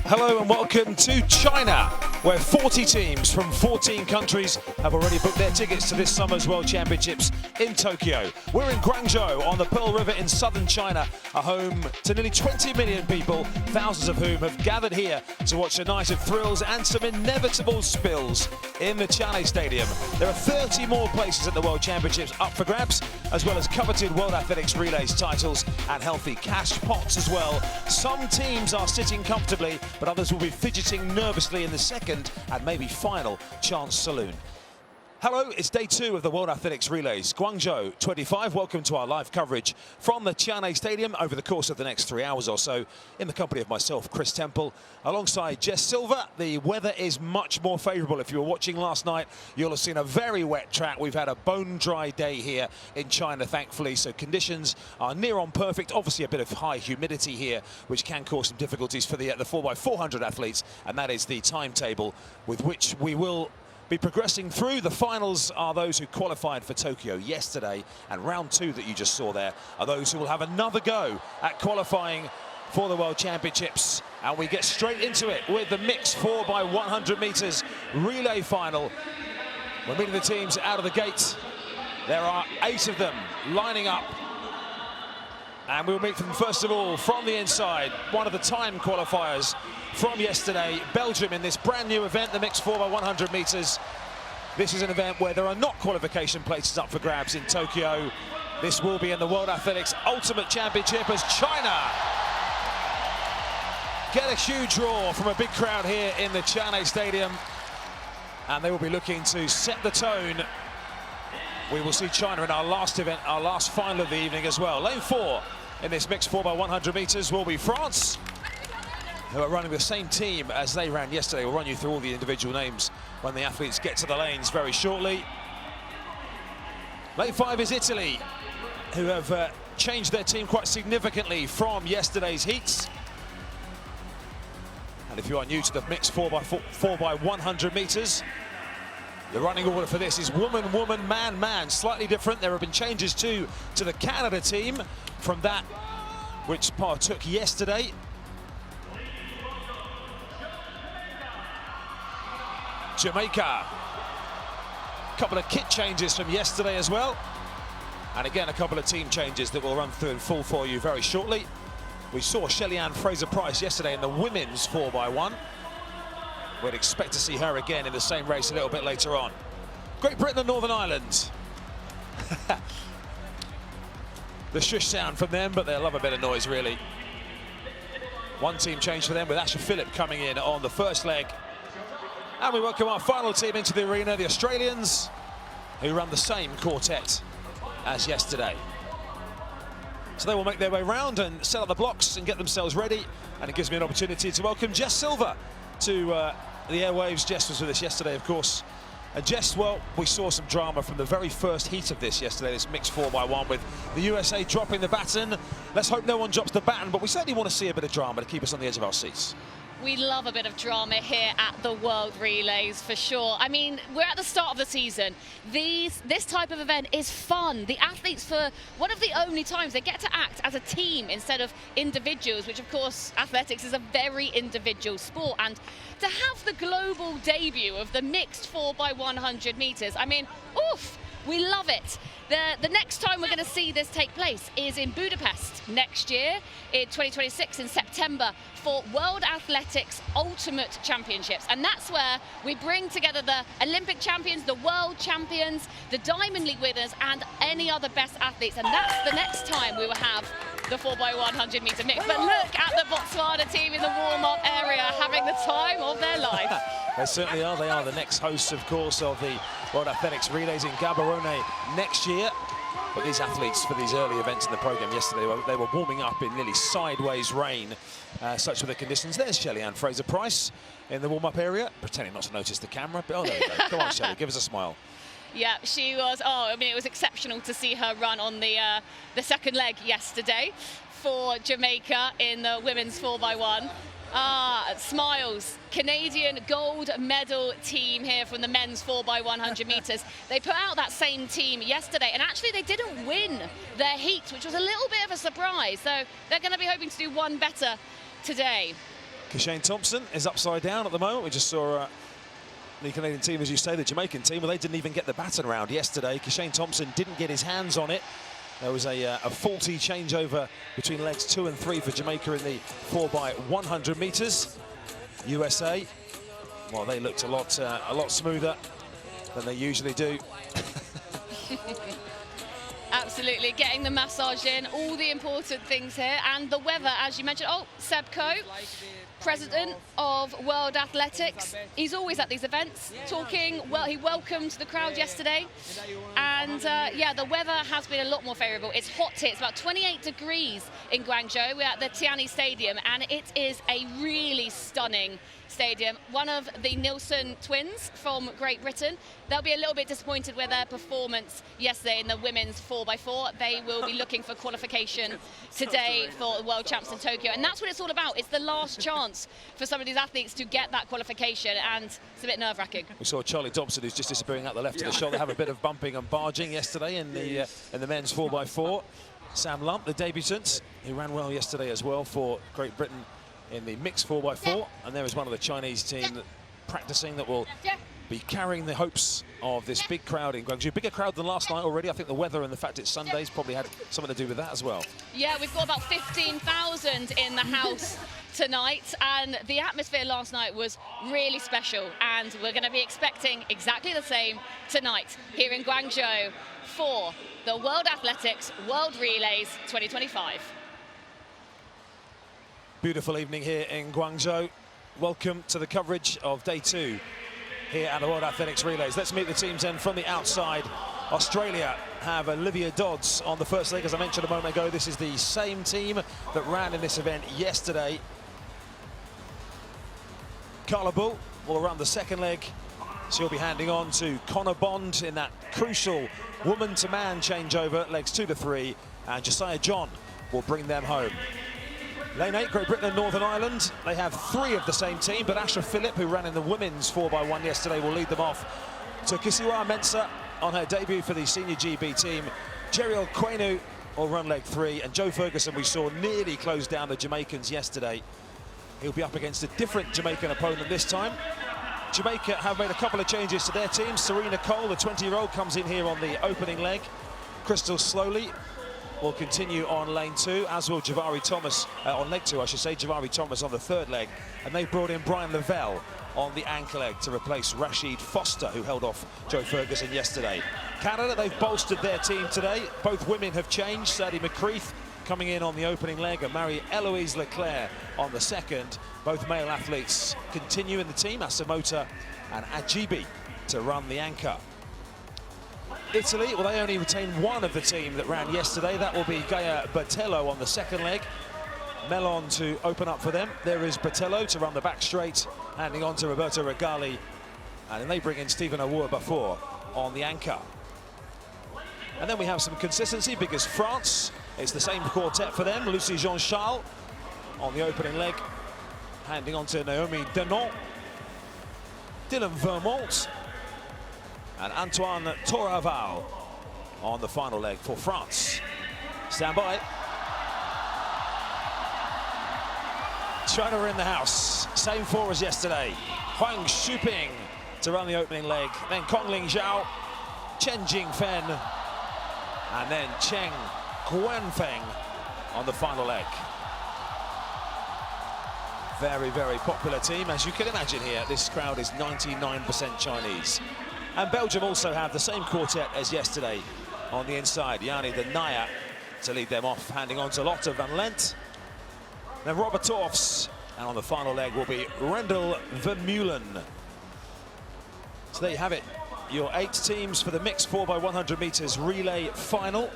Hello and welcome to China, where 40 teams from 14 countries have already booked their tickets to this summer's World Championships in Tokyo. We're in Guangzhou on the Pearl River in southern China, a home to nearly 20 million people, thousands of whom have gathered here to watch a night of thrills and some inevitable spills in the Changney Stadium. There are 30 more places at the World Championships up for grabs, as well as coveted World Athletics Relays titles and healthy cash pots as well. Some teams are sitting comfortably, but others will be fidgeting nervously in the second and maybe final chance saloon. Hello, it's day 2 of the World Athletics Relays. Guangzhou 25, welcome to our live coverage from the Changney Stadium over the course of the next 3 hours or so, in the company of myself, Chris Temple, alongside Jess Silver. The weather is much more favourable. If you were watching last night, you'll have seen a very wet track. We've had a bone-dry day here in China, thankfully, so conditions are near on perfect. Obviously, a bit of high humidity here, which can cause some difficulties for the 4x400 athletes, and that is the timetable with which we will be progressing through. The finals are those who qualified for Tokyo yesterday, and round 2 that you just saw there are those who will have another go at qualifying for the World Championships. And we get straight into it with the mixed 4x100 meters relay final. We're meeting the teams out of the gate. There are 8 of them lining up, and we'll meet them first of all from the inside. One of the time qualifiers from yesterday, Belgium, in this brand new event, the mixed 4x100 meters. This is an event where there are not qualification places up for grabs in Tokyo. This will be in the World Athletics Ultimate Championship as China get a huge roar from a big crowd here in the Changney Stadium, and they will be looking to set the tone. We will see China in our last event, our last final of the evening as well. Lane 4 in this mixed 4x100 meters will be France, who are running the same team as they ran yesterday. We'll run you through all the individual names when the athletes get to the lanes very shortly. Lane 5 is Italy, who have changed their team quite significantly from yesterday's heats. And if you are new to the mixed 4x100 meters, the running order for this is woman, woman, man, man. Slightly different. There have been changes too to the Canada team from that which partook yesterday. Jamaica. A couple of kit changes from yesterday as well. And again, a couple of team changes that we'll run through in full for you very shortly. We saw Shelly-Ann Fraser-Pryce yesterday in the women's 4x1. We'd expect to see her again in the same race a little bit later on. Great Britain and Northern Ireland. The shush sound from them, but they love a bit of noise, really. One team change for them with Asher Phillip coming in on the first leg. And we welcome our final team into the arena, the Australians, who run the same quartet as yesterday. So they will make their way round and set up the blocks and get themselves ready. And it gives me an opportunity to welcome Jess Silver to the airwaves. Jess was with us yesterday, of course. And Jess, well, we saw some drama from the very first heat of this yesterday, this mixed 4x1, with the USA dropping the baton. Let's hope no one drops the baton, but we certainly want to see a bit of drama to keep us on the edge of our seats. We love a bit of drama here at the World Relays, for sure. I mean, we're at the start of the season. This type of event is fun. The athletes, for one of the only times, they get to act as a team instead of individuals, which, of course, athletics is a very individual sport. And to have the global debut of the mixed 4x100 meters, I mean, oof, we love it. The next time we're going to see this take place is in Budapest next year, in 2026, in September, for World Athletics Ultimate Championships. And that's where we bring together the Olympic champions, the world champions, the Diamond League winners, and any other best athletes. And that's the next time we will have the 4x100 meter mix. But look at the Botswana team in the warm-up area having the time of their life. They certainly are. They are the next hosts, of course, of the World Athletics Relays in Gaborone next year. But these athletes, for these early events in the program yesterday, they were warming up in nearly sideways rain. Such were the conditions. There's Shelly-Ann Fraser-Pryce in the warm-up area, pretending not to notice the camera. But, oh, there we go. Come on, Shelly, give us a smile. Yeah, she was. Oh, I mean, it was exceptional to see her run on the second leg yesterday for Jamaica in the women's 4x1. Smiles, Canadian gold medal team here from the men's 4x100 meters. They put out that same team yesterday, and actually they didn't win their heat, which was a little bit of a surprise. So they're going to be hoping to do one better today. Keshane Thompson is upside down at the moment. We just saw the Canadian team, as you say, the Jamaican team, well, they didn't even get the baton round yesterday. Keshane Thompson didn't get his hands on it. There was a faulty changeover between legs 2 and 3 for Jamaica in the 4x100 meters. USA, well, they looked a lot smoother than they usually do. Absolutely, getting the massage in, all the important things here, and the weather, as you mentioned. Oh, Seb Coe, president of World Athletics. He's always at these events talking. Well, he welcomed the crowd yesterday. And yeah, the weather has been a lot more favorable. It's hot here. It's about 28 degrees in Guangzhou. We're at the Tianyi Stadium, and it is a really stunning stadium. One of the Nilsson twins from Great Britain. They'll be a little bit disappointed with their performance yesterday in the women's 4x4. They will be looking for qualification today for the World Champs in Tokyo. And that's what it's all about. It's the last chance for some of these athletes to get that qualification, and it's a bit nerve-wracking. We saw Charlie Dobson, who's just disappearing out the left of the shoulder, have a bit of bumping and barging yesterday in the men's 4x4. Sam Lump, the debutant, who ran well yesterday as well for Great Britain in the mixed 4x4, and there is one of the Chinese team practicing that will be carrying the hopes of this big crowd in Guangzhou. Bigger crowd than last night already. I think the weather and the fact it's Sundays probably had something to do with that as well. Yeah, we've got about 15,000 in the house tonight, and the atmosphere last night was really special, and we're going to be expecting exactly the same tonight here in Guangzhou for the World Athletics World Relays 2025. Beautiful evening here in Guangzhou. Welcome to the coverage of day 2 here at the World Athletics Relays. Let's meet the teams then from the outside. Australia have Olivia Dodds on the first leg. As I mentioned a moment ago, this is the same team that ran in this event yesterday. Carla Bull will run the second leg. She'll be handing on to Connor Bond in that crucial woman-to-man changeover, legs 2 to 3, and Josiah John will bring them home. Lane 8, Great Britain and Northern Ireland. They have 3 of the same team, but Asha Phillip, who ran in the women's 4x1 yesterday, will lead them off. To Kisiwa Mensah on her debut for the senior GB team. Jeriel Quenu will run leg 3, and Joe Ferguson, we saw nearly close down the Jamaicans yesterday. He'll be up against a different Jamaican opponent this time. Jamaica have made a couple of changes to their team. Serena Cole, the 20-year-old, comes in here on the opening leg. Crystal Slowly will continue on lane 2, as will Javari Thomas, on leg 2, I should say. Javari Thomas on the third leg. And they brought in Brian Lavelle on the anchor leg to replace Rashid Foster, who held off Joe Ferguson yesterday. Canada, they've bolstered their team today. Both women have changed. Sadie McCreath coming in on the opening leg, and Marie-Eloise Leclerc on the second. Both male athletes continue in the team, Asamoah and Ajibi to run the anchor. Italy, well, they only retain one of the team that ran yesterday. That will be Gaia Bertello on the second leg. Melon to open up for them. There is Bertello to run the back straight, handing on to Roberto Regali. And then they bring in Stephen Awour-Bafour on the anchor. And then we have some consistency because France, it's the same quartet for them. Lucie Jean-Charles on the opening leg, handing on to Naomi Denon, Dylan Vermont, and Antoine Toraval on the final leg for France. Stand by. China are in the house. Same 4 as yesterday. Huang Shuping to run the opening leg. Then Kongling Zhao, Chen Jingfen, and then Cheng Guanfeng on the final leg. Very, very popular team, as you can imagine here. This crowd is 99% Chinese. And Belgium also have the same quartet as yesterday on the inside. Yanni de Naya to lead them off, handing on to Lotte van Lent. Then Robert Torfs, and on the final leg will be Rendell Vermeulen. So there you have it, your 8 teams for the mixed 4x100 meters relay final.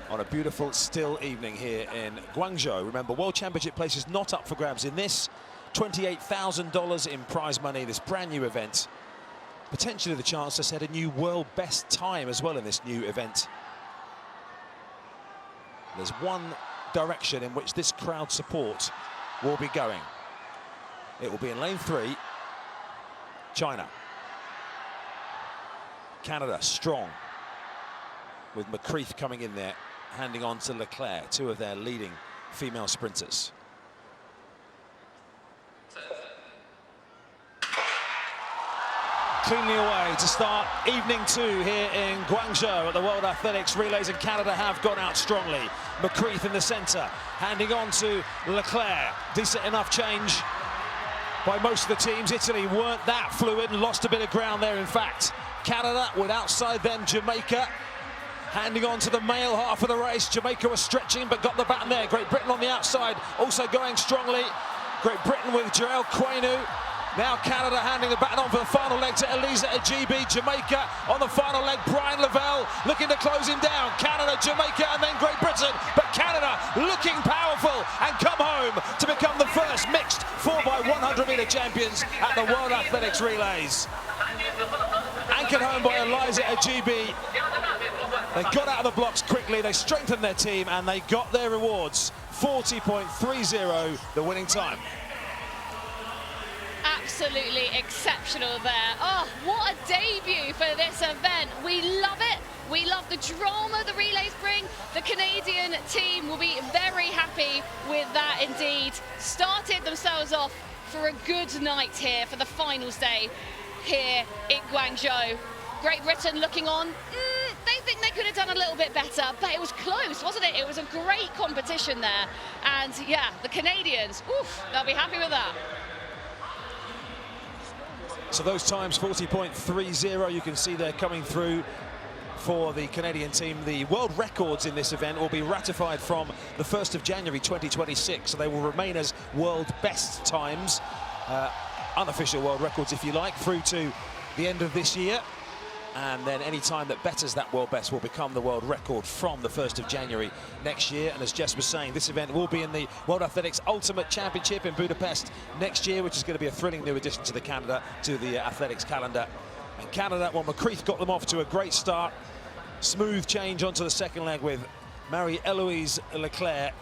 On a beautiful still evening here in Guangzhou. Remember, World Championship place is not up for grabs in this. $28,000 in prize money, this brand new event. Potentially the chance to set a new world best time as well in this new event. There's one direction in which this crowd support will be going. It will be in lane 3, China. Canada strong, with McCreath coming in there, handing on to Leclerc, 2 of their leading female sprinters. Cleanly away to start evening 2 here in Guangzhou at the World Athletics Relays, and Canada have gone out strongly. McCreath in the centre, handing on to Leclerc. Decent enough change by most of the teams. Italy weren't that fluid and lost a bit of ground there, in fact. Canada with outside them Jamaica, handing on to the male half of the race. Jamaica was stretching but got the baton there. Great Britain on the outside, also going strongly. Great Britain with Jarell Quainu. Now Canada handing the baton on for the final leg to Eliza Ajibi. Jamaica on the final leg. Brian Lavelle looking to close him down. Canada, Jamaica, and then Great Britain. But Canada looking powerful and come home to become the first mixed 4x100 metre champions at the World Athletics Relays. Anchored home by Eliza Ajibi. They got out of the blocks quickly, they strengthened their team, and they got their rewards. 40.30, the winning time. Absolutely exceptional there. Oh, what a debut for this event. We love it. We love the drama the relays bring. The Canadian team will be very happy with that indeed. Started themselves off for a good night here for the finals day here in Guangzhou. Great Britain looking on. They think they could have done a little bit better, but it was close, wasn't it? It was a great competition there. And yeah, the Canadians, oof, they'll be happy with that. So those times, 40.30, you can see they're coming through for the Canadian team. The world records in this event will be ratified from the 1st of January 2026, so they will remain as world best times, unofficial world records if you like, through to the end of this year. And then any time that betters that world best will become the world record from the 1st of January next year. And as Jess was saying, this event will be in the World Athletics Ultimate Championship in Budapest next year, which is going to be a thrilling new addition to the athletics calendar. And Canada, well, McCreath got them off to a great start. Smooth change onto the second leg with Marie-Eloise Leclerc.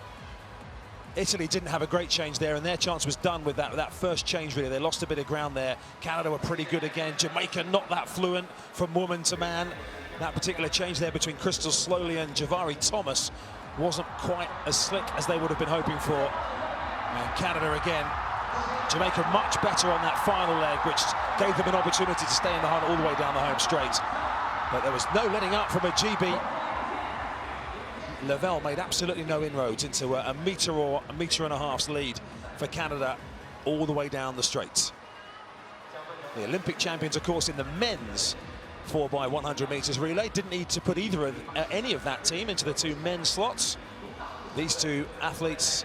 Italy didn't have a great change there, and their chance was done with that first change, really. They lost a bit of ground there. Canada were pretty good again. Jamaica not that fluent from woman to man. That particular change there between Crystal Slowly and Javari Thomas wasn't quite as slick as they would have been hoping for. And Canada again. Jamaica much better on that final leg, which gave them an opportunity to stay in the hunt all the way down the home straight. But there was no letting up from Ajibi. Lavelle made absolutely no inroads into a metre or a metre and a half's lead for Canada all the way down the straight. The Olympic champions, of course, in the men's 4x100 metres relay didn't need to put any of that team into the two men's slots. These two athletes,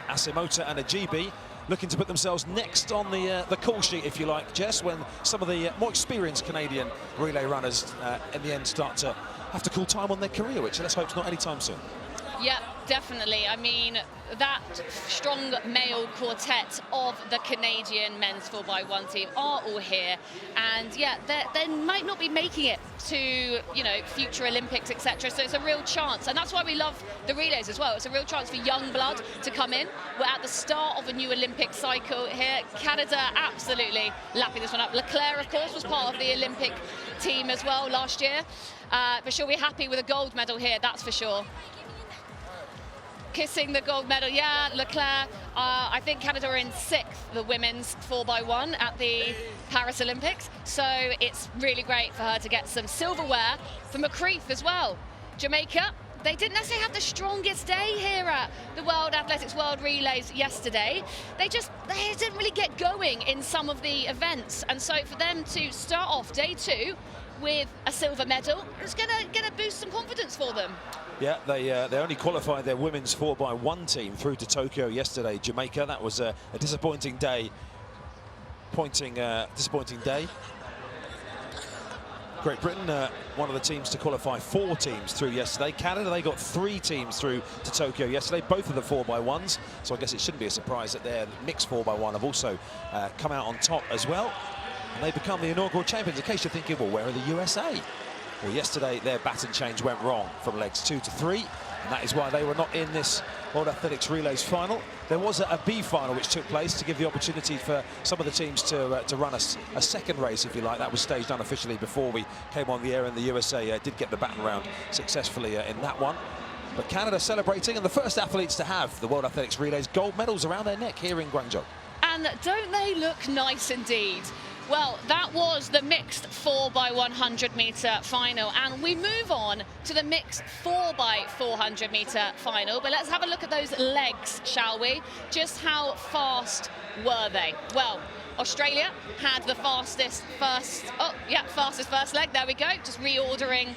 Asimota and Ajibi, looking to put themselves next on the call sheet, if you like, Jess, when some of the more experienced Canadian relay runners in the end start to have to call time on their career, which let's hope is not anytime soon. Yeah, definitely. I mean, that strong male quartet of the Canadian men's 4x1 team are all here, and yeah, they might not be making it to, you know, future Olympics, etc. So it's a real chance, and that's why we love the relays as well. It's a real chance for young blood to come in. We're at the start of a new Olympic cycle here. Canada absolutely lapping this one up. Leclerc, of course, was part of the Olympic team as well last year. For sure, we're happy with a gold medal here, that's for sure. Kissing the gold medal, yeah, Leclerc. I think Canada are in 6th, the women's 4x1 at the Paris Olympics. So it's really great for her to get some silverware. For McCreath as well. Jamaica, they didn't necessarily have the strongest day here at the World Athletics World Relays yesterday. They didn't really get going in some of the events. And so for them to start off day 2 with a silver medal, it's going to boost some confidence for them. Yeah, they only qualified their women's 4x1 team through to Tokyo yesterday, Jamaica. That was a disappointing day. Disappointing day. Great Britain, one of the teams to qualify 4 teams through yesterday. Canada, they got 3 teams through to Tokyo yesterday, both of the 4x1s. So I guess it shouldn't be a surprise that their mixed 4x1 have also come out on top as well. And they become the inaugural champions. In case you're thinking, well, where are the USA? Well, yesterday their baton change went wrong from legs 2 to 3, and that is why they were not in this World Athletics Relays final. There was a B final which took place to give the opportunity for some of the teams to run a second race, if you like. That was staged unofficially before we came on the air, and the USA did get the baton round successfully in that one. But Canada celebrating, and the first athletes to have the World Athletics Relays gold medals around their neck here in Guangzhou. And don't they look nice indeed? Well, that was the mixed 4x100 metre final, and we move on to the mixed 4x400 metre final. But let's have a look at those legs, shall we? Just how fast were they? Well, Australia had the fastest first leg. There we go. Just reordering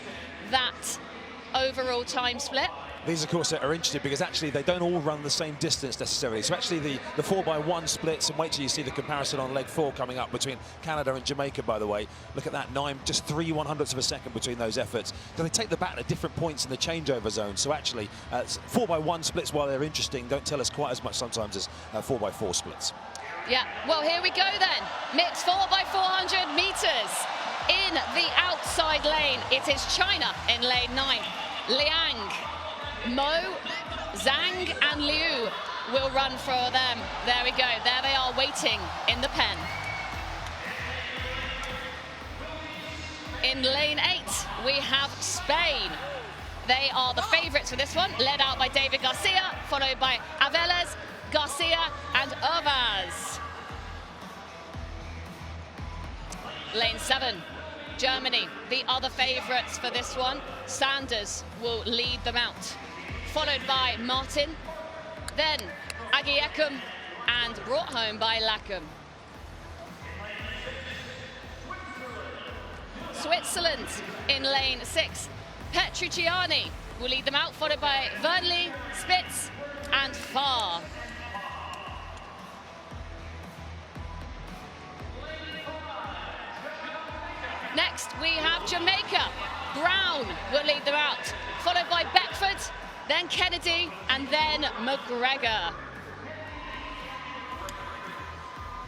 that overall time split. These, of course, are interesting because actually they don't all run the same distance necessarily. So actually the 4x1 splits, and wait till you see the comparison on leg 4 coming up between Canada and Jamaica, by the way. Look at that, just 3/100ths of a second between those efforts. So they take the baton at different points in the changeover zone. So actually 4x1 splits, while they're interesting, don't tell us quite as much sometimes as 4x4 splits. Yeah, well, here we go then. Mixed 4x400 metres. In the outside lane, it is China in lane 9. Liang, Mo, Zhang and Liu will run for them. There we go. There they are waiting in the pen. In lane 8, we have Spain. They are the favourites for this one, led out by David Garcia, followed by Aveles, Garcia and Hervas. Lane 7, Germany, the other favourites for this one. Sanders will lead them out, followed by Martin, then Agiekum, and brought home by Lacombe. Switzerland in lane 6, Petrucciani will lead them out, followed by Vernley, Spitz, and Farr. Next, we have Jamaica. Brown will lead them out, followed by Beckford, then Kennedy, and then McGregor.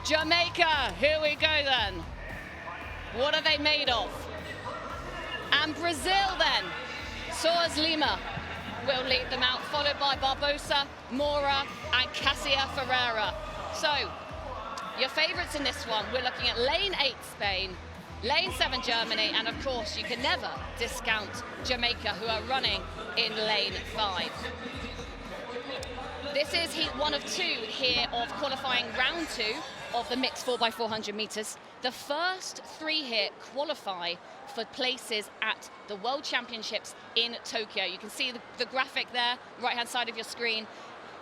Jamaica, here we go then. What are they made of? And Brazil then. Soares Lima will lead them out, followed by Barbosa, Mora, and Cassia Ferreira. So, your favourites in this one, we're looking at lane 8 Spain, lane 7 Germany, and of course you can never discount Jamaica, who are running in lane 5. This is heat 1 of 2 here of qualifying round 2 of the mixed 4x400 metres. The first 3 here qualify for places at the World Championships in Tokyo. You can see the graphic there, right-hand side of your screen.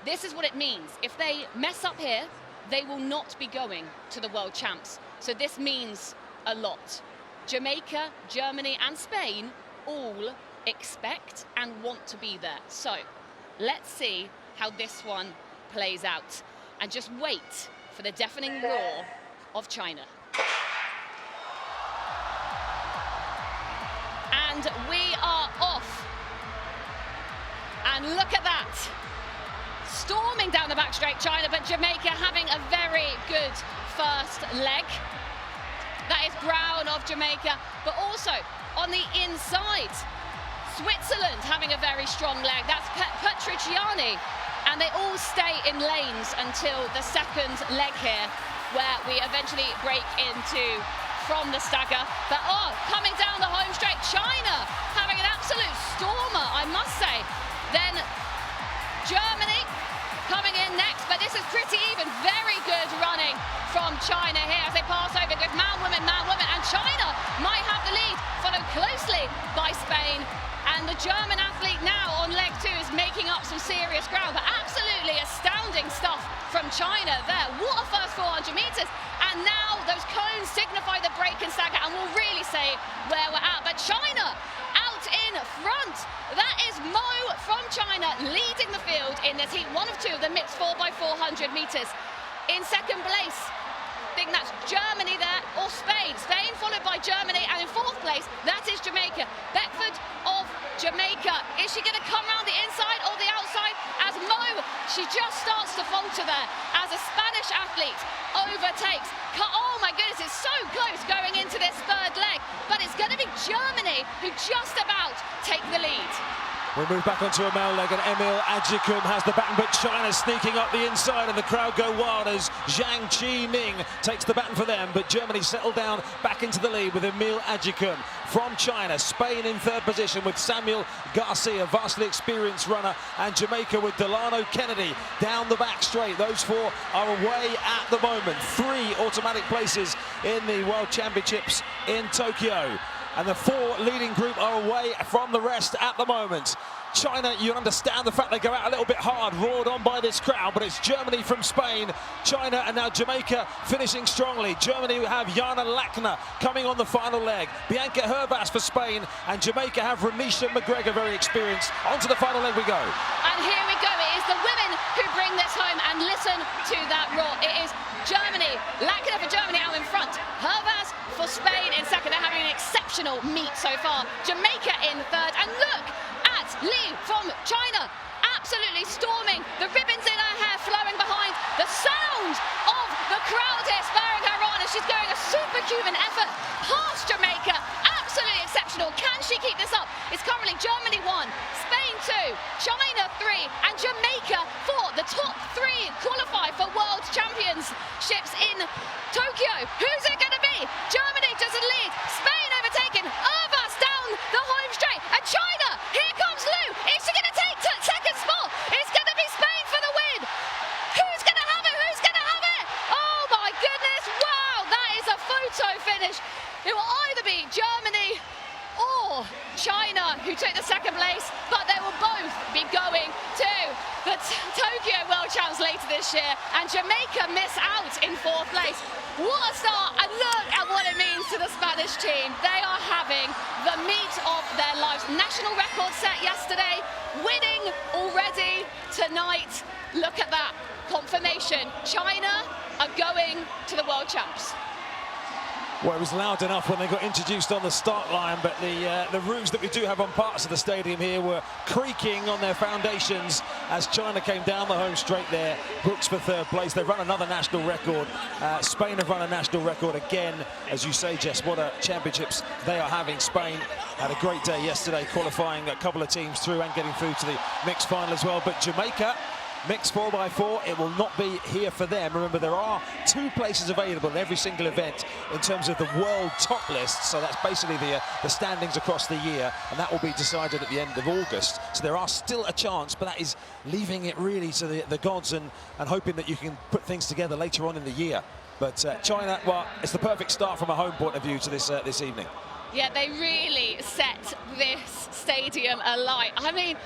This is what it means. If they mess up here, they will not be going to the World Champs. So this means a lot. Jamaica, Germany and Spain all expect and want to be there. So let's see how this one plays out. And just wait for the deafening roar of China. And we are off. And look at that. Storming down the back straight, China, but Jamaica having a very good first leg. That is Brown of Jamaica, but also on the inside, Switzerland having a very strong leg. That's Petrucciani, and they all stay in lanes until the second leg here, where we eventually break into from the stagger. But coming down the home straight, China having an absolute stormer, I must say. Then Germany coming in next, but this is pretty even. Very good running from China here as they pass over. Good man, woman, and China might have the lead, followed closely by Spain. And the German athlete now on leg 2 is making up some serious ground, but absolutely astounding stuff from China there. What a first 400 metres. And now those cones signify the break and stagger, and we'll really say where we're at. But China out in front. That is Mo from China leading the field in this heat 1 of 2 of the mixed 4x400 metres. In second place, I think that's Germany there, or Spain. Spain followed by Germany, and in 4th place, that is Jamaica. Beckford of Jamaica. Is she going to come around the inside or the outside? As Mo, she just starts to falter there as a Spanish athlete overtakes. Oh my goodness, it's so close going into this third leg, but it's going to be Germany who just about take the lead. We move back onto a male leg, and Emil Adjikun has the baton, but China sneaking up the inside, and the crowd go wild as Zhang Qining takes the baton for them. But Germany settle down back into the lead with Emil Adjikun from China. Spain in third position with Samuel Garcia, vastly experienced runner, and Jamaica with Delano Kennedy down the back straight. Those four are away at the moment. 3 automatic places in the World Championships in Tokyo. And the 4 leading group are away from the rest at the moment. China, you understand the fact they go out a little bit hard, roared on by this crowd, but it's Germany from Spain, China, and now Jamaica finishing strongly. Germany have Jana Lackner coming on the final leg. Bianca Hervas for Spain, and Jamaica have Renisha McGregor, very experienced. Onto the final leg we go. And here we go. It is the women who bring this home, and listen to that roar. It is Germany, Lackner for Germany out in front, Hervas for Spain in second. They're having an exceptional meet so far. Jamaica in third, and look at Li from China, absolutely storming, the ribbons in her hair flowing behind, the sound of the crowd here spurring her on, and she's going a superhuman effort past Jamaica. Absolutely exceptional. Can she keep this up? It's currently Germany 1, Spain 2, China 3, and Jamaica 4. The top 3 qualify for World Championships in Tokyo. Who's it going to be? Germany just in lead, Spain overtaken, Hervas down the home straight, and China, here comes Liu. Is she going to take second spot? It's going to be Spain for the win. Who's going to have it? Who's going to have it? Oh my goodness, wow, that is a photo finish. It will either be Germany or China who took the second place, but they will both be going to the Tokyo World Champs later this year, and Jamaica miss out in 4th place. What a start, and look at what it means to the Spanish team. They are having the meet of their lives. National record set yesterday, winning already tonight. Look at that confirmation. China are going to the World Champs. Well, it was loud enough when they got introduced on the start line, but the roofs that we do have on parts of the stadium here were creaking on their foundations as China came down the home straight there. Brooks for third place. They've run another national record. Spain have run a national record again. As you say, Jess, what a championships they are having. Spain had a great day yesterday, qualifying a couple of teams through and getting through to the mixed final as well. But Jamaica, mixed 4x4, it will not be here for them. Remember, there are 2 places available in every single event in terms of the world top list. So that's basically the standings across the year, and that will be decided at the end of August. So there are still a chance, but that is leaving it really to the gods and hoping that you can put things together later on in the year. But China, well, it's the perfect start from a home point of view to this evening. Yeah, they really set this stadium alight. I mean,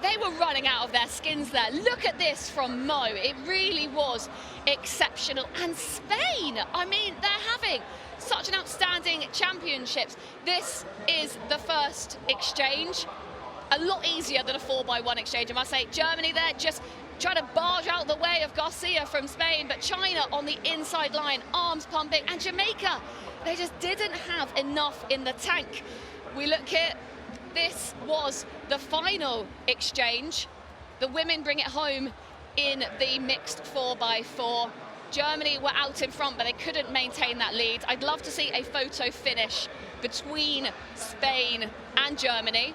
they were running out of their skins there. Look at this from Mo. It really was exceptional. And Spain, I mean, they're having such an outstanding championships. This is the first exchange. A lot easier than a 4x1 exchange, I must say. Germany there just trying to barge out the way of Garcia from Spain, but China on the inside line, arms pumping, and Jamaica, they just didn't have enough in the tank. We look at, this was the final exchange. The women bring it home in the mixed 4x4. Germany were out in front, but they couldn't maintain that lead. I'd love to see a photo finish between Spain and Germany.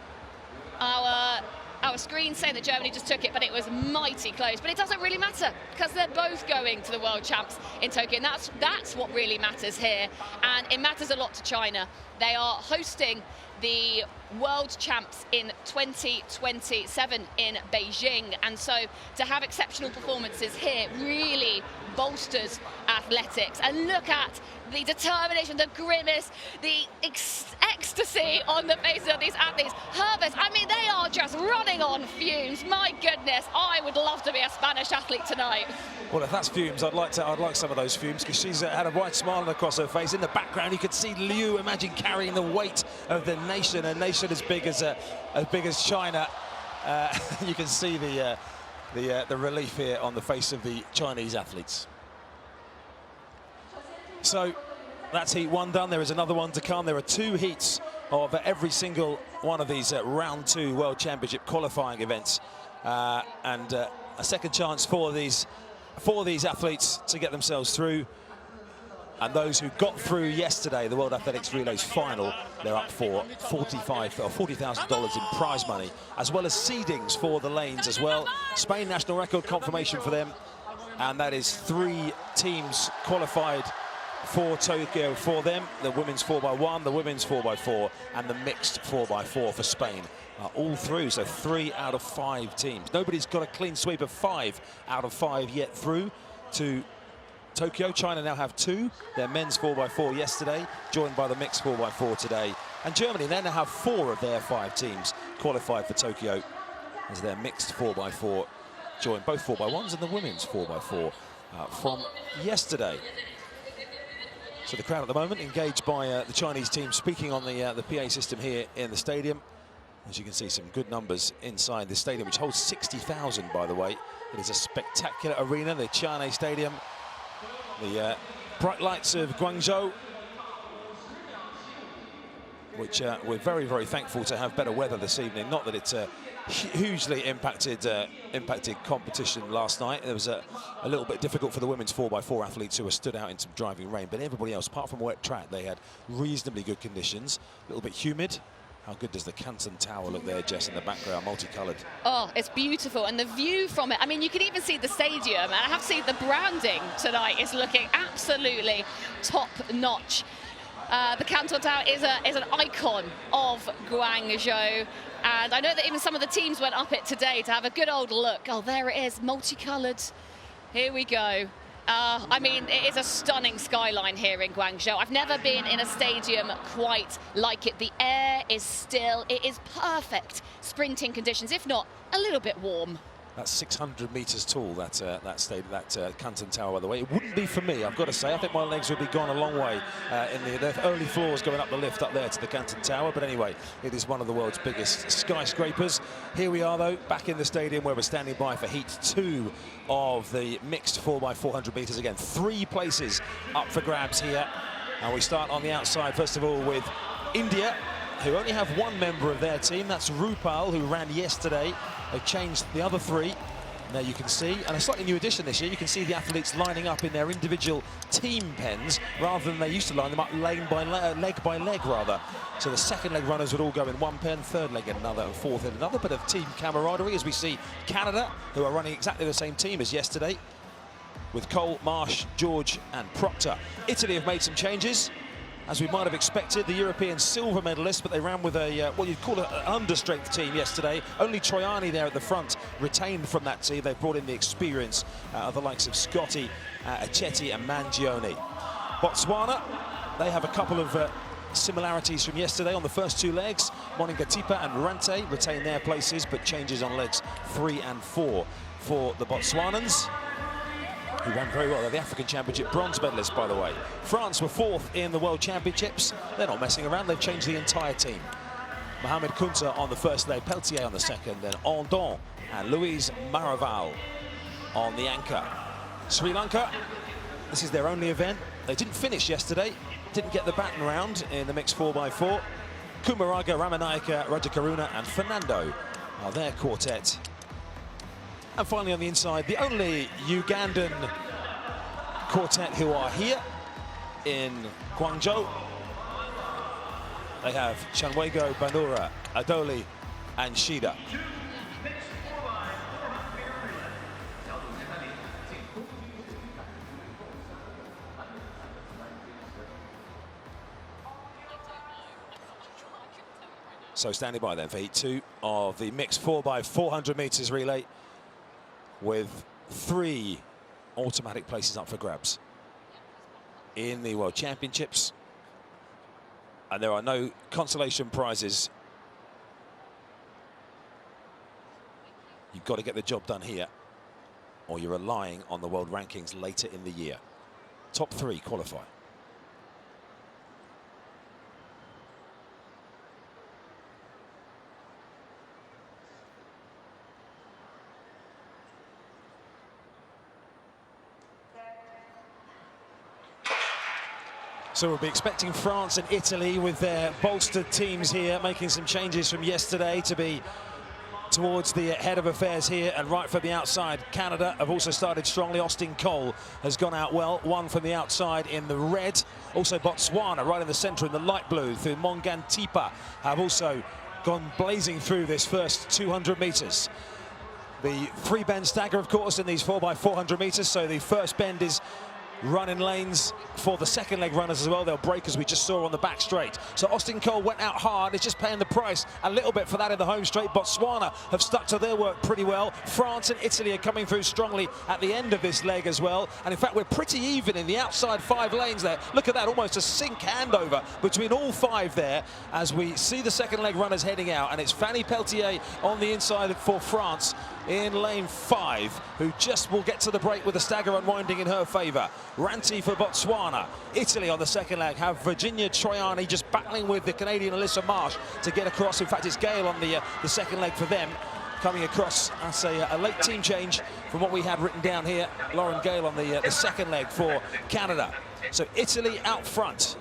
Our screens say that Germany just took it, but it was mighty close. But it doesn't really matter because they're both going to the World Champs in Tokyo, and that's what really matters here. And it matters a lot to China. They are hosting the World Champs in 2027 in Beijing, and so to have exceptional performances here really bolsters athletics. And look at the determination, the grimace, the ecstasy on the faces of these athletes. Hervas, I mean, they are just running on fumes. My goodness, I would love to be a Spanish athlete tonight. Well, if that's fumes, I'd like some of those fumes, because she's had a wide smile across her face. In the background, you could see Liu, imagine carrying the weight of the nation, a nation as big as China. You can see the relief here on the face of the Chinese athletes. So that's heat 1 done. There is another one to come. There are 2 heats of every single one of these round 2 World Championship qualifying events, and a second chance for these athletes to get themselves through. And those who got through yesterday, the World Athletics Relays final, they're up for $40,000 in prize money, as well as seedings for the lanes as well. Spain national record confirmation for them. And that is 3 teams qualified for Tokyo for them. The women's 4x1, the women's 4x4, and the mixed 4x4 for Spain. All through, so 3 out of 5 teams. Nobody's got a clean sweep of 5 out of 5 yet through to Tokyo. China now have 2. Their men's 4x4 yesterday, joined by the mixed 4x4 today. And Germany, they now have 4 of their 5 teams qualified for Tokyo as their mixed 4x4 joined both 4x1s and the women's 4x4 from yesterday. So the crowd at the moment engaged by the Chinese team, speaking on the PA system here in the stadium. As you can see, some good numbers inside the stadium, which holds 60,000, by the way. It is a spectacular arena, the Qian'an Stadium. The bright lights of Guangzhou, which we're very, very thankful to have better weather this evening. Not that it's hugely impacted competition last night. It was a little bit difficult for the women's 4x4 athletes who were stood out in some driving rain, but everybody else, apart from wet track, they had reasonably good conditions. A little bit humid. How good does the Canton Tower look there, Jess, in the background, multicoloured? Oh, it's beautiful, and the view from it, I mean, you can even see the stadium, and I have to say the branding tonight is looking absolutely top-notch. The Canton Tower is an icon of Guangzhou, and I know that even some of the teams went up it today to have a good old look. Oh, there it is, multicoloured. Here we go. I mean, it is a stunning skyline here in Guangzhou. I've never been in a stadium quite like it. The air is still, it is perfect sprinting conditions, if not a little bit warm. That's 600 meters tall, that Canton Tower, by the way. It wouldn't be for me, I've got to say. I think my legs would be gone a long way in the early floors going up the lift up there to the Canton Tower. But anyway, it is one of the world's biggest skyscrapers. Here we are, though, back in the stadium where we're standing by for Heat 2 of the mixed 4x400 meters. Again, 3 places up for grabs here. And we start on the outside, first of all, with India, who only have 1 member of their team. That's Rupal, who ran yesterday. They've changed the other 3. There you can see, and a slightly new addition this year, you can see the athletes lining up in their individual team pens rather than they used to line them up leg by leg rather. So the second leg runners would all go in one pen, third leg in another, and fourth in another. Bit of team camaraderie as we see Canada, who are running exactly the same team as yesterday, with Cole, Marsh, George and Proctor. Italy have made some changes, as we might have expected. The European silver medalists, but they ran with a what you'd call an understrength team yesterday. Only Troiani there at the front retained from that team. They've brought in the experience of the likes of Scotty, Achetti and Mangione. Botswana, they have a couple of similarities from yesterday on the first 2 legs. Moningatipa and Rante retain their places, but changes on legs 3 and 4 for the Botswanans, who ran very well. They're the African Championship bronze medalists, by the way. France were 4th in the World Championships. They're not messing around. They've changed the entire team. Mohamed Kunta on the first leg, Peltier on the second, then Andon and Louise Maraval on the anchor. Sri Lanka, this is their only event. They didn't finish yesterday, didn't get the baton round in the mixed 4x4. Kumaraga, Ramanayaka, Rajakaruna and Fernando are their quartet. And finally on the inside, the only Ugandan quartet who are here in Guangzhou. They have Chanwego, Banura, Adoli and Shida. So standing by then for Heat 2 of the mixed 4x400 meters relay, with 3 automatic places up for grabs in the World Championships. And there are no consolation prizes. You've got to get the job done here, or you're relying on the world rankings later in the year. Top 3 qualify. So we'll be expecting France and Italy with their bolstered teams here, making some changes from yesterday to be towards the head of affairs here, and right from the outside, Canada have also started strongly. Austin Cole has gone out well, one from the outside in the red. Also Botswana right in the centre in the light blue through Mongantipa have also gone blazing through this first 200 metres. The three bend stagger, of course, in these 4x400 metres, so the first bend is run in lanes for the second leg runners as well. They'll break, as we just saw on the back straight. So Austin Cole went out hard. It's just paying the price a little bit for that in the home straight. Botswana have stuck to their work pretty well. France and Italy are coming through strongly at the end of this leg as well. And in fact, we're pretty even in the outside 5 lanes there. Look at that, almost a sink handover between all 5 there as we see the second leg runners heading out. And it's Fanny Peltier on the inside for France in lane 5, who just will get to the break with the stagger unwinding in her favour. Ranti for Botswana. Italy on the second leg have Virginia Troiani just battling with the Canadian Alyssa Marsh to get across. In fact, it's Gale on the second leg for them. Coming across, that's a late team change from what we had written down here. Lauren Gale on the second leg for Canada. So Italy out front.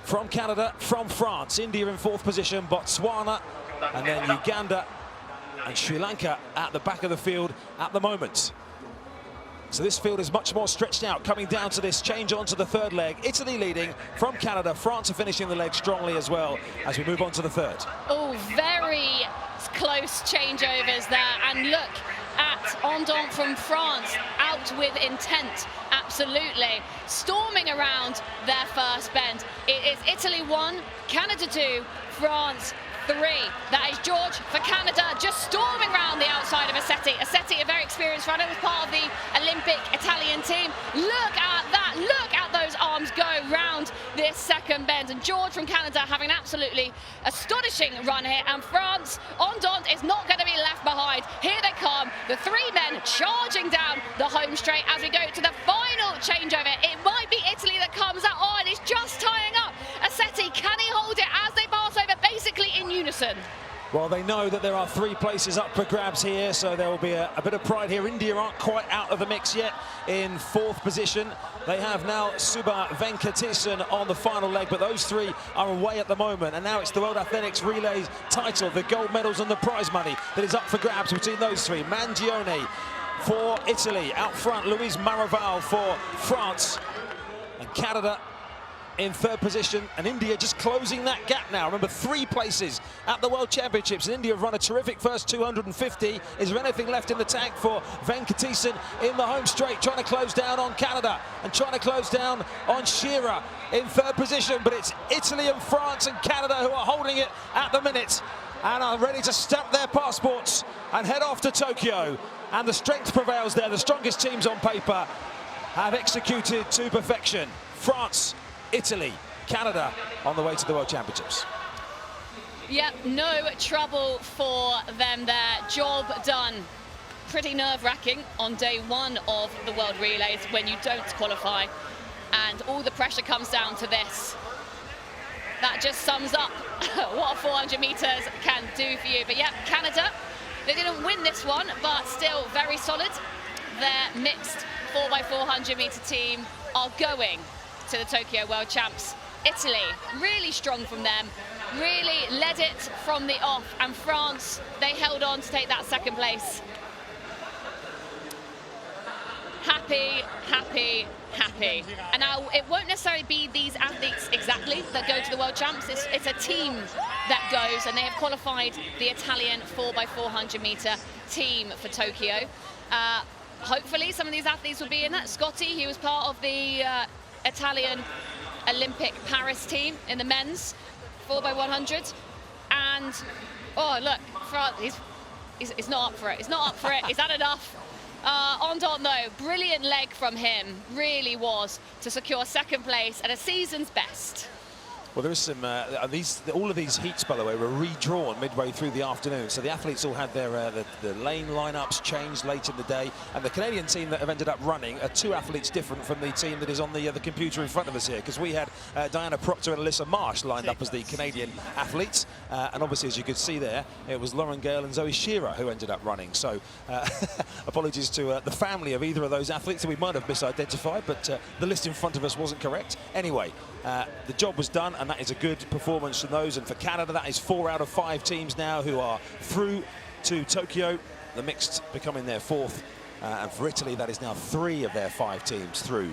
From Canada, from France, India in 4th position, Botswana, and then Uganda and Sri Lanka at the back of the field at the moment. So this field is much more stretched out, coming down to this change onto the third leg. Italy leading from Canada. France are finishing the leg strongly as well as we move on to the third. Oh, very close changeovers there. And look at Ondon from France, out with intent, absolutely. Storming around their first bend. It is Italy 1, Canada 2, France 3. That is George for Canada, just storming around the outside of Assetti. Assetti, a very experienced runner, was part of the Olympic Italian team. Look at that, look at those arms go round this second bend. And George from Canada having an absolutely astonishing run here. And France, Ondon is not going to be left behind. Here they come, the 3 men charging down the home straight as we go to the final changeover. It might be Italy that comes out on. It's just tying up. Assetti, can he hold it as they pass over basically in unison? Well, they know that there are 3 places up for grabs here, so there will be a bit of pride here. India aren't quite out of the mix yet in 4th position. They have now Subha Venkatesan on the final leg, but those 3 are away at the moment. And now it's the World Athletics Relays title, the gold medals and the prize money that is up for grabs between those 3. Mangione for Italy, out front Louise Maraval for France, and Canada in 3rd position, and India just closing that gap now. Remember, 3 places at the World Championships, and India have run a terrific first 250. Is there anything left in the tank for Venkatesan in the home straight, trying to close down on Canada and trying to close down on Shearer in 3rd position, but it's Italy and France and Canada who are holding it at the minute and are ready to stamp their passports and head off to Tokyo. And the strength prevails there. The strongest teams on paper have executed to perfection. France, Italy, Canada on the way to the World Championships. Yep, no trouble for them there. Job done. Pretty nerve-wracking on day 1 of the World Relays when you don't qualify, and all the pressure comes down to this. That just sums up what 400 metres can do for you. But yep, Canada, they didn't win this one, but still very solid. Their mixed 4x400 metre team are going to the Tokyo World Champs. Italy, really strong from them, really led it from the off, and France, they held on to take that 2nd place. Happy, happy, happy. And now it won't necessarily be these athletes exactly that go to the World Champs. It's a team that goes, and they have qualified the Italian 4x400 metre team for Tokyo. Hopefully some of these athletes will be in that. Scotty, he was part of the Italian Olympic Paris team in the men's 4x100, and oh look, he's not up for it. He's not up for it. He's had enough. Ondon though, brilliant leg from him, really was, to secure 2nd place at a season's best. Well, there is some, all of these heats, by the way, were redrawn midway through the afternoon. So the athletes all had their the lane lineups changed late in the day. And the Canadian team that have ended up running are 2 athletes different from the team that is on the computer in front of us here. Because we had Diana Proctor and Alyssa Marsh lined up as the Canadian athletes. And obviously, as you could see there, it was Lauren Gale and Zoe Shearer who ended up running. So apologies to the family of either of those athletes that we might have misidentified, but the list in front of us wasn't correct. Anyway, the job was done. and that is a good performance from those. And for Canada, that is 4 out of 5 teams now who are through to Tokyo, the mixed becoming their 4th. And for Italy, that is now 3 of their 5 teams through.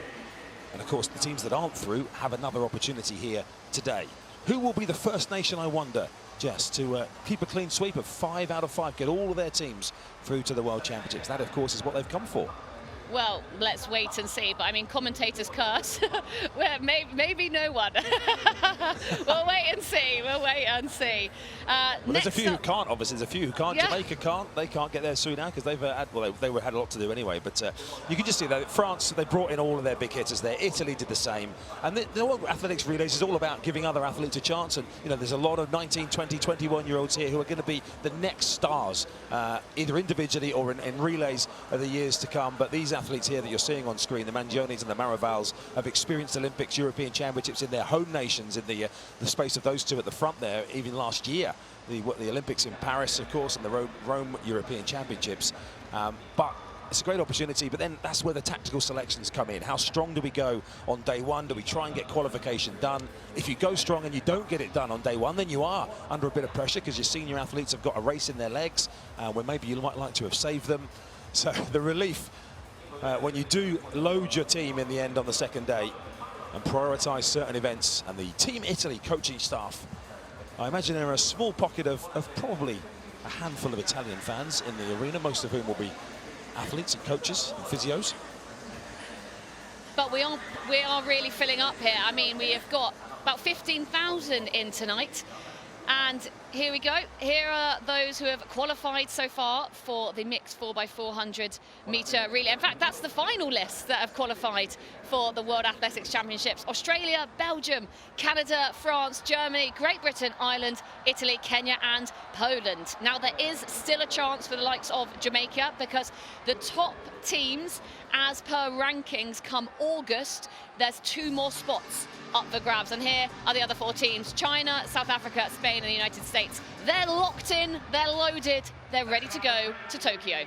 And of course, the teams that aren't through have another opportunity here today. Who will be the first nation, I wonder, Jess, to keep a clean sweep of 5 out of 5, get all of their teams through to the World Championships? That, of course, is what they've come for. Well, let's wait and see. But I mean, commentators curse. Well, maybe no one. We'll wait and see. We'll wait and see. Well, there's a few who can't. Obviously, there's a few who can't. Yeah. Jamaica can't. They can't get there soon now because they've had, well, they had a lot to do anyway. But you can just see that France, they brought in all of their big hitters there. Italy did the same. And the World Athletics Relays is all about giving other athletes a chance. And you know, there's a lot of 19, 20, 21-year-olds here who are going to be the next stars, either individually or in relays of the years to come. But these athletes here that you're seeing on screen, the Mangionis and the Maravals, have experienced Olympics, European Championships in their home nations in the space of those two at the front there, even last year. The Olympics in Paris, of course, and the Rome European Championships. But it's a great opportunity, but then that's where the tactical selections come in. How strong do we go on day one? Do we try and get qualification done? If you go strong and you don't get it done on day one, then you are under a bit of pressure because your senior athletes have got a race in their legs where maybe you might like to have saved them. So the relief when you do load your team in the end on the second day and prioritise certain events, and the Team Italy coaching staff, I imagine there are a small pocket of probably a handful of Italian fans in the arena, most of whom will be athletes and coaches and physios. But we are really filling up here. I mean, we have got about 15,000 in tonight. And here we go. Here are those who have qualified so far for the mixed 4x400 metre relay. In fact, that's the final list that have qualified for the World Athletics Championships. Australia, Belgium, Canada, France, Germany, Great Britain, Ireland, Italy, Kenya and Poland. Now, there is still a chance for the likes of Jamaica because the top teams, as per rankings come August, there's 2 more spots up for grabs. And here are the other 4 teams: China, South Africa, Spain and the United States. They're locked in, they're loaded, they're ready to go to Tokyo.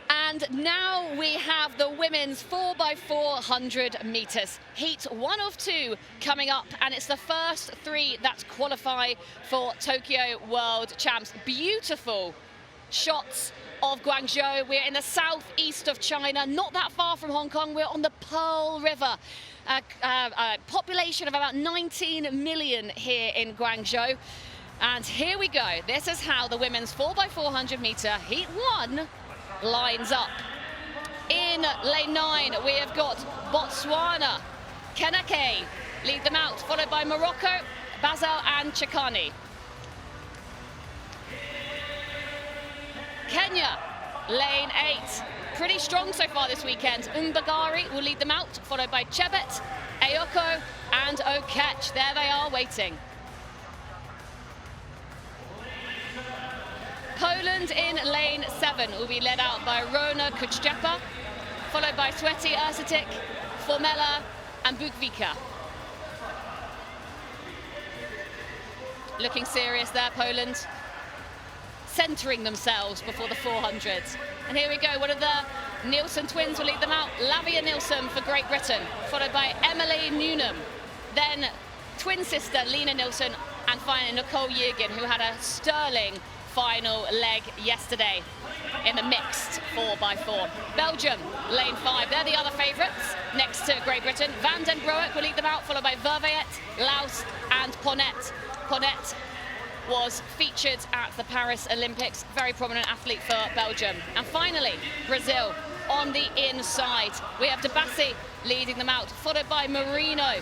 And now we have the women's 4x400 metres. Heat 1 of 2 coming up, and it's the first 3 that qualify for Tokyo World Champs. Beautiful shots of Guangzhou. We're in the southeast of China, not that far from Hong Kong. We're on the Pearl River. A population of about 19 million here in Guangzhou. And here we go. This is how the women's 4x400 metre Heat 1 lines up. In lane 9, we have got Botswana. Kenake lead them out, followed by Morocco, Basel and Chikani. Kenya, lane 8. Pretty strong so far this weekend. Mbagari will lead them out, followed by Chebet, Ayoko and Okech. There they are waiting. Poland in lane 7 will be led out by Rona Kuczczepa, followed by Sweti Ersitic, Formella and Bukvika. Looking serious there, Poland. Centering themselves before the 400s. And here we go, one of the Nielsen twins will lead them out. Lavia Nielsen for Great Britain, followed by Emily Newnham. Then twin sister Lena Nielsen, and finally Nicole Yergin, who had a sterling final leg yesterday in the mixed 4x4. Belgium, lane 5, they're the other favourites next to Great Britain. Van den Broek will lead them out, followed by Verveet, Laus and Ponnet. Ponnet was featured at the Paris Olympics, very prominent athlete for Belgium. And finally, Brazil on the inside. We have Debassi leading them out, followed by Marino.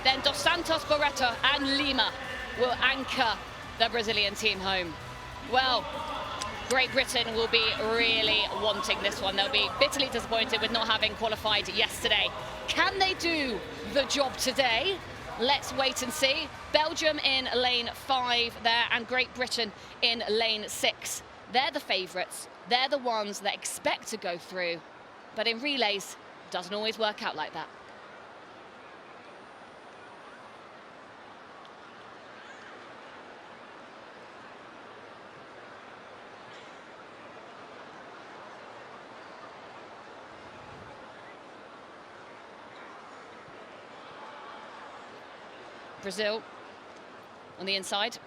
Then Dos Santos, Barreto and Lima will anchor the Brazilian team home. Well, Great Britain will be really wanting this one. They'll be bitterly disappointed with not having qualified yesterday. Can they do the job today? Let's wait and see. Belgium in lane 5 there, and Great Britain in lane 6. They're the favourites. They're the ones that expect to go through. But in relays, doesn't always work out like that. Brazil on the inside.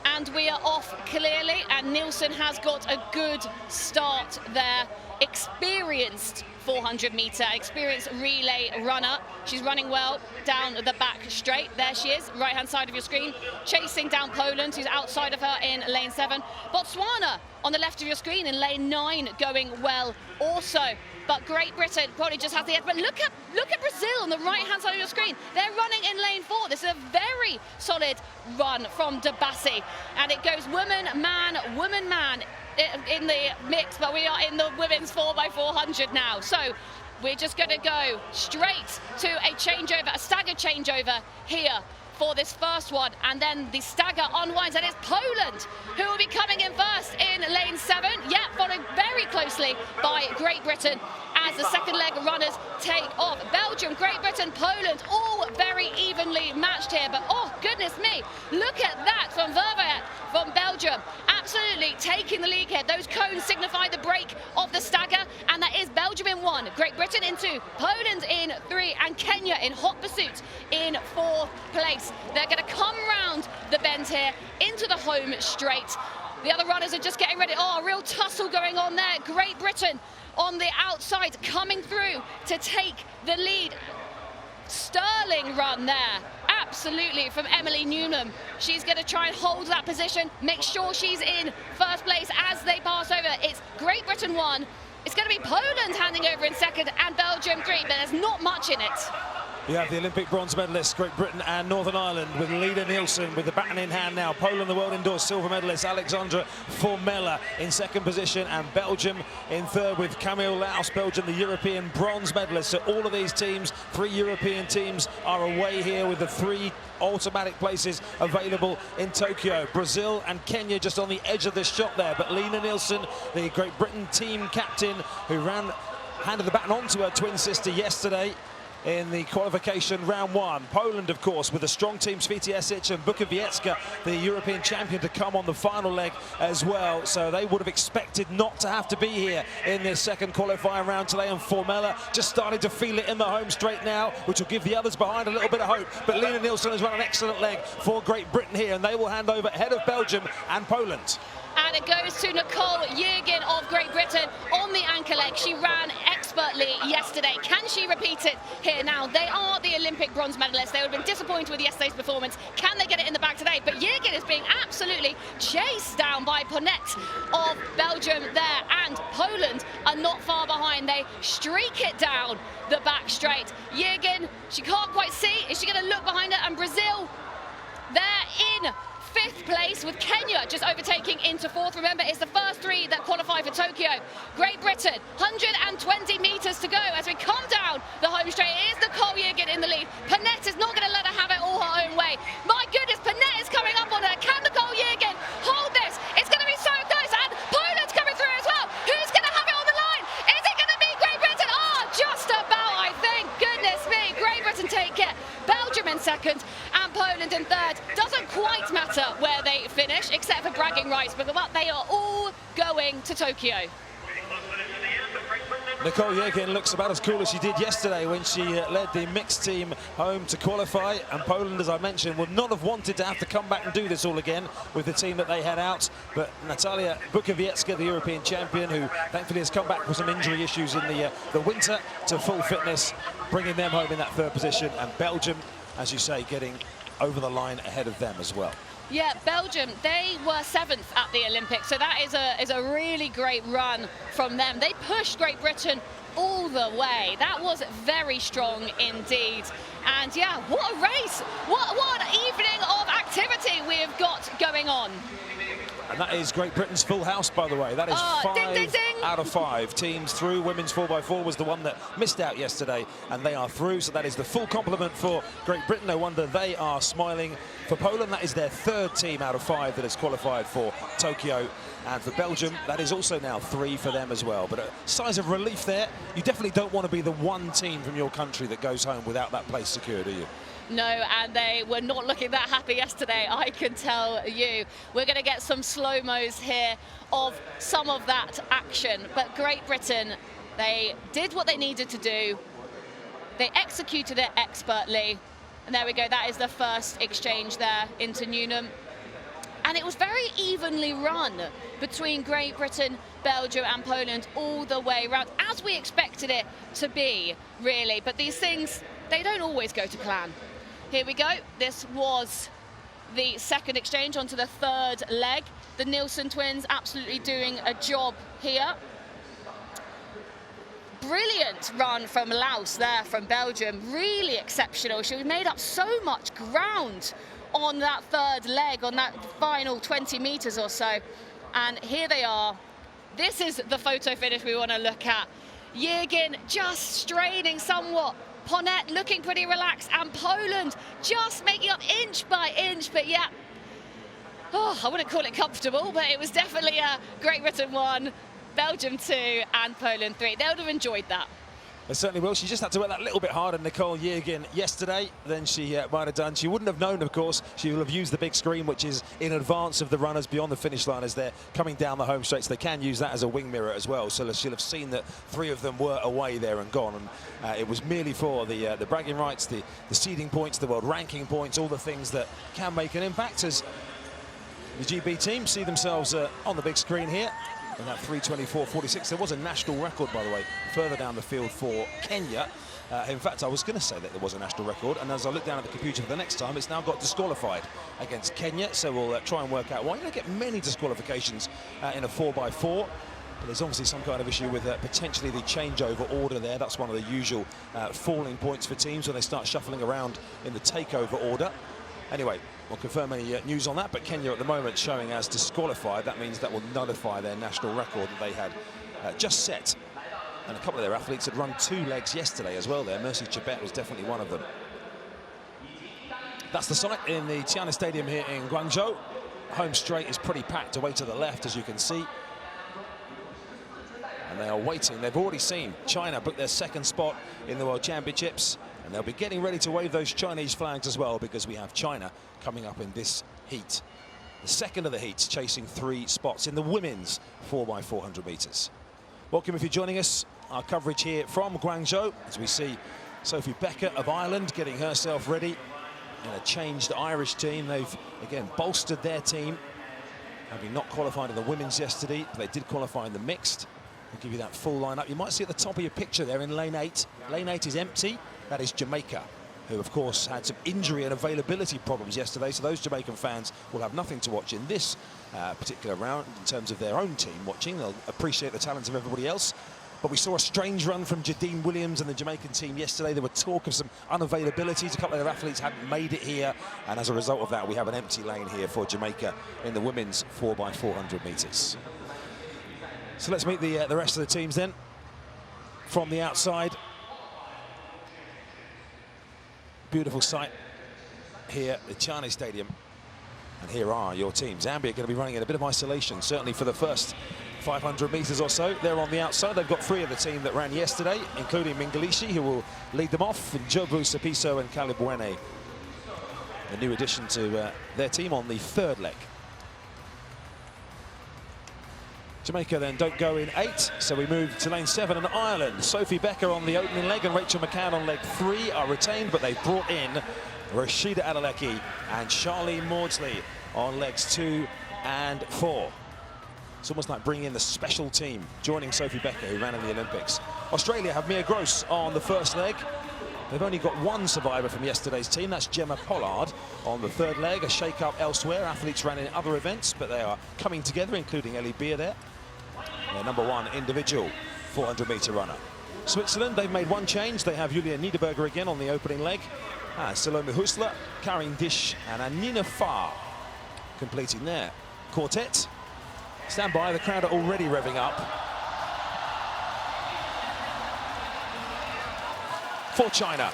And we are off clearly, and Nielsen has got a good start there. Experienced 400-meter, experienced relay runner. She's running well down the back straight. There she is, right-hand side of your screen, chasing down Poland, who's outside of her in lane 7. Botswana on the left of your screen in lane 9, going well also. But Great Britain probably just has the edge. But look at Brazil on the right-hand side of your screen. They're running in lane 4. This is a very solid run from Dabasi. And it goes woman, man in the mix, but we are in the women's 4x400 now. So we're just going to go straight to a changeover, a stagger changeover here for this first one, and then the stagger unwinds, and it's Poland who will be coming in first in lane 7. Yeah, followed very closely by Great Britain as the second leg runners take off. Belgium, Great Britain, Poland, all very evenly matched here, but oh goodness me, look at that from Verweyck from Belgium, absolutely taking the lead here. Those cones signify the break of the stagger, and that is Belgium in 1, Great Britain in 2, Poland in 3, and Kenya in hot pursuit in 4th place. They're going to come round the bend here into the home straight. The other runners are just getting ready. Oh, a real tussle going on there. Great Britain on the outside coming through to take the lead. Sterling run there, absolutely, from Emily Newman. She's going to try and hold that position, make sure she's in first place as they pass over. It's Great Britain 1. It's going to be Poland handing over in 2nd and Belgium 3, but there's not much in it. You have the Olympic bronze medalists, Great Britain and Northern Ireland, with Lena Nielsen with the baton in hand now. Poland, the world indoors silver medalist, Alexandra Formella in 2nd position, and Belgium in 3rd with Camille Laus, Belgium, the European bronze medalist. So all of these teams, 3 European teams, are away here with the 3 automatic places available in Tokyo. Brazil and Kenya just on the edge of this shot there, but Lena Nielsen, the Great Britain team captain, who handed the baton on to her twin sister yesterday in the qualification round 1. Poland, of course, with a strong team, Swiatek and Bukowiecka, the European champion, to come on the final leg as well. So they would have expected not to have to be here in this second qualifying round today. And Formella just starting to feel it in the home straight now, which will give the others behind a little bit of hope. But Lena Nielsen has run an excellent leg for Great Britain here, and they will hand over ahead of Belgium and Poland. And it goes to Nicole Yergin of Great Britain on the anchor leg. She ran expertly yesterday. Can she repeat it here now? They are the Olympic bronze medalists. They would have been disappointed with yesterday's performance. Can they get it in the bag today? But Yergin is being absolutely chased down by Ponette of Belgium there. And Poland are not far behind. They streak it down the back straight. Yergin, she can't quite see. Is she going to look behind her? And Brazil, they're in 5th place, with Kenya just overtaking into 4th. Remember, it's the first 3 that qualify for Tokyo. Great Britain, 120 metres to go as we come down the home straight. It is Nicole Yergin in the lead. Ponette is not going to let her have it all her own way. My goodness, Ponette is coming up on her. Can Nicole Yergin hold this? It's going to be so close, and Poland's coming through as well. Who's going to have it on the line? Is it going to be Great Britain? Oh, just about, I think. Goodness me, Great Britain take it. Belgium in 2nd and Poland in 3rd. Doesn't quite matter where they finish, except for bragging rights, but they are all going to Tokyo. Nicole Yergin looks about as cool as she did yesterday when she led the mixed team home to qualify, and Poland, as I mentioned, would not have wanted to have to come back and do this all again with the team that they had out. But Natalia Bukowiecka, the European champion, who thankfully has come back with some injury issues in the winter, to full fitness, bringing them home in that 3rd position, and Belgium, as you say, getting over the line ahead of them as well. Yeah, Belgium, they were 7th at the Olympics, so that is a really great run from them. They pushed Great Britain all the way. That was very strong indeed. And yeah, what a race! What an evening of activity we have got going on. And that is Great Britain's full house, by the way. That is 5 ding, ding, ding. out of 5 teams through. Women's 4x4 was the one that missed out yesterday, and they are through. So that is the full complement for Great Britain. No wonder they are smiling. For Poland, that is their 3rd team out of 5 that has qualified for Tokyo. And for Belgium, that is also now 3 for them as well. But a size of relief there. You definitely don't want to be the one team from your country that goes home without that place secured, do you? No, and they were not looking that happy yesterday, I can tell you. We're going to get some slow-mos here of some of that action. But Great Britain They did what they needed to do. They executed it expertly. And there we go, that is the first exchange there into Newnham. And it was very evenly run between Great Britain, Belgium and Poland all the way around, as we expected it to be, really. But these things, they don't always go to plan. Here we go. This was the second exchange onto the third leg. The Nielsen twins absolutely doing a job here. Brilliant run from Laus there from Belgium, really exceptional. She made up so much ground on that third leg, on that final 20 meters or so. And here they are. This is the photo finish we want to look at. Yergin just straining somewhat. Ponnet looking pretty relaxed, and Poland just making up inch by inch. But yeah, I wouldn't call it comfortable, but it was definitely a Great Britain 1, Belgium 2 and Poland 3. They would have enjoyed that. They certainly will. She just had to work that little bit harder, Nicole Yergin, yesterday than she might have done. She wouldn't have known, of course. She will have used the big screen, which is in advance of the runners beyond the finish line as they're coming down the home straight. So they can use that as a wing mirror as well. So she'll have seen that 3 of them were away there and gone. And it was merely for the bragging rights, the seeding points, the world ranking points, all the things that can make an impact as the GB team see themselves on the big screen here. And that 3:24.46, there was a national record, by the way, further down the field for Kenya. In fact, I was going to say that there was a national record, and as I look down at the computer for the next time, it's now got disqualified against Kenya. So we'll try and work out why. You don't get many disqualifications in a 4x4. But there's obviously some kind of issue with potentially the changeover order there. That's one of the usual falling points for teams when they start shuffling around in the takeover order. Anyway, we'll confirm any news on that, but Kenya at the moment showing as disqualified. That means that will nullify their national record that they had just set. And a couple of their athletes had run 2 legs yesterday as well there. Mercy Chebet was definitely one of them. That's the site in the Tiana Stadium here in Guangzhou. Home straight is pretty packed away to the left, as you can see. And they are waiting. They've already seen China book their second spot in the World Championships. And they'll be getting ready to wave those Chinese flags as well, because we have China coming up in this heat. The second of the heats, chasing 3 spots in the women's 4x400 meters. Welcome if you're joining us. Our coverage here from Guangzhou as we see Sophie Becker of Ireland getting herself ready in a changed Irish team. They've, again, bolstered their team, having not qualified in the women's yesterday, but they did qualify in the mixed. I'll give you that full lineup. You might see at the top of your picture there in lane 8. Lane 8 is empty. That is Jamaica, who, of course, had some injury and availability problems yesterday. So those Jamaican fans will have nothing to watch in this particular round in terms of their own team watching. They'll appreciate the talents of everybody else. But we saw a strange run from Jadine Williams and the Jamaican team yesterday. There were talk of some unavailabilities. A couple of their athletes hadn't made it here. And as a result of that, we have an empty lane here for Jamaica in the women's 4x400 meters. So let's meet the rest of the teams then from the outside. Beautiful sight here at Tiana Stadium. And here are your teams. Zambia going to be running in a bit of isolation, certainly for the first 500 meters or so. They're on the outside. They've got 3 of the team that ran yesterday, including Mingalishi, who will lead them off, and Jobu, Sapiso and Kalibwene, a new addition to their team on the 3rd leg. Jamaica then don't go in 8, so we move to lane 7, and Ireland. Sophie Becker on the opening leg and Rachel McCann on leg 3 are retained, but they've brought in Rashida Adeleke and Charlene Maudsley on legs 2 and 4. It's almost like bringing in the special team, joining Sophie Becker, who ran in the Olympics. Australia have Mia Gross on the 1st leg. They've only got 1 survivor from yesterday's team. That's Gemma Pollard on the 3rd leg. A shake-up elsewhere. Athletes ran in other events, but they are coming together, including Ellie Beer there. Their #1 individual 400-meter runner. Switzerland, they've made 1 change. They have Julia Niederberger again on the opening leg. Salome Husler, Karin Disch and Anina Farr completing their quartet. Stand by, the crowd are already revving up. For China,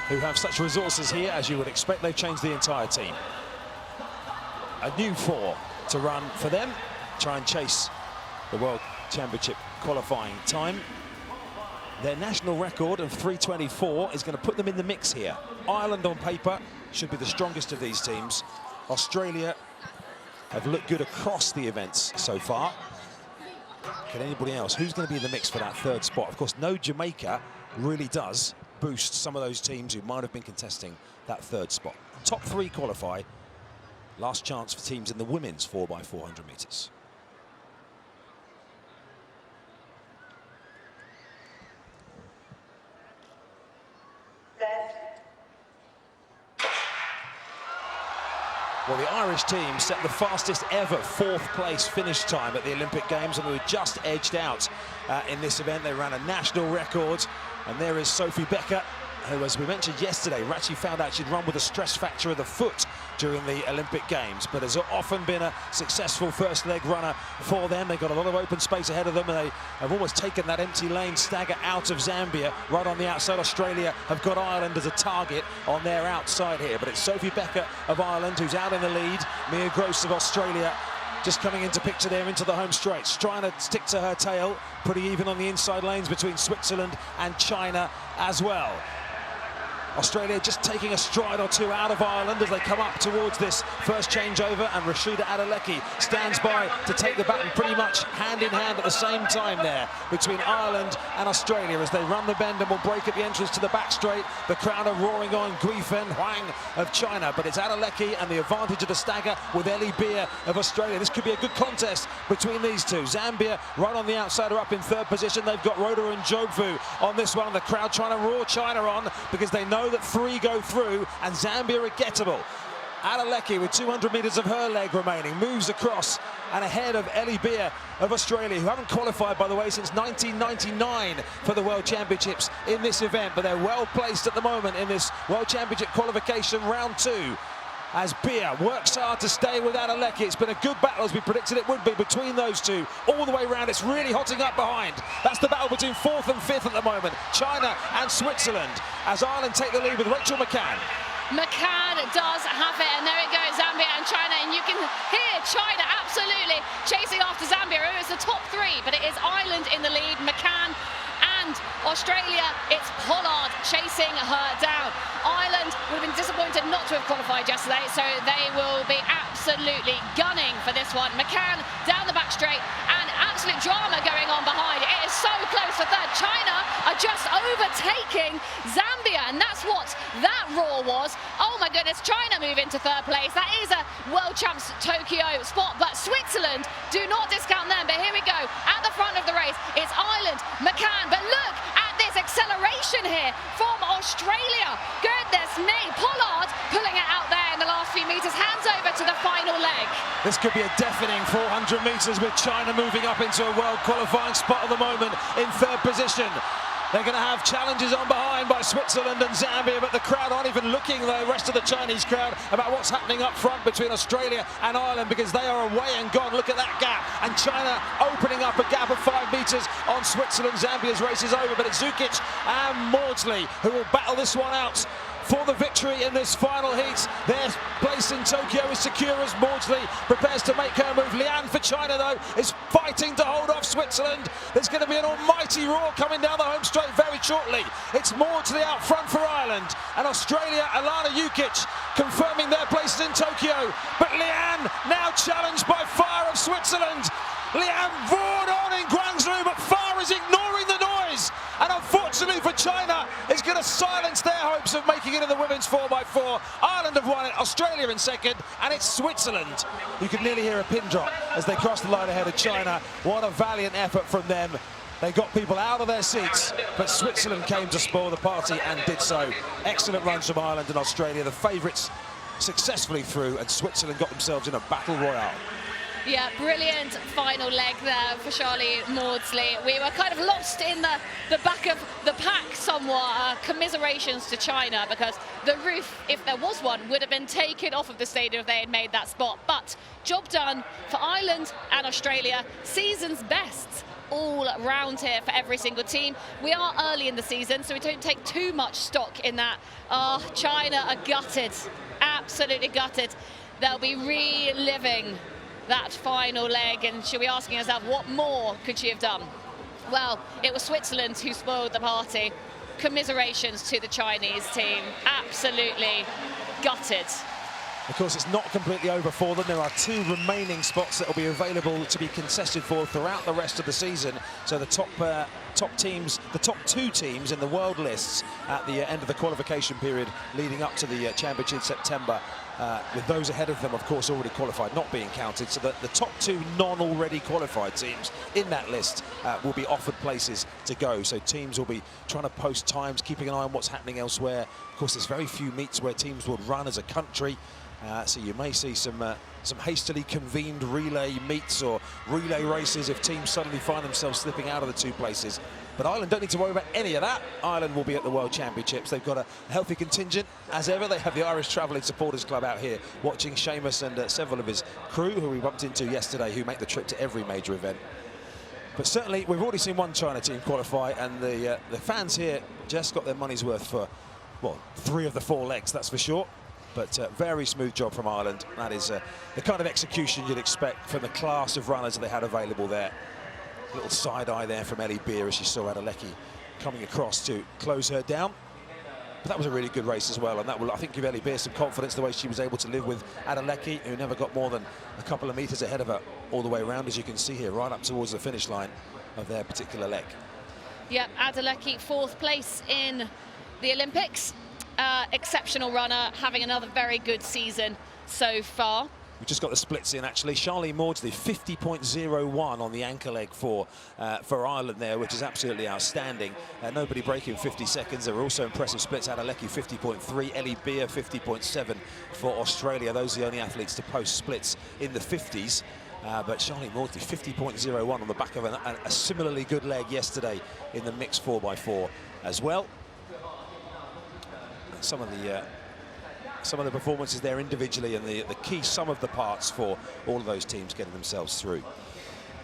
who have such resources here, as you would expect, they've changed the entire team. A new 4 to run for them. Try and chase the World Championship qualifying time. Their national record of 3:24 is going to put them in the mix here. Ireland on paper should be the strongest of these teams. Australia have looked good across the events so far. at anybody else, who's going to be in the mix for that third spot? Of course, no Jamaica really does boost some of those teams who might have been contesting that third spot. Top 3 qualify. Last chance for teams in the women's 4x400 meters. Well, the Irish team set the fastest ever 4th place finish time at the Olympic Games, and we were just edged out in this event. They ran a national record, and there is Sophie Becker, who, as we mentioned yesterday, actually found out she'd run with a stress fracture of the foot during the Olympic Games, but has often been a successful first leg runner for them. They've got a lot of open space ahead of them, and they have almost taken that empty lane stagger out of Zambia. Right on the outside, Australia have got Ireland as a target on their outside here, but it's Sophie Becker of Ireland who's out in the lead. Mia Gross of Australia just coming into picture there into the home straight, trying to stick to her tail. Pretty even on the inside lanes between Switzerland and China as well. Australia just taking a stride or two out of Ireland as they come up towards this first changeover, and Rashida Adeleke stands by to take the baton pretty much hand in hand at the same time there between Ireland and Australia as they run the bend and will break at the entrance to the back straight. The crowd are roaring on Guifen Huang of China, but it's Adeleke and the advantage of the stagger with Ellie Beer of Australia. This could be a good contest between these two. Zambia right on the outside are up in 3rd position. They've got Rhoda and Jovu on this one. The crowd trying to roar China on because they know that 3 go through and Zambia are gettable. Adeleke, with 200 meters of her leg remaining, moves across and ahead of Ellie Beer of Australia, who haven't qualified, by the way, since 1999 for the World Championships in this event, but they're well placed at the moment in this World Championship qualification round 2. As Beer works hard to stay with Adeleke. It's been a good battle, as we predicted it would be, between those two all the way around. It's really hotting up behind. That's the battle between 4th and 5th at the moment, China and Switzerland, as Ireland take the lead with Rachel McCann. McCann does have it, and there it goes, Zambia and China, and you can hear China absolutely chasing after Zambia, who is the top 3, but it is Ireland in the lead. McCann and Australia, it's Pollard chasing her down. Ireland would have been disappointed not to have qualified yesterday, so they will be absolutely gunning for this one. McCann down the back straight, and absolute drama going on behind. It is so close for 3rd. China are just overtaking Zambia, and that's what that roar was. Oh my goodness, China move into 3rd place. That is a World Champs Tokyo spot, but Switzerland, do not discount them. But here we go, at the front of the race, it's Ireland, McCann, but look at this acceleration here from Australia. Goodness me, Pollard pulling it out there in the last few meters, hands over to the final leg. This could be a deafening 400 meters with China moving up into a world qualifying spot at the moment in 3rd position. They're going to have challenges on behind by Switzerland and Zambia, but the crowd aren't even looking, the rest of the Chinese crowd, about what's happening up front between Australia and Ireland, because they are away and gone. Look at that gap, and China opening up a gap of 5 meters on Switzerland. Zambia's race is over, but it's Zukic and Maudsley who will battle this one out for the victory in this final heat. Their place in Tokyo is secure as Maudsley prepares to make her move. Lian for China, though, is fighting to hold off Switzerland. There's going to be an almighty roar coming down the home straight very shortly. It's Maudsley out front for Ireland, and Australia, Alana Jukic, confirming their places in Tokyo. But Lian now challenged by Fire of Switzerland. Lian roared on in Guangzhou, but Fire is ignoring the noise, and unfortunately for China, is going to silence their hopes of making it in the women's 4x4. Ireland have won it, Australia in 2nd, and it's Switzerland. You can nearly hear a pin drop as they cross the line ahead of China. What a valiant effort from them. They got people out of their seats, but Switzerland came to spoil the party and did so. Excellent runs from Ireland and Australia, the favourites successfully through, and Switzerland got themselves in a battle royale. Yeah, brilliant final leg there for Charlie Maudsley. We were kind of lost in the back of the pack somewhat. Commiserations to China, because the roof, if there was one, would have been taken off of the stadium if they had made that spot. But job done for Ireland and Australia. Season's best all round here for every single team. We are early in the season, so we don't take too much stock in that. China are gutted, absolutely gutted. They'll be reliving that final leg, and she'll be asking herself, what more could she have done? Well, it was Switzerland who spoiled the party. Commiserations to the Chinese team, absolutely gutted. Of course, it's not completely over for them. There are 2 remaining spots that will be available to be contested for throughout the rest of the season. So the top 2 teams in the world lists at the end of the qualification period leading up to the championship in September, with those ahead of them, of course, already qualified, not being counted. So that the top 2 non-already qualified teams in that list will be offered places to go. So teams will be trying to post times, keeping an eye on what's happening elsewhere. Of course, there's very few meets where teams would run as a country. So you may see some hastily convened relay meets or relay races if teams suddenly find themselves slipping out of the 2 places. But Ireland don't need to worry about any of that. Ireland will be at the World Championships. They've got a healthy contingent. As ever, they have the Irish Travelling Supporters Club out here watching Seamus and several of his crew who we bumped into yesterday, who make the trip to every major event. But certainly, we've already seen one China team qualify, and the fans here just got their money's worth for, well, 3 of the 4 legs, that's for sure. But very smooth job from Ireland. That is the kind of execution you'd expect from the class of runners that they had available there. A little side eye there from Ellie Beer as she saw Adeleke coming across to close her down. But that was a really good race as well, and that will, I think, give Ellie Beer some confidence, the way she was able to live with Adeleke, who never got more than a couple of metres ahead of her all the way around, as you can see here, right up towards the finish line of their particular leg. Yep, Adeleke 4th place in the Olympics. Exceptional runner, having another very good season so far. We've just got the splits in, actually. Charlene Maudsley, 50.01 on the anchor leg for Ireland there, which is absolutely outstanding. Nobody breaking 50 seconds. There were also impressive splits. Adeleke, 50.3. Ellie Beer, 50.7 for Australia. Those are the only athletes to post splits in the 50s. But Charlene Maudsley, 50.01 on the back of a similarly good leg yesterday in the mixed 4x4 as well. Some of the performances there individually, and the key sum of the parts for all of those teams getting themselves through.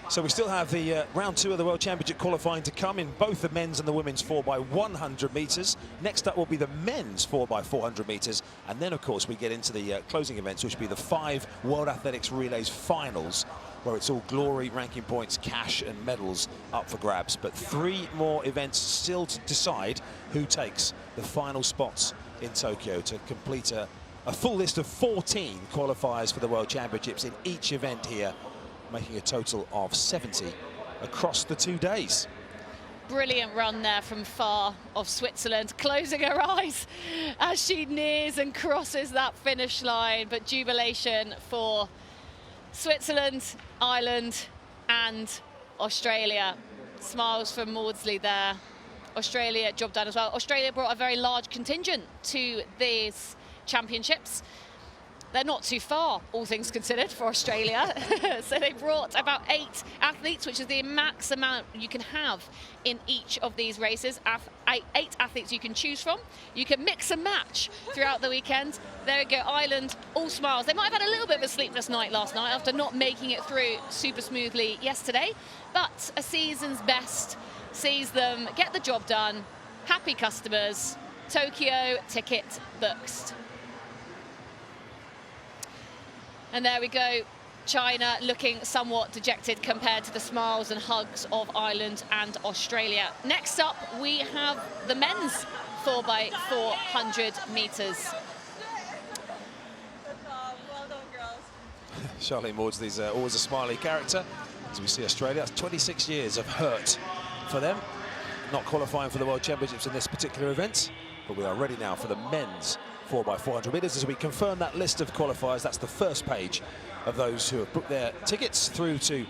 So we still have the round 2 of the World Championship qualifying to come in both the men's and the women's 4x100 metres. Next up will be the men's 4x400 metres, and then of course we get into the closing events, which will be the 5 World Athletics Relays finals, where it's all glory, ranking points, cash and medals up for grabs. But 3 more events still to decide who takes the final spots in Tokyo to complete a full list of 14 qualifiers for the World Championships in each event here, making a total of 70 across the 2 days. Brilliant run there from Far of Switzerland, closing her eyes as she nears and crosses that finish line. But jubilation for Switzerland, Ireland and Australia. Smiles from Maudsley there. Australia, job done as well. Australia brought a very large contingent to these championships. They're not too far, all things considered, for Australia. So they brought about 8 athletes, which is the max amount you can have in each of these races. 8 athletes you can choose from. You can mix and match throughout the weekend. There we go, Ireland, all smiles. They might have had a little bit of a sleepless night last night after not making it through super smoothly yesterday. But a season's best sees them get the job done. Happy customers. Tokyo ticket booked. And there we go, China looking somewhat dejected compared to the smiles and hugs of Ireland and Australia. Next up, we have the men's 4x400 metres. Well done, girls. Charlene Maudsley's always a smiley character. As we see Australia, that's 26 years of hurt for them, not qualifying for the World Championships in this particular event. But we are ready now for the men's 4x400 metres. As we confirm that list of qualifiers, that's the first page of those who have booked their tickets through to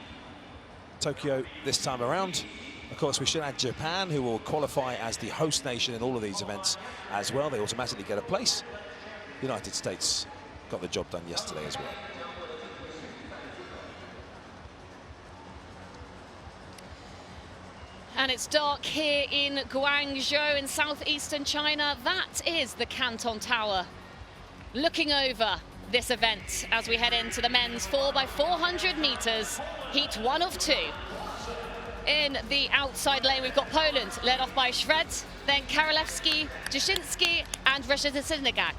Tokyo this time around. Of course, we should add Japan, who will qualify as the host nation in all of these events as well. They automatically get a place. The United States got the job done yesterday as well. And it's dark here in Guangzhou in southeastern China. That is the Canton Tower looking over this event as we head into the men's 4x400 metres, heat 1 of 2. In the outside lane, we've got Poland, led off by Shved, then Karolewski, Jashinsky and Rezhetinegak.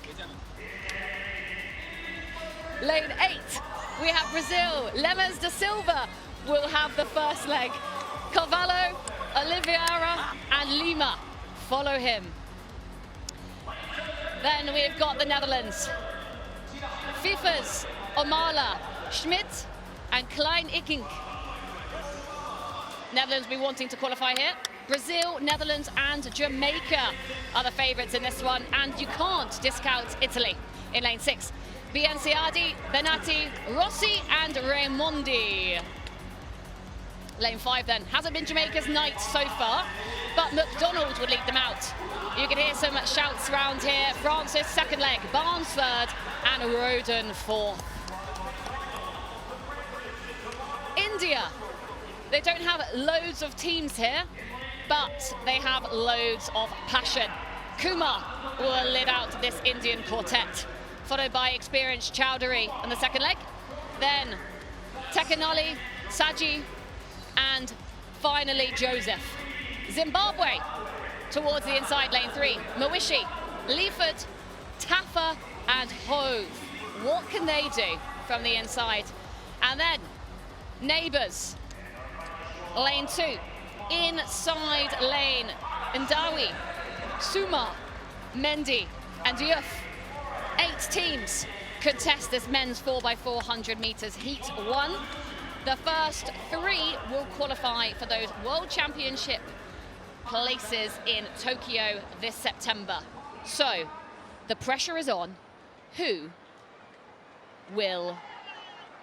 Lane 8, we have Brazil, Lemes da Silva will have the first leg. Carvalho, Oliveira and Lima follow him. Then we've got the Netherlands. FIFA's Omala, Schmidt and Klein-Icking. Netherlands will be wanting to qualify here. Brazil, Netherlands and Jamaica are the favourites in this one, and you can't discount Italy in lane 6. Bianciardi, Benatti, Rossi and Raimondi. Lane 5 then hasn't been Jamaica's night so far, but McDonald would lead them out. You can hear some shouts around here. Francis second leg, Barnes third and Roden fourth. India, they don't have loads of teams here, but they have loads of passion. Kumar will lead out this Indian quartet, followed by experienced Chowdhury on the second leg, then Tekanali, Saji, and finally Joseph. Zimbabwe towards the inside lane 3. Mawishi, Leaford, Taffa and Hove. What can they do from the inside? And then neighbours, lane 2. Inside lane, Ndawi, Suma, Mendy and Diouf. 8 teams contest this men's 4x400 metres heat 1. The first 3 will qualify for those World Championship places in Tokyo this September. So the pressure is on. Who will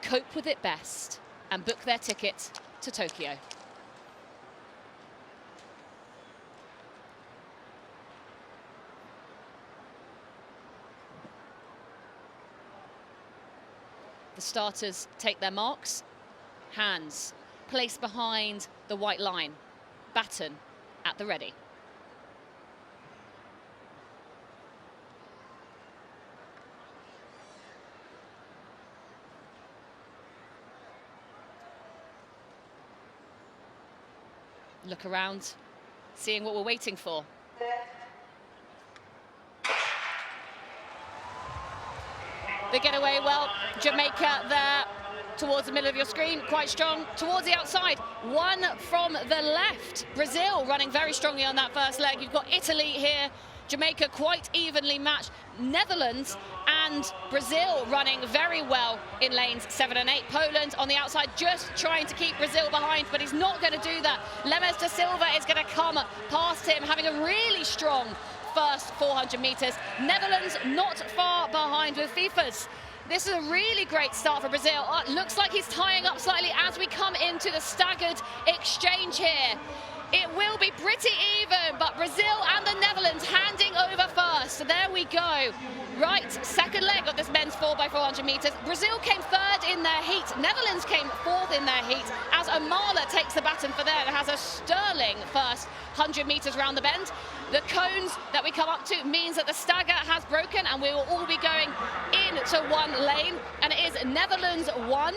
cope with it best and book their ticket to Tokyo? The starters take their marks. Hands placed behind the white line. Baton at the ready. Look around, seeing what we're waiting for. They get away well. Jamaica there towards the middle of your screen, quite strong. Towards the outside, one from the left. Brazil running very strongly on that first leg. You've got Italy here. Jamaica quite evenly matched. Netherlands and Brazil running very well in lanes 7 and 8. Poland on the outside just trying to keep Brazil behind, but he's not going to do that. Lemes da Silva is going to come past him, having a really strong first 400 metres. Netherlands not far behind with FIFA's. This is a really great start for Brazil. Oh, it looks like he's tying up slightly as we come into the staggered exchange here. It will be pretty even, but Brazil and the Netherlands handing over first. So there we go. Right, second leg of this men's 4x400 metres. Brazil came third in their heat. Netherlands came fourth in their heat as Omala takes the baton for them and has a sterling first 100 metres round the bend. The cones that we come up to means that the stagger has broken and we will all be going into one lane. And it is Netherlands 1.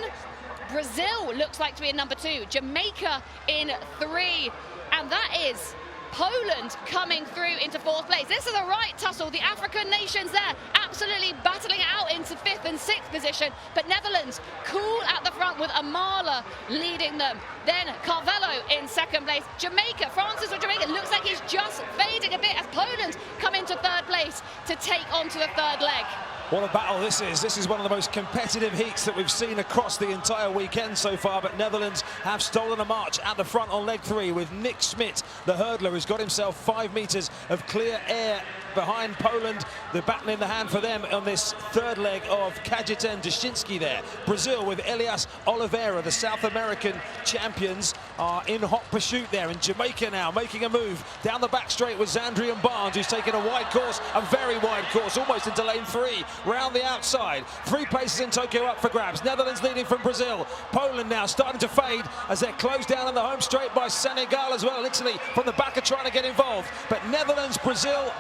Brazil looks like to be in number 2. Jamaica in 3. And that is Poland coming through into 4th place. This is a right tussle. The African nations there absolutely battling it out into 5th and 6th position. But Netherlands cool at the front with Omala leading them. Then Carvalho in 2nd place. Jamaica, Francis of Jamaica, looks like he's just fading a bit as Poland come into 3rd place to take on to the 3rd leg. What a battle this is. This is one of the most competitive heats that we've seen across the entire weekend so far, but Netherlands have stolen a march at the front on leg 3 with Nick Schmidt, the hurdler, who's got himself 5 metres of clear air behind Poland. The baton in the hand for them on this 3rd leg of Kajetan Dushinsky there. Brazil with Elias Oliveira, the South American champions, are in hot pursuit there. And Jamaica now making a move down the back straight with Zandrian Barnes, who's taken a wide course, a very wide course, almost into lane 3. Round the outside, 3 places in Tokyo up for grabs. Netherlands leading from Brazil. Poland now starting to fade as they're closed down on the home straight by Senegal as well. Italy from the back are trying to get involved. But Netherlands, Brazil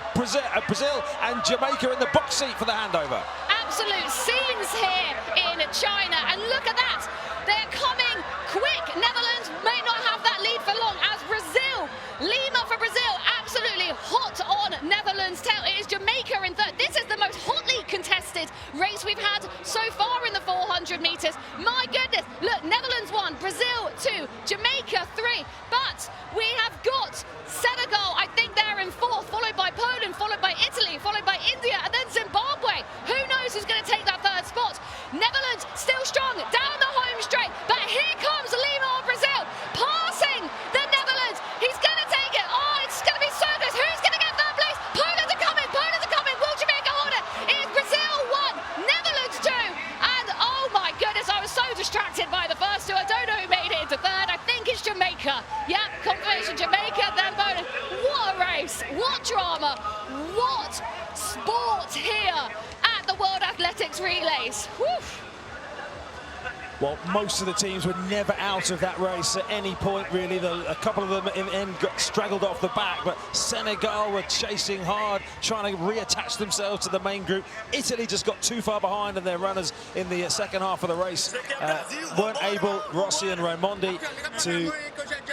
and Jamaica in the box seat for the handover. Absolute scenes here in China, and look at that. They're coming quick. Netherlands may not have that lead for long as Brazil, Lima for Brazil, absolutely hot on Netherlands' tail. It is Jamaica in 3rd. This is the most hotly contested race we've had so far in the 400 metres. My goodness, look, Netherlands 1, Brazil 2, Jamaica 3, but we have got Senegal, I think they're in 4th, followed by Poland, followed by Italy, followed by India, and then Zimbabwe. Who knows who's going to take that 3rd spot? Netherlands still strong down the home straight, but here comes Lima of Brazil, passing the Netherlands. He's going to take it. Oh, it's going to be so close. Who's going to get third place? Poland are coming. Poland are coming. Will Jamaica hold it? It is Brazil 1, Netherlands 2. And oh my goodness, I was so distracted by the first two. I don't know who made it into third. I think it's Jamaica. Yeah, confirmation Jamaica, then Poland. What a race. What drama. What sport here at the World Athletics Relays. Whew. Well, most of the teams were never out of that race at any point, really. A couple of them in the end got straggled off the back, but Senegal were chasing hard, trying to reattach themselves to the main group. Italy just got too far behind, and their runners in the second half of the race weren't able, Rossi and Raimondi, to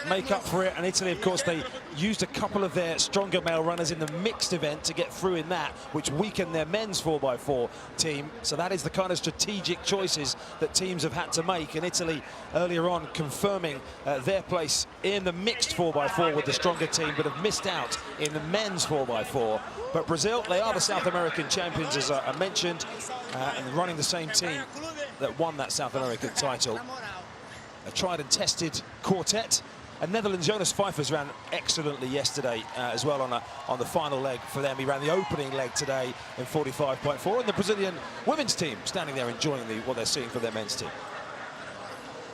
make up for it. And Italy, of course, they used a couple of their stronger male runners in the mixed event to get through in that, which weakened their men's 4x4 team. So that is the kind of strategic choices that teams have had to make. And Italy earlier on confirming their place in the mixed 4x4 with the stronger team, but have missed out in the men's 4x4. But Brazil, they are the South American champions, as I mentioned, and running the same team that won that South American title. A tried and tested quartet. And Netherlands, Jonas Vijvers ran excellently yesterday as well on the final leg for them. He ran the opening leg today in 45.4, and the Brazilian women's team standing there enjoying what they're seeing for their men's team.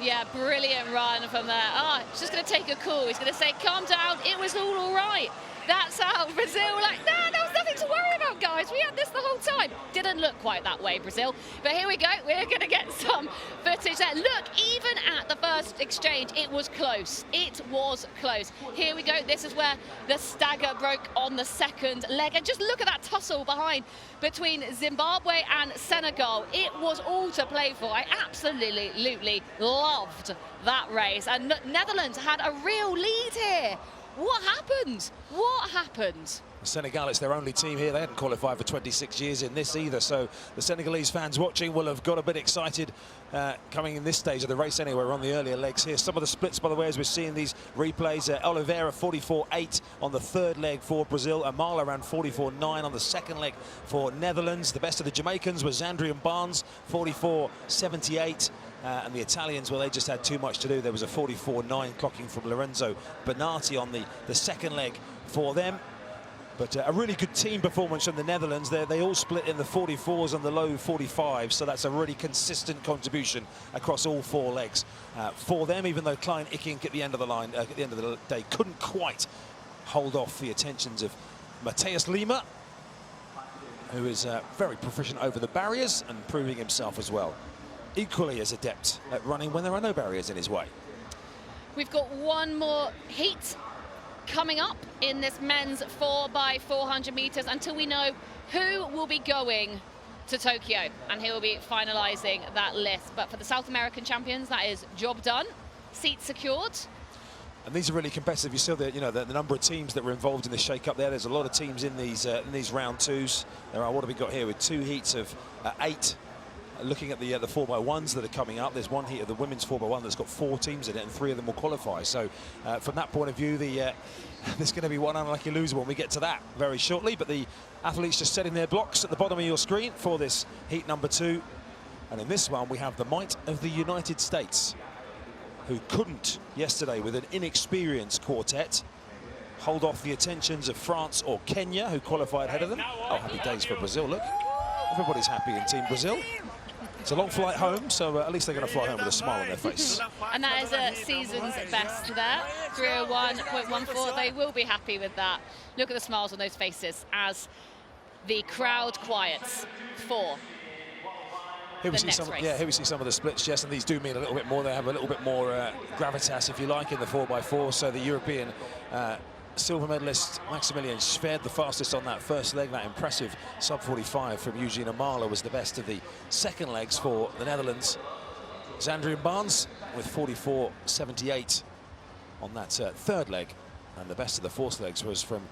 Yeah, brilliant run from there. He's just going to take a call. He's going to say, calm down, it was all right. That's how Brazil were like, nah, there was nothing to worry about, guys. We had this the whole time. Didn't look quite that way, Brazil. But here we go. We're going to get some footage there. Look, even at the first exchange, it was close. It was close. Here we go. This is where the stagger broke on the second leg. And just look at that tussle behind between Zimbabwe and Senegal. It was all to play for. I absolutely loved that race. And Netherlands had a real lead here. What happened? What happened? Senegal, it's their only team here. They hadn't qualified for 26 years in this either, so the Senegalese fans watching will have got a bit excited coming in this stage of the race anyway. We're on the earlier legs here. Some of the splits, by the way, as we're seeing these replays. Oliveira 44.8 on the third leg for Brazil. Amala ran 44.9 on the second leg for Netherlands. The best of the Jamaicans was Zandrian Barnes, 44.78. And the Italians, well, they just had too much to do. There was a 44.9 clocking from Lorenzo Benatti on the second leg for them. But a really good team performance from the Netherlands. They all split in the 44s and the low 45s, so that's a really consistent contribution across all four legs for them, even though Klein Ikink at the end of the line, at the end of the day, couldn't quite hold off the attentions of Mateus Lima, who is very proficient over the barriers and proving himself as well. Equally as adept at running when there are no barriers in his way. We've got one more heat coming up in this men's 4x400 meters until we know who will be going to Tokyo, and he will be finalizing that list. But for the South American champions, that is job done, seat secured. And these are really competitive. You saw the number of teams that were involved in the shake-up there. There's a lot of teams in these round twos. There are, what have we got here, with two heats of 8. Looking at the 4x1s that are coming up, there's one heat of the women's 4x1 that's got 4 teams in it, and 3 of them will qualify. So from that point of view, there's going to be one unlucky loser when we get to that very shortly. But the athletes just setting their blocks at the bottom of your screen for this heat number 2. And in this one, we have the might of the United States, who couldn't yesterday with an inexperienced quartet hold off the attentions of France or Kenya, who qualified ahead of them. Oh, happy days for Brazil, look. Everybody's happy in Team Brazil. It's a long flight home, so at least they're going to fly home with a smile on their face. And that is a season's best there, 301.14. They will be happy with that. Look at the smiles on those faces as the crowd quiets for here we see some of the splits, Jess, and these do mean a little bit more. They have a little bit more gravitas, if you like, in the 4x4. So the European silver medalist Maximilian Schwed, the fastest on that first leg. That impressive sub-45 from Eugene Amala was the best of the second legs for the Netherlands. Zandrian Barnes with 44.78 on that third leg, and the best of the fourth legs was from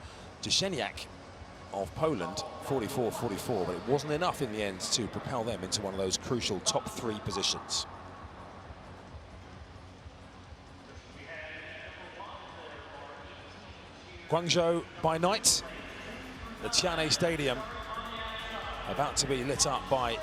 Dziesieniak of Poland, 44.44, but it wasn't enough in the end to propel them into one of those crucial top 3 positions. Guangzhou by night, the Tianhe Stadium about to be lit up by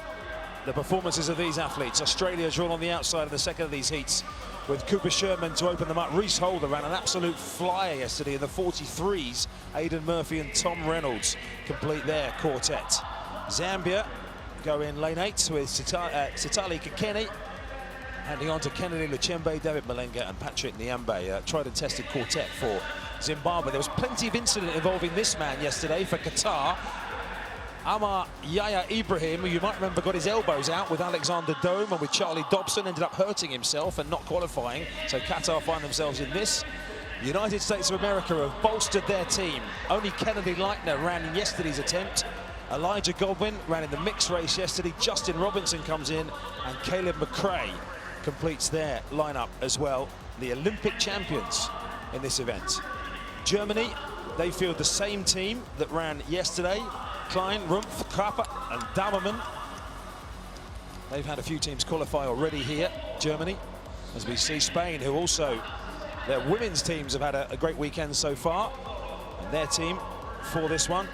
the performances of these athletes. Australia drawn on the outside of the second of these heats with Cooper Sherman to open them up. Reese Holder ran an absolute flyer yesterday in the 43s. Aidan Murphy and Tom Reynolds complete their quartet. Zambia go in lane 8 with Sitali Kikeni, handing on to Kennedy Luchembe, David Malenga and Patrick Nyambe. Tried and tested quartet for Zimbabwe. There was plenty of incident involving this man yesterday for Qatar. Amar Yaya Ibrahim, who you might remember got his elbows out with Alexander Dome and with Charlie Dobson, ended up hurting himself and not qualifying. So Qatar find themselves in this. The United States of America have bolstered their team. Only Kennedy Leitner ran in yesterday's attempt. Elijah Godwin ran in the mixed race yesterday. Justin Robinson comes in and Caleb McRae completes their lineup as well. The Olympic champions in this event. Germany, they field the same team that ran yesterday. Klein, Rumpf, Krapper and Damerman. They've had a few teams qualify already here, Germany. As we see Spain, who also, their women's teams have had a great weekend so far. And their team for this one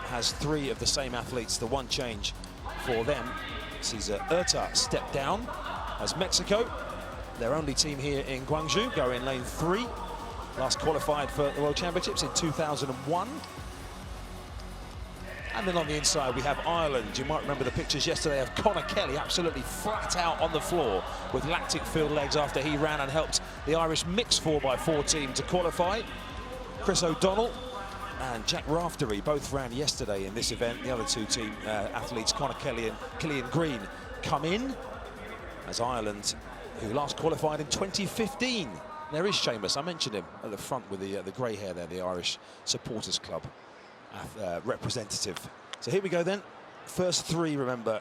has 3 of the same athletes. The one change for them sees Urta step down as Mexico, their only team here in Gwangju, go in lane 3. Last qualified for the World Championships in 2001. And then on the inside we have Ireland. You might remember the pictures yesterday of Conor Kelly absolutely flat out on the floor with lactic filled legs after he ran and helped the Irish mixed 4x4 team to qualify. Chris O'Donnell and Jack Raftery both ran yesterday in this event. The other 2 team athletes, Conor Kelly and Killian Green, come in as Ireland, who last qualified in 2015. There is Seamus, I mentioned him at the front with the grey hair there, the Irish Supporters Club representative. So here we go then. First 3, remember,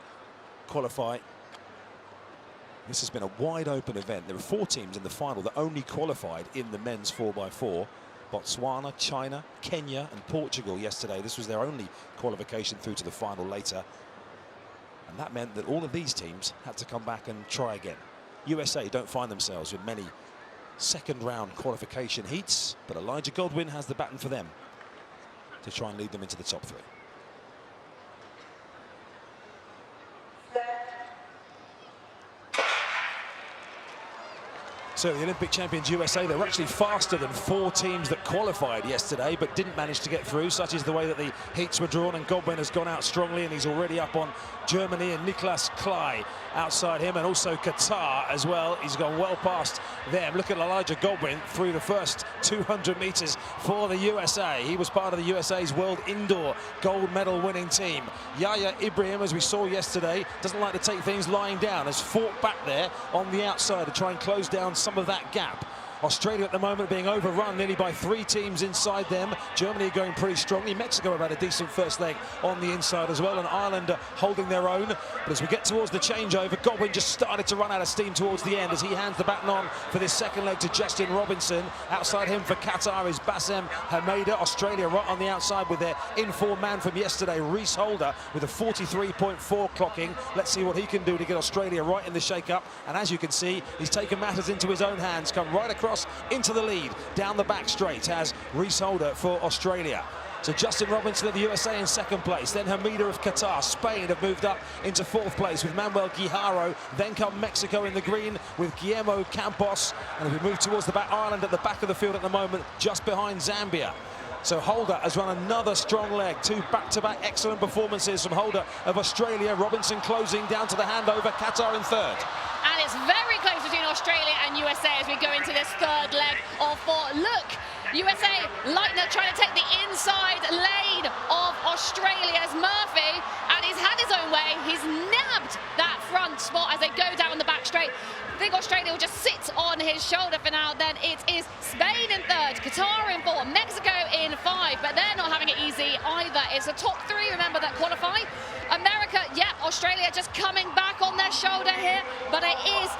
qualify. This has been a wide open event. There were 4 teams in the final that only qualified in the men's 4x4. Botswana, China, Kenya and Portugal yesterday. This was their only qualification through to the final later. And that meant that all of these teams had to come back and try again. USA don't find themselves with many second round qualification heats, but Elijah Godwin has the baton for them to try and lead them into the top 3. So the Olympic champions USA, they were actually faster than 4 teams that qualified yesterday but didn't manage to get through. Such is the way that the heats were drawn, and Godwin has gone out strongly and he's already up on Germany and Niklas Klei outside him, and also Qatar as well. He's gone well past them. Look at Elijah Godwin through the first 200 meters for the USA. He was part of the USA's World Indoor gold medal winning team. Yaya Ibrahim, as we saw yesterday, doesn't like to take things lying down, has fought back there on the outside to try and close down some of that gap. Australia at the moment being overrun nearly by 3 teams inside them. Germany going pretty strongly. Mexico have had a decent first leg on the inside as well, and Ireland holding their own. But as we get towards the changeover, Godwin just started to run out of steam towards the end as he hands the baton on for this second leg to Justin Robinson. Outside him for Qatar is Bassem Hamida. Australia right on the outside with their in-form man from yesterday, Reese Holder, with a 43.4 clocking. Let's see what he can do to get Australia right in the shake-up. And as you can see, he's taken matters into his own hands, come right across into the lead down the back straight as Reese Holder for Australia. So Justin Robinson of the USA in second place, then Hamida of Qatar. Spain have moved up into 4th place with Manuel Guijarro. Then come Mexico in the green with Guillermo Campos. And as we move towards the back, Ireland at the back of the field at the moment, just behind Zambia. So Holder has run another strong leg. 2 back-to-back excellent performances from Holder of Australia. Robinson closing down to the handover. Qatar in 3rd. And it's very close between Australia and USA as we go into this 3rd leg of 4. Look, USA, Leitner trying to take the inside lane of Australia's Murphy, and he's had his own way. He's nabbed that front spot as they go down the back straight. I think Australia will just sit on his shoulder for now. Then it is Spain in 3rd, Qatar in 4th, Mexico in 5, but they're not having it easy either. It's the top 3, remember, that qualify. America, yeah, Australia just coming back on their shoulder here, but it is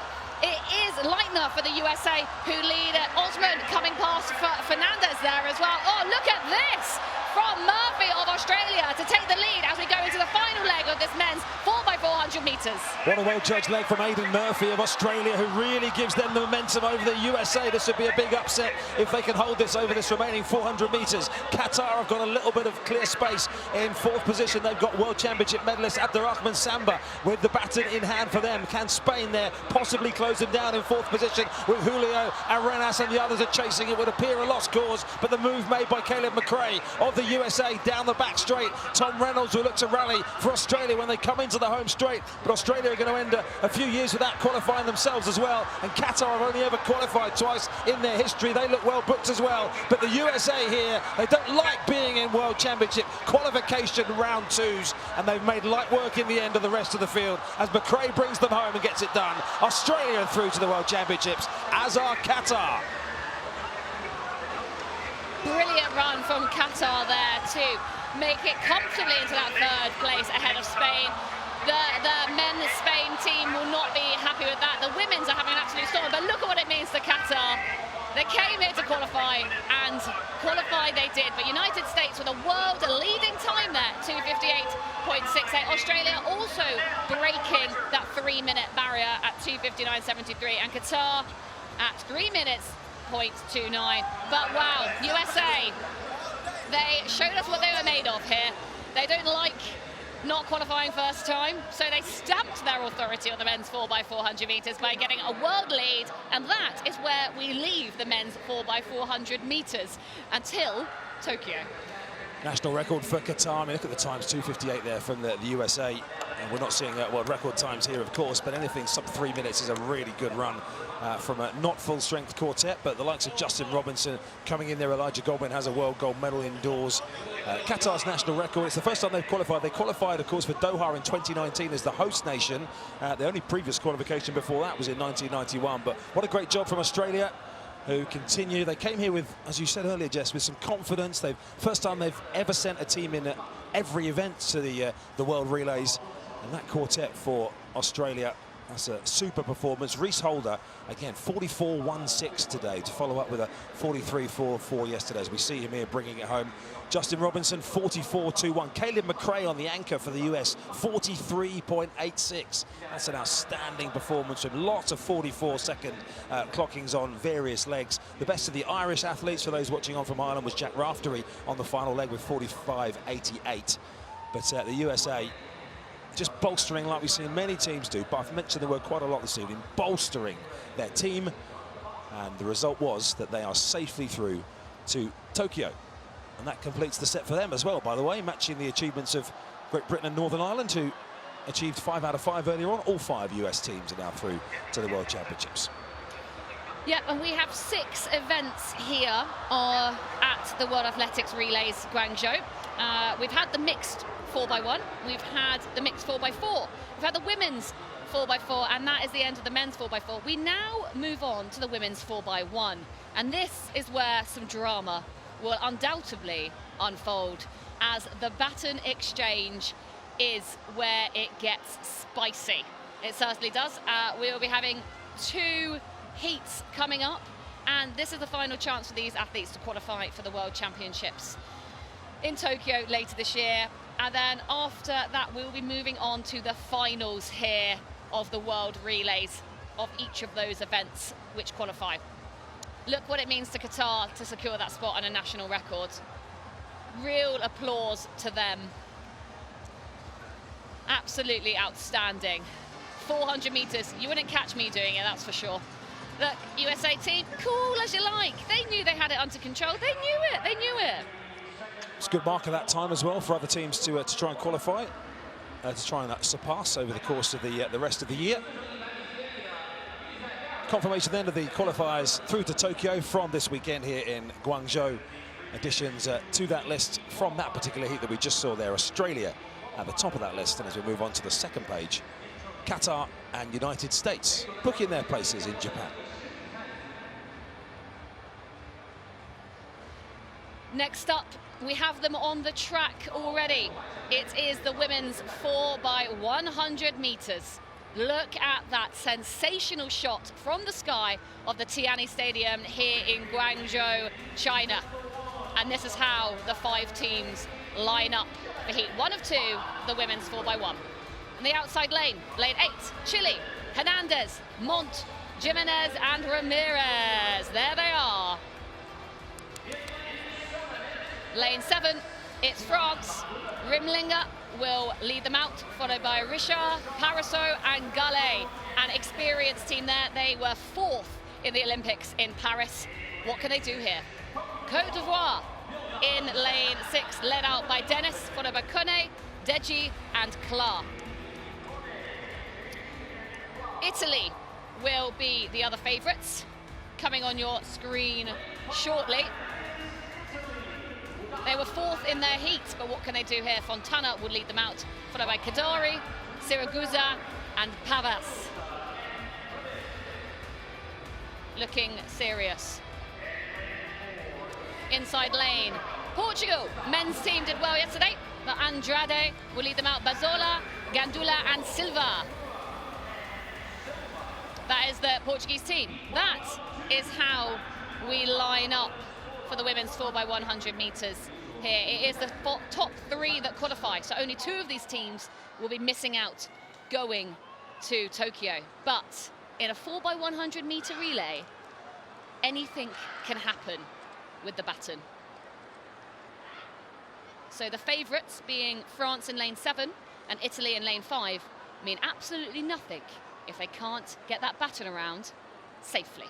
Leitner for the USA who lead. Osman coming past Fernandez there as well. Oh, look at this! from Murphy of Australia to take the lead as we go into the final leg of this men's 4x400 metres. What a well-judged leg from Aidan Murphy of Australia, who really gives them the momentum over the USA. This would be a big upset if they can hold this over this remaining 400 metres. Qatar have got a little bit of clear space in fourth position. They've got World Championship medalist Abdurrahman Samba with the baton in hand for them. Can Spain there possibly close them down in fourth position with Julio Arenas and the others are chasing? It would appear a lost cause, but the move made by Caleb McRae of the USA down the back straight. Tom Reynolds will look to rally for Australia when they come into the home straight, but Australia are going to end a few years without qualifying themselves as well, and Qatar have only ever qualified twice in their history. They look well booked as well, but the USA here, they don't like being in World Championship qualification round twos, and they've made light work in the end of the rest of the field as McRae brings them home and gets it done. Australia are through to the World Championships, as are Qatar. Brilliant run from Qatar there to make it comfortably into that third place ahead of Spain. The men's Spain team will not be happy with that. The women's are having an absolute storm, but look at what it means to Qatar. They came here to qualify, and qualify they did, but United States with a world leading time there, 2:58.68. Australia also breaking that 3-minute barrier at 2:59.73, and Qatar at 3 minutes 0.29. But wow, USA, they showed us what they were made of here. They don't like not qualifying first time, so they stamped their authority on the men's 4x400 metres by getting a world lead, and that is where we leave the men's 4x400 metres until Tokyo. National record for Qatar. I mean, look at the times, 2:58 there from the USA. And we're not seeing world record times here, of course, but anything sub 3 minutes is a really good run from a not full-strength quartet. But the likes of Justin Robinson coming in there. Elijah Goldman has a world gold medal indoors. Qatar's national record, it's the first time they've qualified. They qualified, of course, for Doha in 2019 as the host nation. The only previous qualification before that was in 1991. But what a great job from Australia, who continue. They came here with, as you said earlier, Jess, with some confidence. First time they've ever sent a team in every event to the World Relays. And that quartet for Australia, that's a super performance. Reese Holder, again, 44.16 today to follow up with a 43.44 yesterday, as we see him here bringing it home. Justin Robinson, 44.21. Caleb McRae on the anchor for the US, 43.86. That's an outstanding performance with lots of 44-second clockings on various legs. The best of the Irish athletes, for those watching on from Ireland, was Jack Raftery on the final leg with 45.88. But the USA just bolstering, like we've seen many teams do, but I've mentioned the word quite a lot this evening, bolstering their team, and the result was that they are safely through to Tokyo. And that completes the set for them as well, by the way, matching the achievements of Great Britain and Northern Ireland, who achieved 5 out of 5 earlier on. All 5 US teams are now through to the World Championships. Yep, and we have 6 events here at the World Athletics Relays Guangzhou. We've had the mixed 4x1, we've had the mixed 4x4, we've had the women's 4x4, and that is the end of the men's 4x4. We now move on to the women's 4x1, and this is where some drama will undoubtedly unfold, as the baton exchange is where it gets spicy. It certainly does. We will be having 2 heats coming up, and this is the final chance for these athletes to qualify for the World Championships in Tokyo later this year. And then after that, we'll be moving on to the finals here of the World Relays of each of those events which qualify. Look what it means to Qatar to secure that spot on a national record. Real applause to them. Absolutely outstanding. 400 metres, you wouldn't catch me doing it, that's for sure. Look, USA team, cool as you like. They knew they had it under control. They knew it, they knew it. It's a good mark of that time as well for other teams to try and qualify, to try and surpass over the course of the rest of the year. Confirmation then of the qualifiers through to Tokyo from this weekend here in Guangzhou. Additions to that list from that particular heat that we just saw there. Australia at the top of that list, and as we move on to the second page, Qatar and United States booking their places in Japan. Next up, we have them on the track already. It is the women's 4x100 metres. Look at that sensational shot from the sky of the Tianyi Stadium here in Guangzhou, China. And this is how the 5 teams line up for heat 1 of 2, the women's 4x1. In the outside lane, lane 8, Chile, Hernandez, Montt, Jimenez and Ramirez. There they are. Lane 7, it's France. Rimlinger will lead them out, followed by Richard, Paraso and Gallet. An experienced team there. They were 4th in the Olympics in Paris. What can they do here? Côte d'Ivoire in lane 6, led out by Dennis, followed by Kone, Deji and Clark. Italy will be the other favourites, coming on your screen shortly. They were 4th in their heat, but what can they do here? Fontana will lead them out, followed by Kadari, Siragusa and Pavas. Looking serious. Inside lane, Portugal, men's team did well yesterday, but Andrade will lead them out, Bazola, Gandula and Silva. That is the Portuguese team. That is how we line up for the women's 4x100 metres here. It is the top 3 that qualify, so only 2 of these teams will be missing out going to Tokyo. But in a 4x100 metre relay, anything can happen with the baton. So the favourites, being France in lane 7 and Italy in lane 5, mean absolutely nothing if they can't get that baton around safely.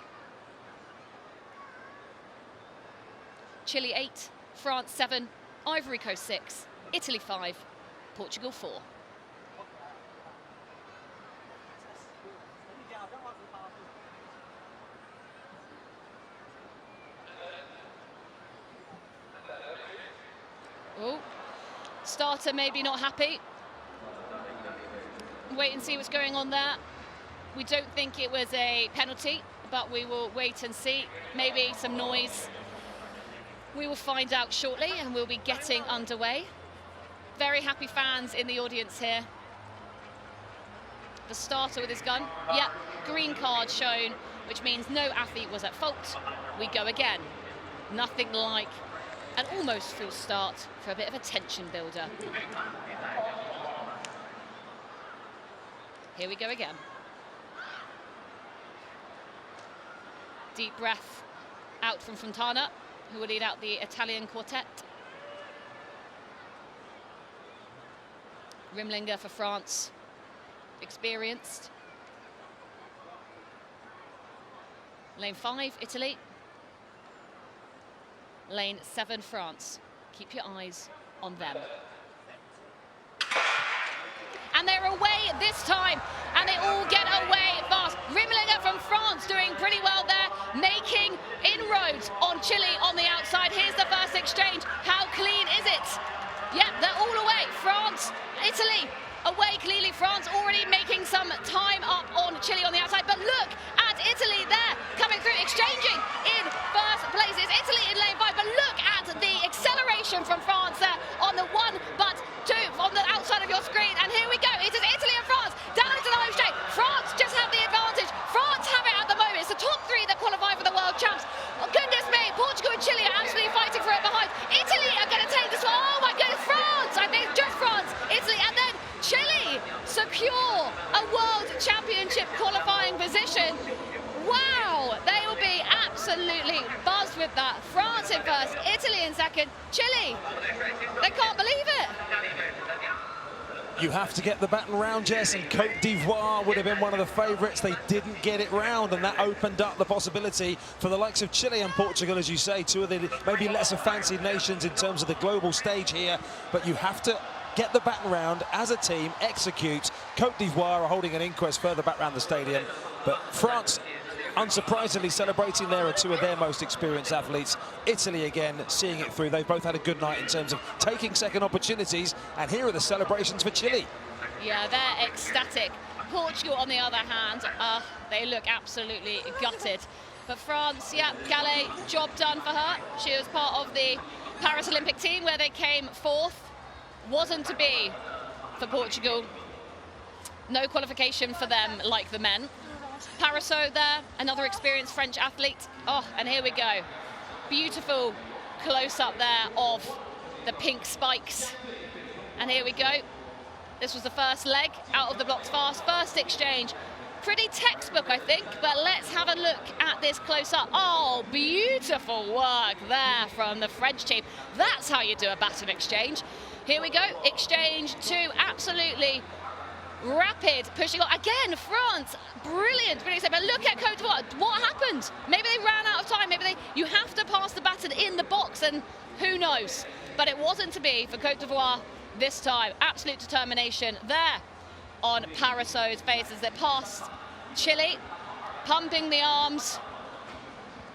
Chile 8, France 7, Ivory Coast 6, Italy 5, Portugal 4. Oh, starter maybe not happy. Wait and see what's going on there. We don't think it was a penalty, but we will wait and see. Maybe some noise. We will find out shortly, and we'll be getting underway. Very happy fans in the audience here. The starter with his gun. Yep, green card shown, which means no athlete was at fault. We go again. Nothing like an almost full start for a bit of a tension builder. Here we go again. Deep breath out from Fontana, who will lead out the Italian quartet. Rimlinger for France, experienced. Lane 5, Italy. Lane 7, France. Keep your eyes on them. And they're away this time, and they all get away fast. Rimlinger from France doing pretty well there, making inroads on Chile on the outside. Here's the first exchange. How clean is it? Yep, they're all away. France, Italy, away clearly. France already making some time up on Chile on the outside, but look at Italy there, coming through, exchanging in first place. It's Italy in lane 5, but look at the acceleration from France there on the 1, but 2 on the outside of your screen. And here we go, it is Italy and France down into the home straight. France just have the advantage. France have it at the moment. It's the top 3 that qualify for the world champs. Oh, goodness me, Portugal and Chile are absolutely fighting for it behind. Italy are going to take this one. Oh my goodness, France, I think just France, Italy, and then Chile secure a world championship qualifying position. Wow, they will be absolutely buzzed with that. France in first, Italy in second, Chile, they can't believe it. You have to get the baton round, Jess, and Côte d'Ivoire would have been one of the favourites. They didn't get it round, and that opened up the possibility for the likes of Chile and Portugal, as you say, 2 of the maybe lesser fancied nations in terms of the global stage here. But you have to get the baton round as a team, execute. Côte d'Ivoire are holding an inquest further back around the stadium, but France, unsurprisingly, celebrating there are 2 of their most experienced athletes. Italy again seeing it through. They've both had a good night in terms of taking second opportunities, and here are the celebrations for Chile. Yeah, they're ecstatic. Portugal, on the other hand, they look absolutely gutted. But France, yeah, Gallet, job done for her. She was part of the Paris Olympic team where they came 4th. Wasn't to be for Portugal. No qualification for them like the men. Paraso there, another experienced French athlete. Oh, and here we go. Beautiful close up there of the pink spikes. And here we go. This was the first leg out of the blocks fast. First exchange. Pretty textbook, I think, but let's have a look at this close up. Oh, beautiful work there from the French team. That's how you do a baton exchange. Here we go, exchange 2, absolutely rapid, pushing on. Again, France, brilliant. But look at Côte d'Ivoire, what happened? Maybe they ran out of time, you have to pass the baton in the box, and who knows? But it wasn't to be for Côte d'Ivoire this time. Absolute determination there on Parisot's face as they passed Chile, pumping the arms.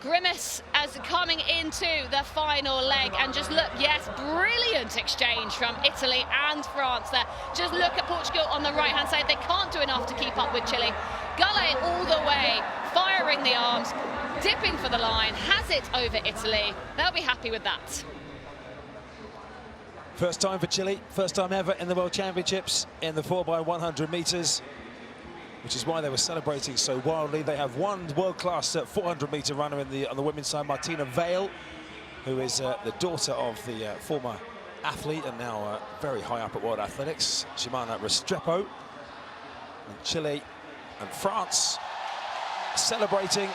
Grimace as coming into the final leg, and just look, yes, brilliant exchange from Italy and France there. Just look at Portugal on the right-hand side. They can't do enough to keep up with Chile. Gullet all the way, firing the arms, dipping for the line, has it over Italy. They'll be happy with that. First time for Chile, first time ever in the World Championships in the 4x100 meters, which is why they were celebrating so wildly. They have one world-class 400-meter runner on the women's side, Martina Vale, who is the daughter of the former athlete and now very high up at World Athletics, Ximena Restrepo. And Chile and France celebrating.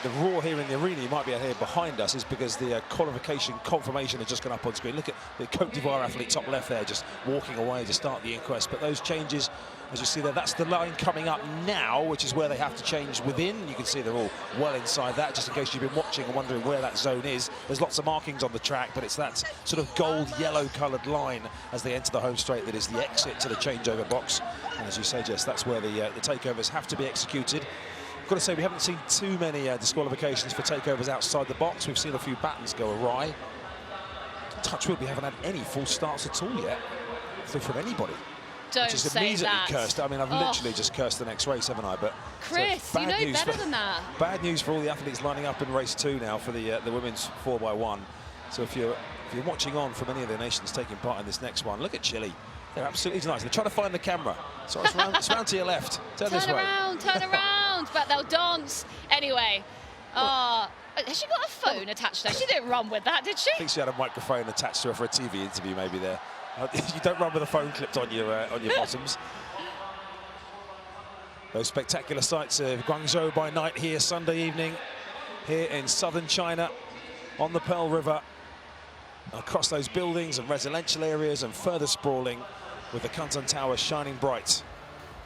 The roar here in the arena, you might be able to hear behind us, is because the qualification confirmation has just gone up on screen. Look at the Côte d'Ivoire athlete top left there, just walking away to start the inquest. But those changes, as you see there, that's the line coming up now, which is where they have to change within. You can see they're all well inside that, just in case you've been watching and wondering where that zone is. There's lots of markings on the track, but it's that sort of gold-yellow coloured line as they enter the home straight that is the exit to the changeover box. And as you say, Jess, that's where the takeovers have to be executed. I've got to say, we haven't seen too many disqualifications for takeovers outside the box. We've seen a few batons go awry. Touch wood, we haven't had any false starts at all yet from anybody. Don't which is say immediately that. cursed. I mean, I've literally just cursed the next race, haven't I? But Chris, so you know better than that. Bad news for all the athletes lining up in race 2 now for the women's 4x1. So if you're watching on from any of the nations taking part in this next one, look at Chile. They're absolutely nice. They're trying to find the camera. So it's round to your left. Turn this way. Turn around. But they'll dance anyway. Has she got a phone attached to her? She didn't run with that, did she? I think she had a microphone attached to her for a TV interview, maybe there. You don't run with a phone clipped on your bottoms. Those spectacular sights of Guangzhou by night here Sunday evening, here in southern China, on the Pearl River, across those buildings and residential areas and further sprawling, with the Canton Tower shining bright.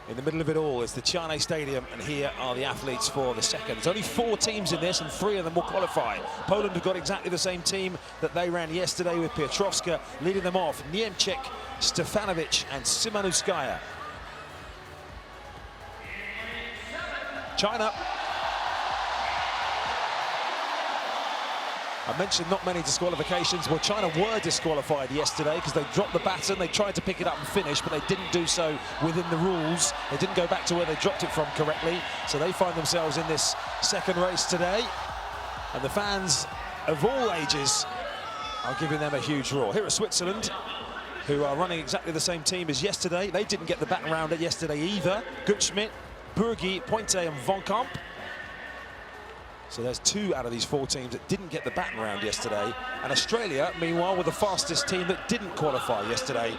In the middle of it all is the Tianhe Stadium, and here are the athletes for the second. There's only 4 teams in this, and 3 of them will qualify. Poland have got exactly the same team that they ran yesterday, with Piotrowska leading them off. Niemczyk, Stefanovic, and Szymanowskaja. China. I mentioned not many disqualifications. Well, China were disqualified yesterday because they dropped the baton. They tried to pick it up and finish, but they didn't do so within the rules. They didn't go back to where they dropped it from correctly. So they find themselves in this second race today. And the fans of all ages are giving them a huge roar. Here at Switzerland, who are running exactly the same team as yesterday. They didn't get the baton round yesterday either. Gutschmidt, Burgi, Pointe and Von Kamp. So there's 2 out of these 4 teams that didn't get the baton round yesterday. And Australia, meanwhile, were the fastest team that didn't qualify yesterday.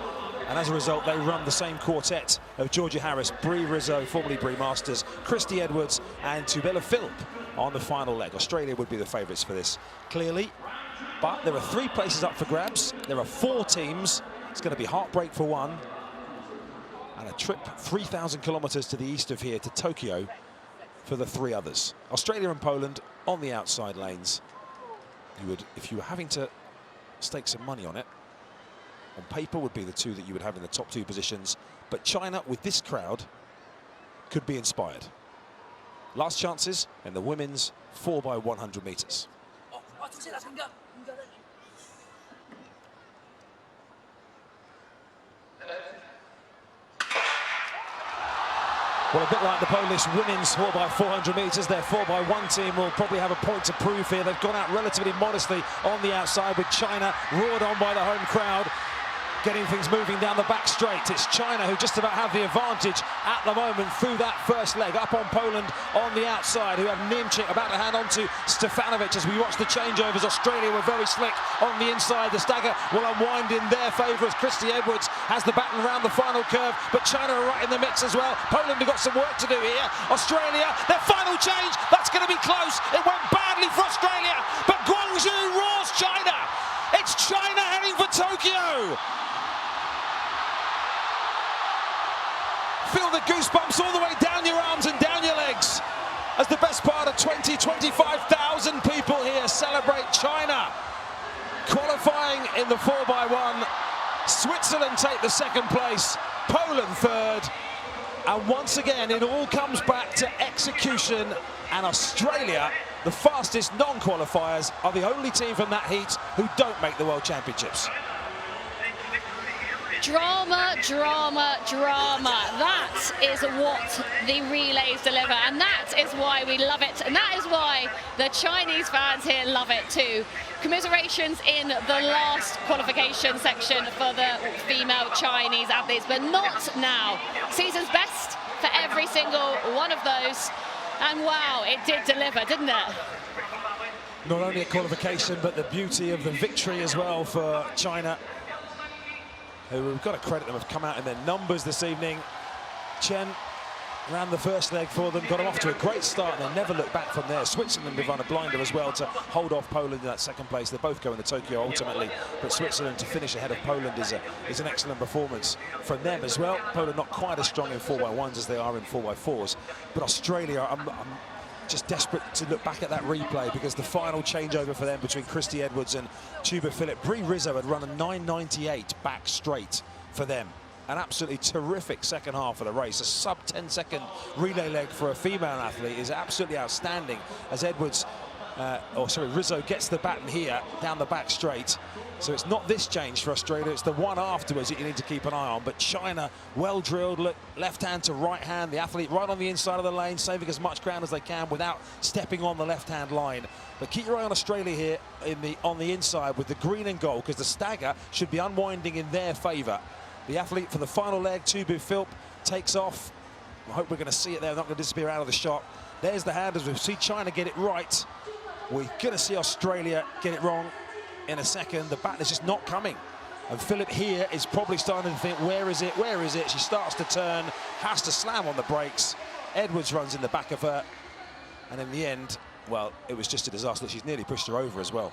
And as a result, they run the same quartet of Georgia Harris, Brie Rizzo, formerly Brie Masters, Christy Edwards and Tubela Philp on the final leg. Australia would be the favourites for this, clearly. But there are 3 places up for grabs. There are 4 teams. It's going to be heartbreak for one. And a trip 3,000 kilometres to the east of here to Tokyo for the 3 others. Australia and Poland on the outside lanes. You would, if you were having to stake some money on it, on paper would be the 2 that you would have in the top 2 positions. But China, with this crowd, could be inspired. Last chances in the women's 4x100 metres. Well, a bit like the Polish women's 4x400 metres, their 4x1 team will probably have a point to prove here. They've gone out relatively modestly on the outside, with China roared on by the home crowd. getting things moving down the back straight. It's China who just about have the advantage at the moment through that first leg. Up on Poland on the outside, who have Niemczyk about to hand on to Stefanovic as we watch the changeovers. Australia were very slick on the inside. The stagger will unwind in their favour as Christy Edwards has the baton around the final curve, but China are right in the mix as well. Poland have got some work to do here. Australia, their final change, that's going to be close. It went badly for Australia, but Guangzhou roars China. It's China heading for Tokyo. Feel the goosebumps all the way down your arms and down your legs as the best part of 25,000 people here celebrate China qualifying in the 4x1. Switzerland take the second place, Poland third, and once again it all comes back to execution, and Australia, the fastest non-qualifiers, are the only team from that heat who don't make the World Championships. Drama, drama, drama. That is what the relays deliver, and that is why we love it, and that is why the Chinese fans here love it too. Commiserations in the last qualification section for the female Chinese athletes, but not now. Season's best for every single one of those, and wow, it did deliver, didn't it? Not only a qualification, but the beauty of the victory as well for China, who we've got to credit them, have come out in their numbers this evening. Chen ran the first leg for them, got them off to a great start, and they never looked back from there. Switzerland have run a blinder as well to hold off Poland in that second place. They're both going to Tokyo ultimately, but Switzerland to finish ahead of Poland is an excellent performance from them as well. Poland not quite as strong in 4x1s as they are in 4x4s, but Australia, I'm just desperate to look back at that replay, because the final changeover for them between Christy Edwards and Tuba Philipp, Brie Rizzo had run a 9.98 back straight for them. An absolutely terrific second half of the race. A sub 10-second relay leg for a female athlete is absolutely outstanding as Edwards, Rizzo gets the baton here down the back straight. So it's not this change for Australia, it's the one afterwards that you need to keep an eye on. But China, well drilled, look, left hand to right hand, the athlete right on the inside of the lane, saving as much ground as they can without stepping on the left-hand line. But keep your eye on Australia here on the inside with the green and gold, because the stagger should be unwinding in their favour. The athlete for the final leg, Tuba Philipp, takes off. I hope we're going to see it there, not going to disappear out of the shot. There's the hand as we see China get it right. We're going to see Australia get it wrong in a second. The baton is just not coming. And Philipp here is probably starting to think, where is it, where is it? She starts to turn, has to slam on the brakes. Edwards runs in the back of her. And in the end, well, it was just a disaster. She's nearly pushed her over as well.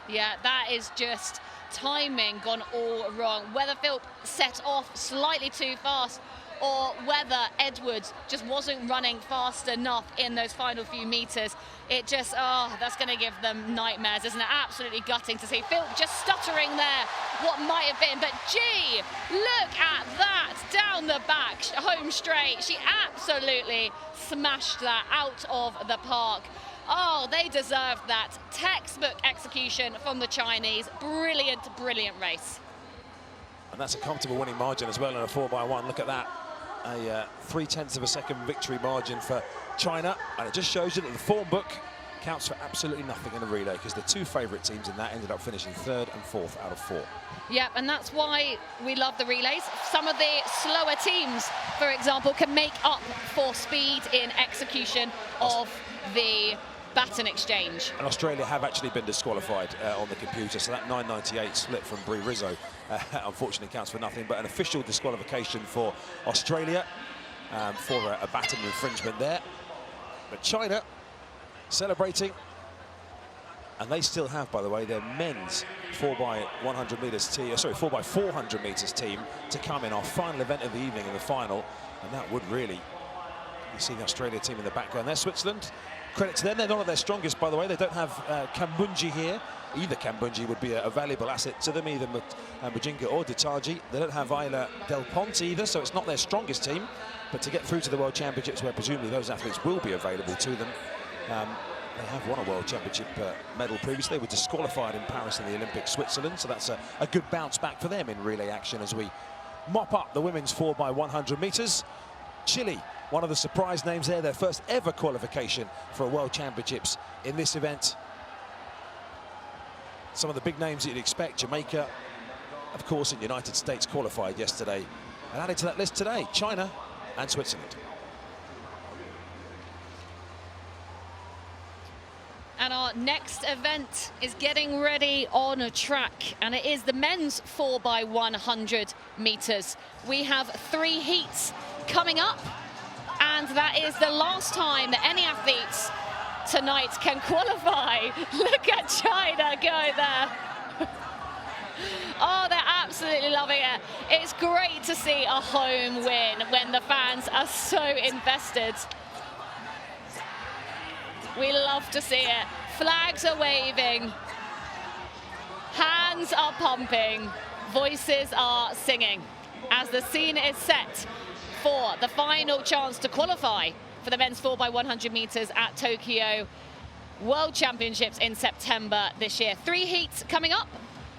Yeah, that is just timing gone all wrong. Whether Philipp set off slightly too fast, or whether Edwards just wasn't running fast enough in those final few meters. It just, that's going to give them nightmares, isn't it? Absolutely gutting to see Philipp just stuttering there, what might have been. But gee, look at that, down the back, home straight. She absolutely smashed that out of the park. Oh, they deserved that. Textbook execution from the Chinese. Brilliant, brilliant race. And that's a comfortable winning margin as well in a 4x1. Look at that. A 0.3 of a second victory margin for China. And it just shows you that the form book counts for absolutely nothing in a relay, because the two favourite teams in that ended up finishing 3rd and 4th out of 4. Yep, and that's why we love the relays. Some of the slower teams, for example, can make up for speed in execution of the baton exchange. And Australia have actually been disqualified on the computer, so that 9.98 split from Brie Rizzo unfortunately counts for nothing, but an official disqualification for Australia for a baton infringement there. But China celebrating, and they still have, by the way, their men's 4x100 metres team, 4x400 metres team to come in our final event of the evening in the final, and that would really, you see the Australia team in the background there. Switzerland, credit to them, they're not at their strongest, by the way. They don't have Kambunji here. Either Kambunji would be a valuable asset to them, either Mujinga or Ditaji. They don't have Ayla Del Ponte either, so it's not their strongest team. But to get through to the World Championships, where presumably those athletes will be available to them, they have won a World Championship medal previously. They were disqualified in Paris in the Olympics, Switzerland, so that's a good bounce back for them in relay action as we mop up the women's 4x100 metres. Chile, one of the surprise names there, their first ever qualification for a World Championships in this event. Some of the big names that you'd expect, Jamaica, of course, in United States qualified yesterday. And added to that list today, China and Switzerland. And our next event is getting ready on a track, and it is the men's 4x100 meters. We have 3 heats coming up, and that is the last time that any athletes tonight can qualify. Look at China go there. Oh, they're absolutely loving it. It's great to see a home win when the fans are so invested. We love to see it. Flags are waving, hands are pumping, voices are singing as the scene is set for the final chance to qualify for the men's 4x100 meters at Tokyo World Championships in September this year. 3 heats coming up.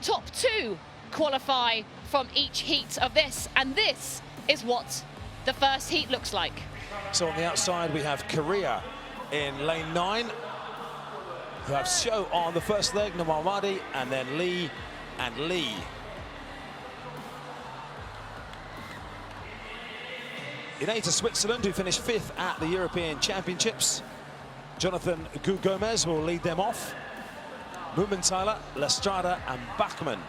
Top 2 qualify from each heat of this, and this is what the first heat looks like. So on the outside we have Korea in lane 9, who have Show on the first leg, Nomamadi, and then Lee and Lee. Ineta Switzerland, who finished 5th at the European Championships. Jonathan Gomez will lead them off. Mumenthaler, Lestrada and Bachmann.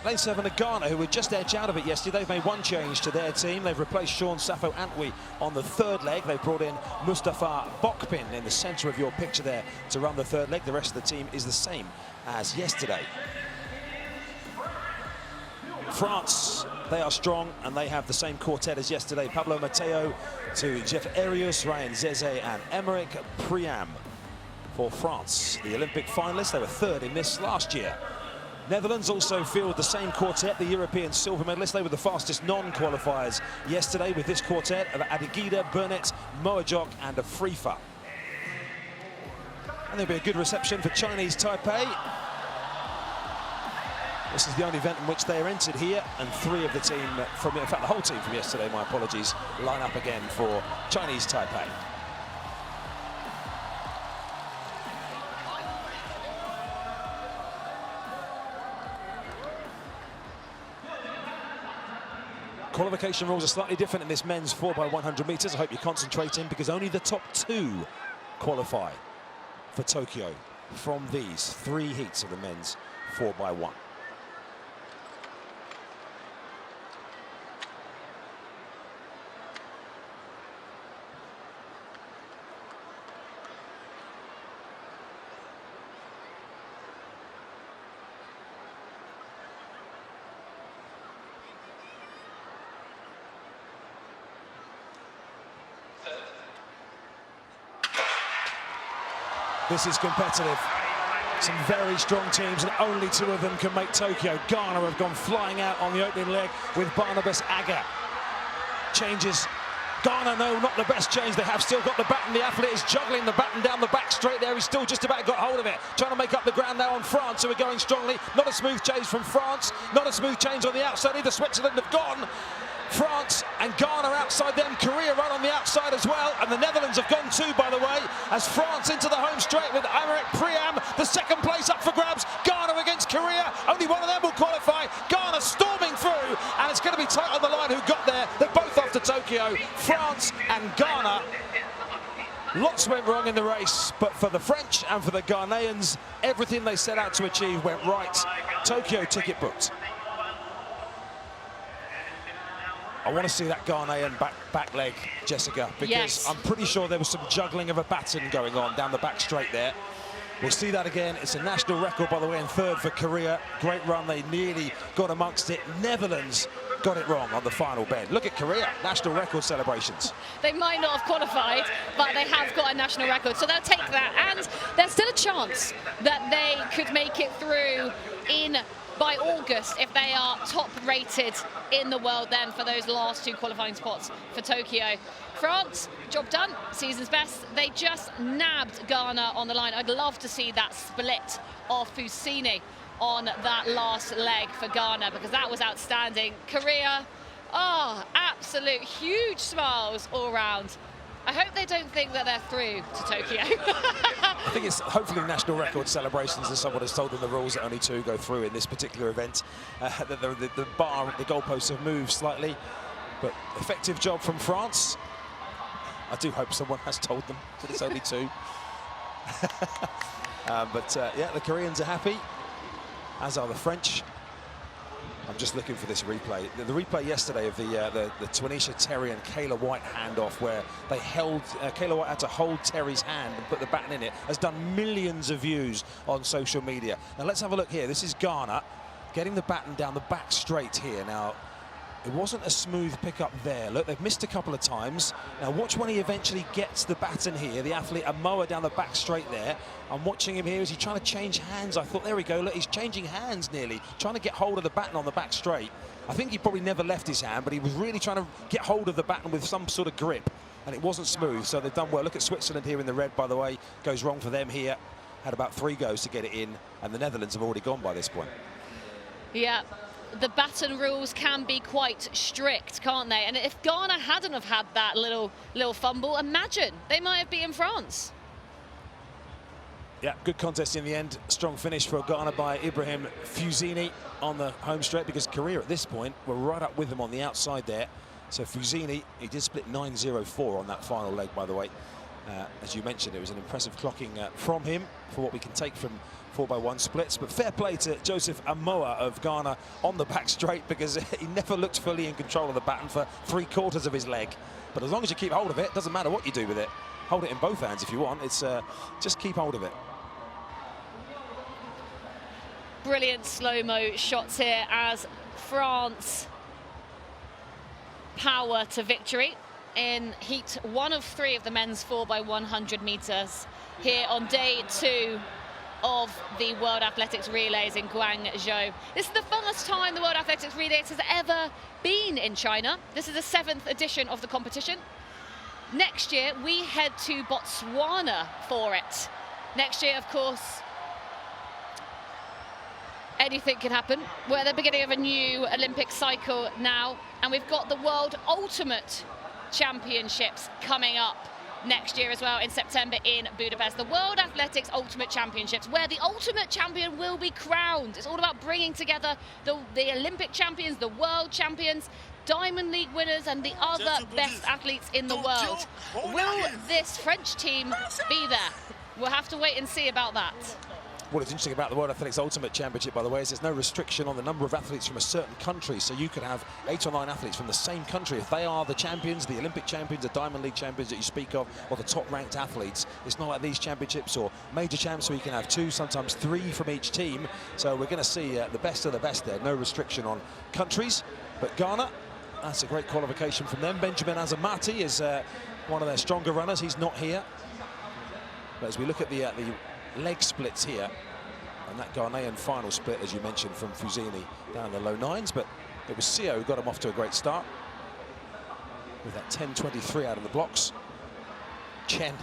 Lane 7 of Ghana, who were just edged out of it yesterday. They've made 1 change to their team. They've replaced Sean Safo Antwi on the 3rd leg. They've brought in Mustafa Bokpin in the centre of your picture there to run the 3rd leg. The rest of the team is the same as yesterday. France, they are strong, and they have the same quartet as yesterday. Pablo Mateo to Jeff Arius, Ryan Zeze and Emeric Priam for France. The Olympic finalists, they were 3rd in this last year. Netherlands also field the same quartet, the European silver medalists. They were the fastest non-qualifiers yesterday with this quartet of Adigida, Burnett, Moajok and Afrifa. And there'll be a good reception for Chinese Taipei. This is the only event in which they are entered here, and 3 of the team from, in fact, the whole team from yesterday, my apologies, line up again for Chinese Taipei. Qualification rules are slightly different in this men's 4x100 meters. I hope you're concentrating, because only the top 2 qualify for Tokyo from these 3 heats of the men's 4x1. This is competitive. Some very strong teams, and only 2 of them can make Tokyo. Ghana have gone flying out on the opening leg with Barnabas Aga. Changes. Ghana, no, not the best change. They have still got the baton. The athlete is juggling the baton down the back straight there. He's still just about got hold of it. Trying to make up the ground now on France, who are going strongly. Not a smooth change from France. Not a smooth change on the outside either. Switzerland have gone. France and Ghana outside them. Korea right on the outside as well. And the Netherlands have gone too, by the way, as France into the home straight with Emeric Priam. The 2nd place up for grabs. Ghana against Korea. Only one of them will qualify. Ghana storming through. And it's going to be tight on the line who got there. They're both off to Tokyo. France and Ghana. Lots went wrong in the race, but for the French and for the Ghanaians, everything they set out to achieve went right. Tokyo ticket booked. I want to see that Ghanaian back leg, Jessica, because yes. I'm pretty sure there was some juggling of a baton going on down the back straight there. We'll see that again. It's a national record, by the way, in 3rd for Korea. Great run. They nearly got amongst it. Netherlands got it wrong on the final bend. Look at Korea, national record celebrations. They might not have qualified, but they have got a national record, so they'll take that. And there's still a chance that they could make it through by August if they are top rated in the world then for those last 2 qualifying spots for Tokyo. France, job done, season's best. They just nabbed Ghana on the line. I'd love to see that split of Fusini on that last leg for Ghana, because that was outstanding. Korea, oh, absolute huge smiles all round. I hope they don't think that they're through to Tokyo. I think it's hopefully national record celebrations, as someone has told them the rules that only 2 go through in this particular event. That the bar, the goalposts have moved slightly, but effective job from France. I do hope someone has told them that it's only 2. Yeah, the Koreans are happy, as are the French. I'm just looking for this replay. The replay yesterday of the Tawanisha Terry and Kayla White handoff, where they held, Kayla White had to hold Terry's hand and put the baton in it, has done millions of views on social media. Now let's have a look here. This is Ghana getting the baton down the back straight here. Now, it wasn't a smooth pickup there. Look, they've missed a couple of times. Now watch when he eventually gets the baton here. The athlete Amoa down the back straight there. I'm watching him here. Is he trying to change hands? I thought, there we go. Look, he's changing hands nearly, trying to get hold of the baton on the back straight. I think he probably never left his hand, but he was really trying to get hold of the baton with some sort of grip, and it wasn't smooth, so they've done well. Look at Switzerland here in the red, by the way. Goes wrong for them here. Had about 3 goes to get it in, and the Netherlands have already gone by this point. Yeah. The baton rules can be quite strict, can't they? And if Ghana hadn't have had that little fumble, imagine they might have beaten France. Yeah, good contest in the end. Strong finish for Ghana by Ibrahim Fusini on the home straight, because Korea at this point were right up with them on the outside there. So Fusini, he did split 9.04 on that final leg, by the way. As you mentioned, it was an impressive clocking from him for what we can take from 4x1 splits, but fair play to Joseph Amoa of Ghana on the back straight, because he never looked fully in control of the baton for 3/4 of his leg. But as long as you keep hold of it, doesn't matter what you do with it. Hold it in both hands if you want. It's just keep hold of it. Brilliant slow-mo shots here as France power to victory in heat 1 of 3 of the men's 4x100 meters here on day 2 of the World Athletics Relays in Guangzhou. This is the first time the World Athletics Relays has ever been in China. This is the 7th edition of the competition. Next year, we head to Botswana for it. Next year, of course, anything can happen. We're at the beginning of a new Olympic cycle now, and we've got the World Ultimate Championships coming up next year as well in September in Budapest. The World Athletics Ultimate Championships, where the ultimate champion will be crowned. It's all about bringing together the Olympic champions, the world champions, Diamond League winners, and the other best athletes in the world. Will this French team be there? We'll have to wait and see about that. What is interesting about the World Athletics Ultimate Championship, by the way, is there's no restriction on the number of athletes from a certain country. So you could have 8 or 9 athletes from the same country. If they are the champions, the Olympic champions, the Diamond League champions that you speak of, or the top-ranked athletes, it's not like these championships or major champs where you can have 2, sometimes 3 from each team. So we're going to see the best of the best there. No restriction on countries. But Ghana, that's a great qualification from them. Benjamin Azamati is one of their stronger runners. He's not here. But as we look at the leg splits here, and that Ghanaian final split, as you mentioned, from Fusini down in the low 9s, but it was Sio who got him off to a great start with that 10.23 out of the blocks. Chen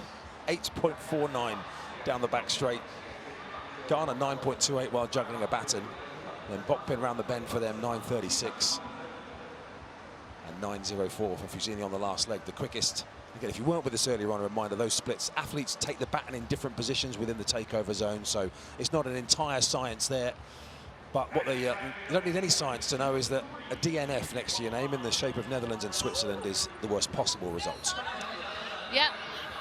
8.49 down the back straight. Ghana 9.28 while juggling a baton. Then Bokpin round the bend for them, 9.36 and 9.04 for Fusini on the last leg, the quickest. Again, if you weren't with us earlier on, a reminder, those splits, athletes take the baton in different positions within the takeover zone, so it's not an entire science there. But what you don't need any science to know is that a DNF next to your name in the shape of Netherlands and Switzerland is the worst possible result. Yeah,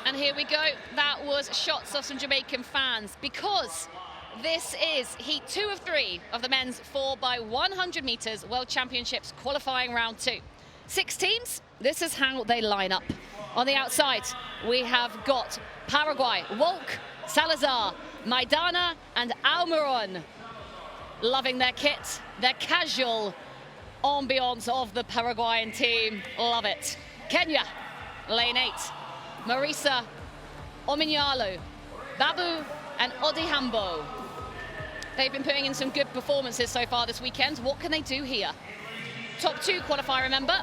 and here we go. That was shots of some Jamaican fans, because this is heat 2 of 3 of the men's 4x100 meters World Championships qualifying round 2. 6 teams, this is how they line up. On the outside, we have got Paraguay, Wolk, Salazar, Maidana, and Almiron. Loving their kit, their casual ambiance of the Paraguayan team. Love it. Kenya, lane 8. Marisa Ominyalo, Babu, and Odihambo. They've been putting in some good performances so far this weekend. What can they do here? Top 2 qualify, remember.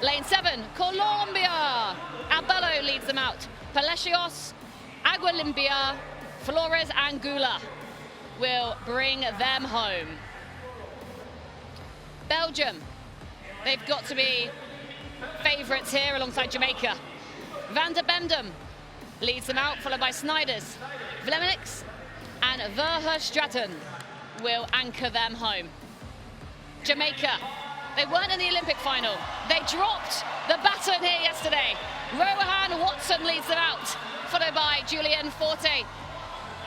Lane 7, Colombia. Abello leads them out. Palacios, Agualimpia, Flores, and Gula will bring them home. Belgium, they've got to be favourites here alongside Jamaica. Van der Bendem leads them out, followed by Snyders. Vlemeniks and Verherstraten will anchor them home. Jamaica, they weren't in the Olympic final. They dropped the baton here yesterday. Rohan Watson leads them out, followed by Julian Forte.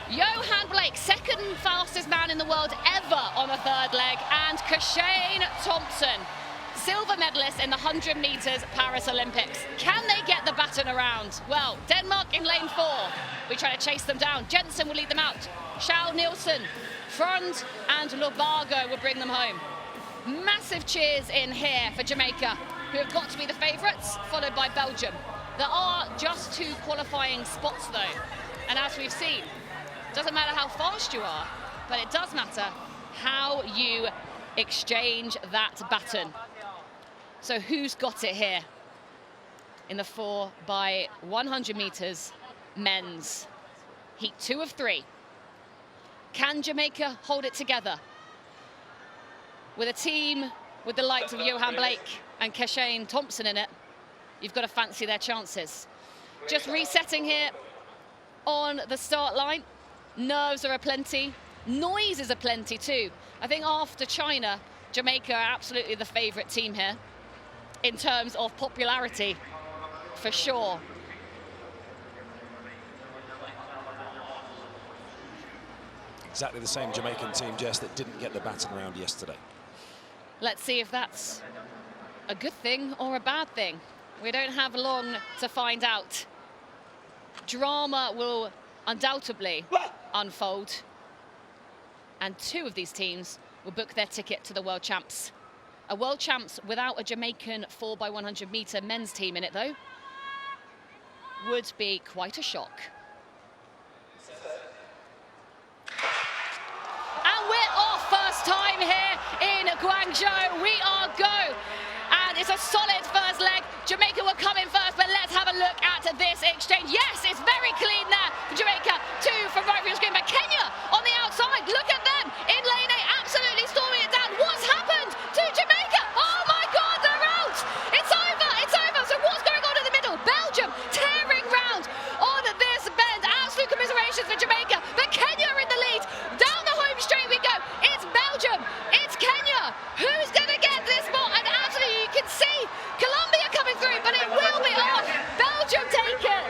Johan Blake, second fastest man in the world ever on a third leg, and Kashane Thompson, silver medalist in the 100 meters Paris Olympics. Can they get the baton around? Well, Denmark in lane 4. We try to chase them down. Jensen will lead them out. Charles Nielsen, Frond and Lobargo will bring them home. Massive cheers in here for Jamaica, who have got to be the favourites, followed by Belgium. There are just 2 qualifying spots though, and as we've seen, doesn't matter how fast you are, but it does matter how you exchange that baton. So who's got it here in the 4x100 meters men's heat 2 of 3? Can Jamaica hold it together with a team with the likes of Johan Blake and Kashane Thompson in it? You've got to fancy their chances. Just resetting here on the start line. Nerves are aplenty. Noise is aplenty too. I think after China, Jamaica are absolutely the favourite team here in terms of popularity, for sure. Exactly the same Jamaican team, Jess, that didn't get the baton round yesterday. Let's see if that's a good thing or a bad thing. We don't have long to find out. Drama will undoubtedly unfold, and 2 of these teams will book their ticket to the World Champs. A World Champs without a Jamaican 4x100 meter men's team in it, though, would be quite a shock. And we're off first time here in Guangzhou. We are go. And it's a solid first leg. Jamaica will come in first, but let's have a look at this exchange. Yes, it's very clean there for Jamaica. 2 from right field screen, but Kenya on the outside. Look at them in lane 8, absolutely storming it down. What's happened to Jamaica? Oh my God, they're out. It's over, it's over. So what's going on in the middle? Belgium tearing round on this bend. Absolute commiserations for Jamaica, but Kenya are in the lead. Down the home straight we go. It's Belgium, it's Kenya. Who's going to get this spot? And absolutely, you can see Colombia coming through, but it will be off. Belgium take it.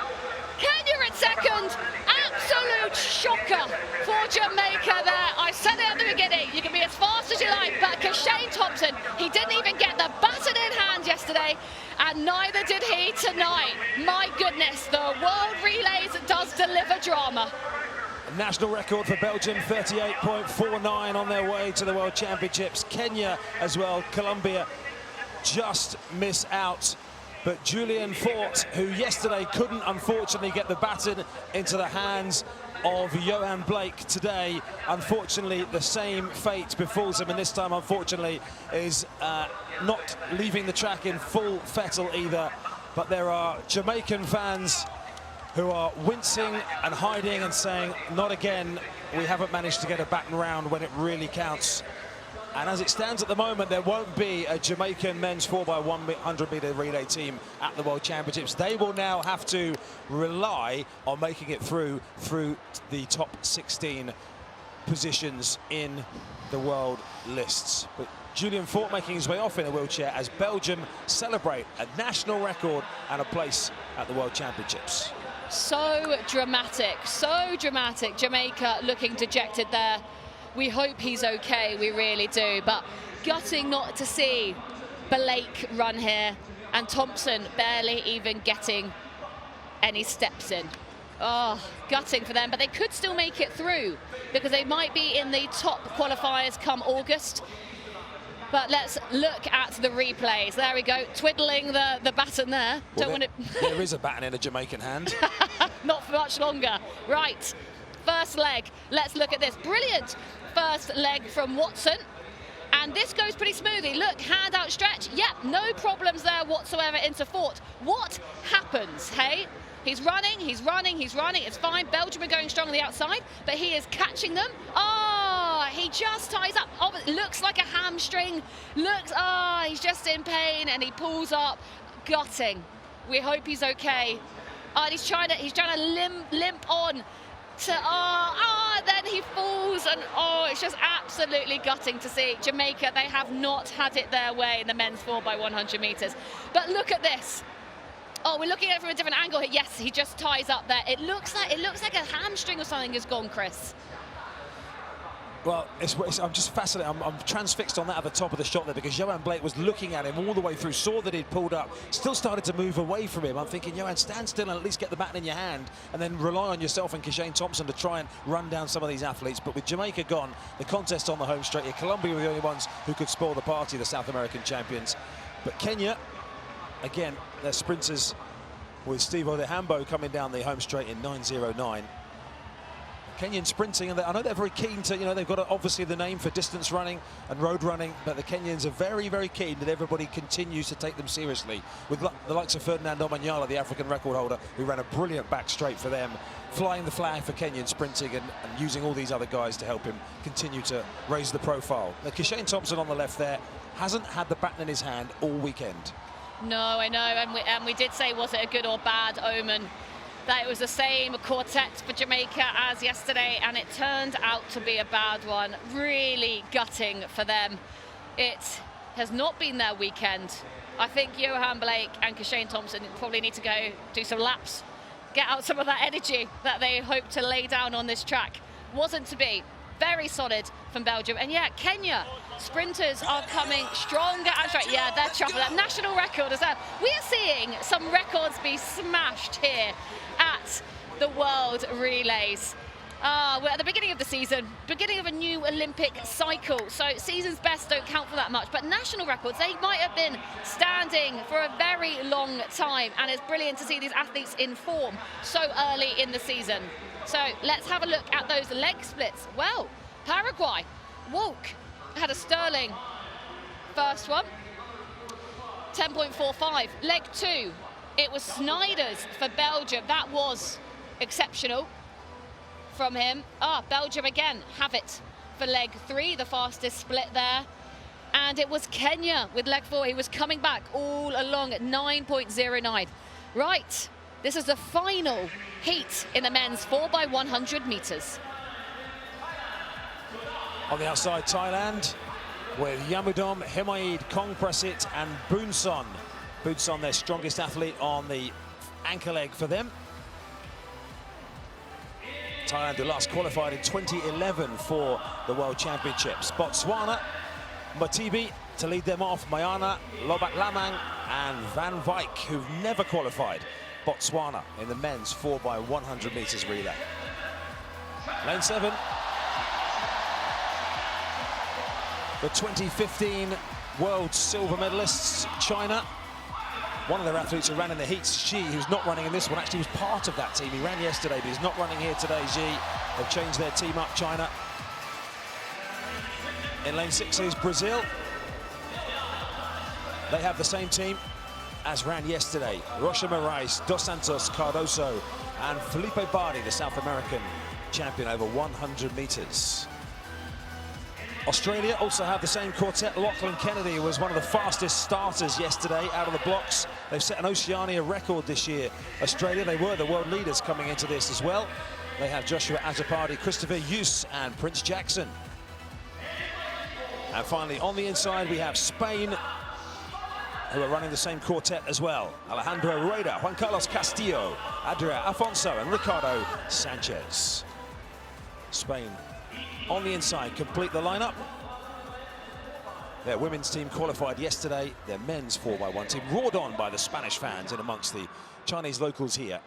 Kenya in second. Absolute shocker for Jamaica there. I said it at the beginning, you can be as fast as you like, but Kashane Thompson, he didn't even get the baton in hand yesterday, and neither did he tonight. My goodness, the World Relays does deliver drama. National record for Belgium, 38.49 on their way to the World Championships. Kenya as well, Colombia just miss out. But Julian Fort, who yesterday couldn't unfortunately get the baton into the hands of Johan Blake today, unfortunately the same fate befalls him, and this time unfortunately is not leaving the track in full fettle either. But there are Jamaican fans who are wincing and hiding and saying, not again, we haven't managed to get a baton round when it really counts. And as it stands at the moment, there won't be a Jamaican men's 4x100 meter relay team at the World Championships. They will now have to rely on making it through the top 16 positions in the world lists. But Julian Fort making his way off in a wheelchair as Belgium celebrate a national record and a place at the World Championships. So dramatic, so dramatic. Jamaica looking dejected there. We hope he's okay, we really do. But gutting not to see Blake run here, and Thompson barely even getting any steps in. Oh, gutting for them, but they could still make it through because they might be in the top qualifiers come August. But let's look at the replays. There we go, twiddling the baton there. Well, there is a baton in a Jamaican hand. Not for much longer. Right, first leg. Let's look at this. Brilliant first leg from Watson. And this goes pretty smoothly. Look, hand outstretched. Yep, no problems there whatsoever into Fort. What happens, hey? He's running, he's running, he's running. It's fine. Belgium are going strong on the outside, but he is catching them. Oh, he just ties up. Oh, it looks like a hamstring. Looks, he's just in pain, and he pulls up. Gutting. We hope he's okay. Oh, and he's trying to limp on to, then he falls, and it's just absolutely gutting to see. Jamaica, they have not had it their way in the men's 4x100 meters. But look at this. Oh, we're looking at it from a different angle here. Yes, he just ties up there. It looks like a hamstring or something has gone, Chris. Well, I'm just fascinated. I'm transfixed on that at the top of the shot there, because Johan Blake was looking at him all the way through, saw that he'd pulled up, still started to move away from him. I'm thinking, Johan, stand still and at least get the baton in your hand, and then rely on yourself and Keshane Thompson to try and run down some of these athletes. But with Jamaica gone, the contest on the home straight here, Colombia were the only ones who could spoil the party, the South American champions. But Kenya, again, their sprinters with Steve Odehambo coming down the home straight in 9:09. Kenyan sprinting, and I know they're very keen to, they've got obviously the name for distance running and road running, but the Kenyans are very, very keen that everybody continues to take them seriously. With the likes of Ferdinand Omanyala, the African record holder, who ran a brilliant back straight for them, flying the flag for Kenyan sprinting and using all these other guys to help him continue to raise the profile. Now, Keshane Thompson on the left there hasn't had the baton in his hand all weekend. No, I know, and we did say, was it a good or bad omen? That it was the same quartet for Jamaica as yesterday, and it turned out to be a bad one. Really gutting for them. It has not been their weekend. I think Johan Blake and Keshane Thompson probably need to go do some laps, get out some of that energy that they hope to lay down on this track. Wasn't to be. Very solid from Belgium. And yeah, Kenya sprinters are coming stronger and stronger. Yeah, they're chuffing. That national record as well. We are seeing some records be smashed here at the World Relays. We're at the beginning of the season, beginning of a new Olympic cycle, so season's best don't count for that much, but national records, they might have been standing for a very long time, and it's brilliant to see these athletes in form so early in the season. So let's have a look at those leg splits. Well, Paraguay, Walk had a sterling first one, 10.45. Leg 2, it was Snijders for Belgium. That was exceptional from him. Belgium again have it for leg 3, the fastest split there. And it was Kenya with leg 4. He was coming back all along at 9.09. Right, this is the final heat in the men's 4x100 meters. On the outside, Thailand with Yamudom, Himaid, Kongprasit and Boonson. Boonson, their strongest athlete on the anchor leg for them. Thailand, who last qualified in 2011 for the World Championships. Botswana, Matibi to lead them off, Mayana, Lobat Lamang and Van Wyk, who've never qualified. Botswana in the men's 4x100 meters relay. Lane 7. The 2015 World Silver medalists, China. One of their athletes who ran in the heats, Xi, who's not running in this one, actually was part of that team. He ran yesterday, but he's not running here today, Xi. They've changed their team up, China. In lane 6 is Brazil. They have the same team as ran yesterday. Rocha Moraes, Dos Santos, Cardoso, and Felipe Bardi, the South American champion over 100 meters. Australia also have the same quartet. Lachlan Kennedy was one of the fastest starters yesterday out of the blocks. They've set an Oceania record this year. Australia, they were the world leaders coming into this as well. They have Joshua Azzopardi, Christopher Hughes and Prince Jackson. And finally, on the inside, we have Spain, who are running the same quartet as well. Alejandro Rueda, Juan Carlos Castillo, Adria Afonso and Ricardo Sanchez. Spain on the inside complete the lineup. Their women's team qualified yesterday. Their men's 4x1 team roared on by the Spanish fans and amongst the Chinese locals here.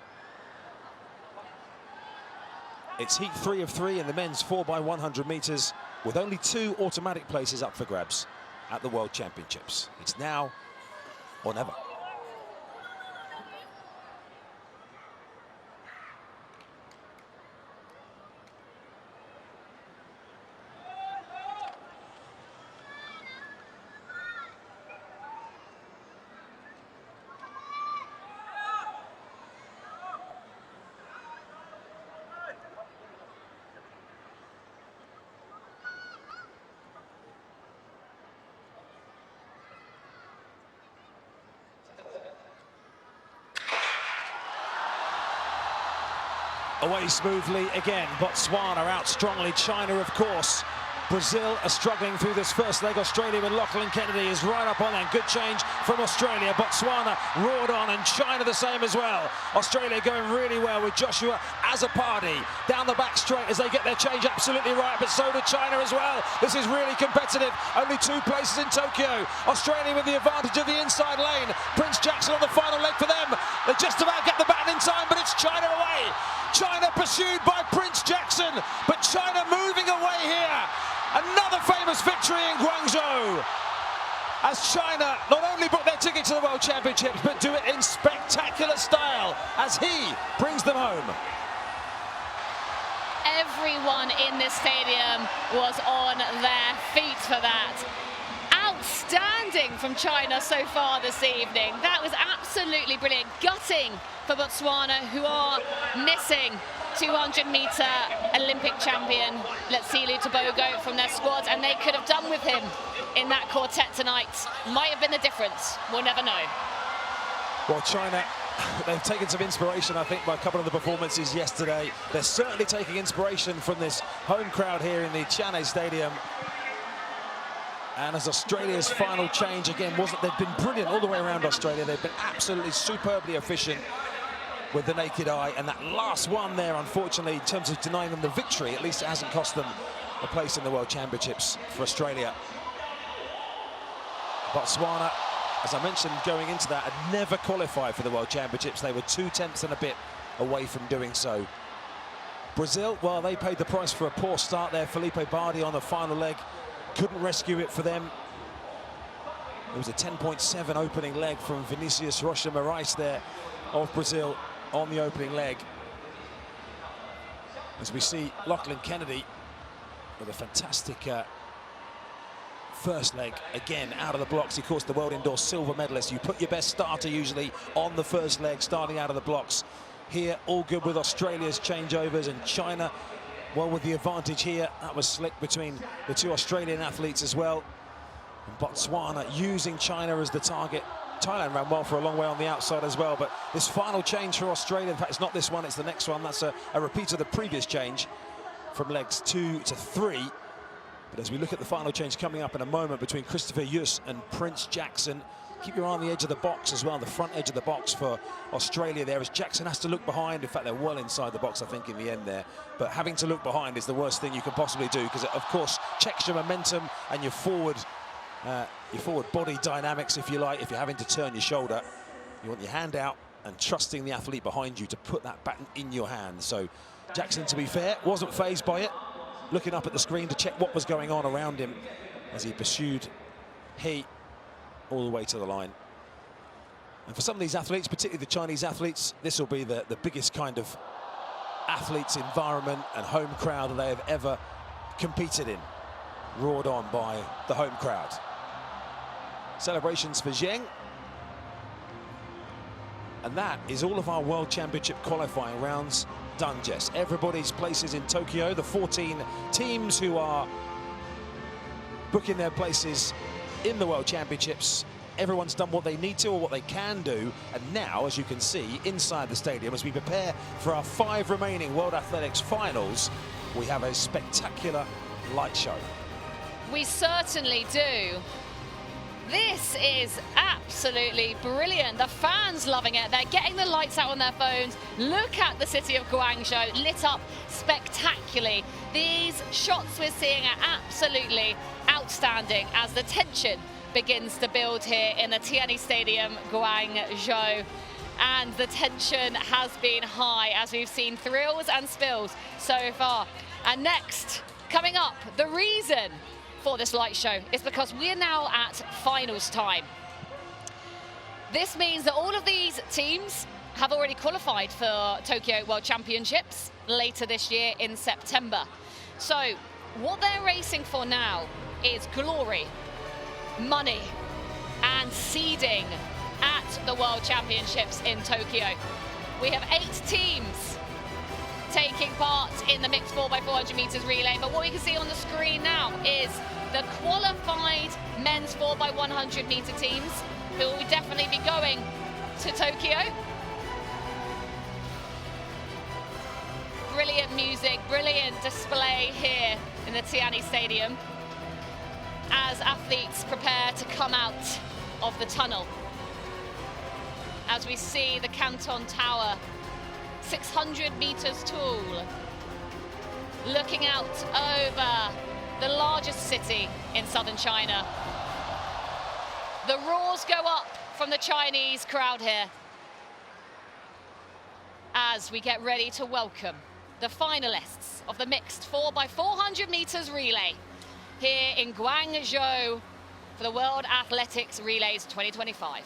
It's heat 3 of 3 in the men's 4x100 meters, with only 2 automatic places up for grabs at the World Championships. It's now or never. away smoothly again. Botswana out strongly. China, of course. Brazil are struggling through this first leg. Australia with Lachlan Kennedy is right up on there. Good change from Australia. Botswana roared on, and China the same as well. Australia going really well with Joshua Azzopardi down the back straight as they get their change absolutely right, but so did China as well. This is really competitive. Only 2 places in Tokyo. Australia with the advantage of the inside lane. Prince Jackson on the final leg for them. They just about get the baton in time, but it's China away. China pursued by Prince Jackson, but China moving away here. Another famous victory in Guangzhou as China not only book their ticket to the World Championships but do it in spectacular style as he brings them home. Everyone in this stadium was on their feet for that. Outstanding from China so far this evening. That was absolutely brilliant. Gutting for Botswana, who are missing 200-meter Olympic champion Letsile Tebogo from their squad, and they could have done with him in that quartet tonight. Might have been the difference. We'll never know. Well, China, they've taken some inspiration, I think, by a couple of the performances yesterday. They're certainly taking inspiration from this home crowd here in the Changi Stadium. And as Australia's final change again they've been brilliant all the way around Australia. They've been absolutely superbly efficient with the naked eye, and that last one there, unfortunately, in terms of denying them the victory, at least it hasn't cost them a place in the World Championships for Australia. Botswana, as I mentioned going into that, had never qualified for the World Championships. They were 2 tenths and a bit away from doing so. Brazil, well, they paid the price for a poor start there. Felipe Bardi on the final leg couldn't rescue it for them. It was a 10.7 opening leg from Vinicius Rocha Morais there of Brazil on the opening leg. As we see Lachlan Kennedy with a fantastic first leg, again out of the blocks. Of course, the World Indoor silver medalist. You put your best starter usually on the first leg, starting out of the blocks. Here, all good with Australia's changeovers, and China, well, with the advantage here. That was slick between the 2 Australian athletes as well. And Botswana using China as the target. Thailand ran well for a long way on the outside as well, but this final change for Australia, in fact, it's not this one, it's the next one. That's a repeat of the previous change from legs 2 to 3. But as we look at the final change coming up in a moment between Christopher Yuss and Prince Jackson, keep your eye on the edge of the box as well, the front edge of the box for Australia there, as Jackson has to look behind. In fact, they're well inside the box, I think, in the end there. But having to look behind is the worst thing you can possibly do, because it, of course, checks your momentum and your forward body dynamics, if you like. If you're having to turn your shoulder, you want your hand out and trusting the athlete behind you to put that baton in your hand. So Jackson, to be fair, wasn't fazed by it, looking up at the screen to check what was going on around him as he pursued all the way to the line. And for some of these athletes, particularly the Chinese athletes, this will be the biggest kind of athletes environment and home crowd that they have ever competed in, roared on by the home crowd. Celebrations for Zheng. And that is all of our World Championship qualifying rounds done, Jess. Everybody's places in Tokyo, the 14 teams who are booking their places in the World Championships. Everyone's done what they need to or what they can do. And now, as you can see, inside the stadium, as we prepare for our 5 remaining World Athletics finals, we have a spectacular light show. We certainly do. This is absolutely brilliant. The fans loving it. They're getting the lights out on their phones. Look at the city of Guangzhou, lit up spectacularly. These shots we're seeing are absolutely outstanding as the tension begins to build here in the Tianyi Stadium, Guangzhou. And the tension has been high as we've seen thrills and spills so far. And next, coming up, the reason for this light show is because we're now at finals time. This means that all of these teams have already qualified for Tokyo World Championships later this year in September. So what they're racing for now is glory, money, and seeding at the World Championships in Tokyo. We have 8 teams taking part in the mixed 4x400 meters relay, but what we can see on the screen now is the qualified men's 4x100 meter teams who will definitely be going to Tokyo. brilliant music, brilliant display here in the Tianyi Stadium as athletes prepare to come out of the tunnel. As we see the Canton Tower, 600 meters tall, looking out over the largest city in southern China. The roars go up from the Chinese crowd here as we get ready to welcome the finalists of the mixed 4x400 meters relay here in Guangzhou for the World Athletics Relays 2025.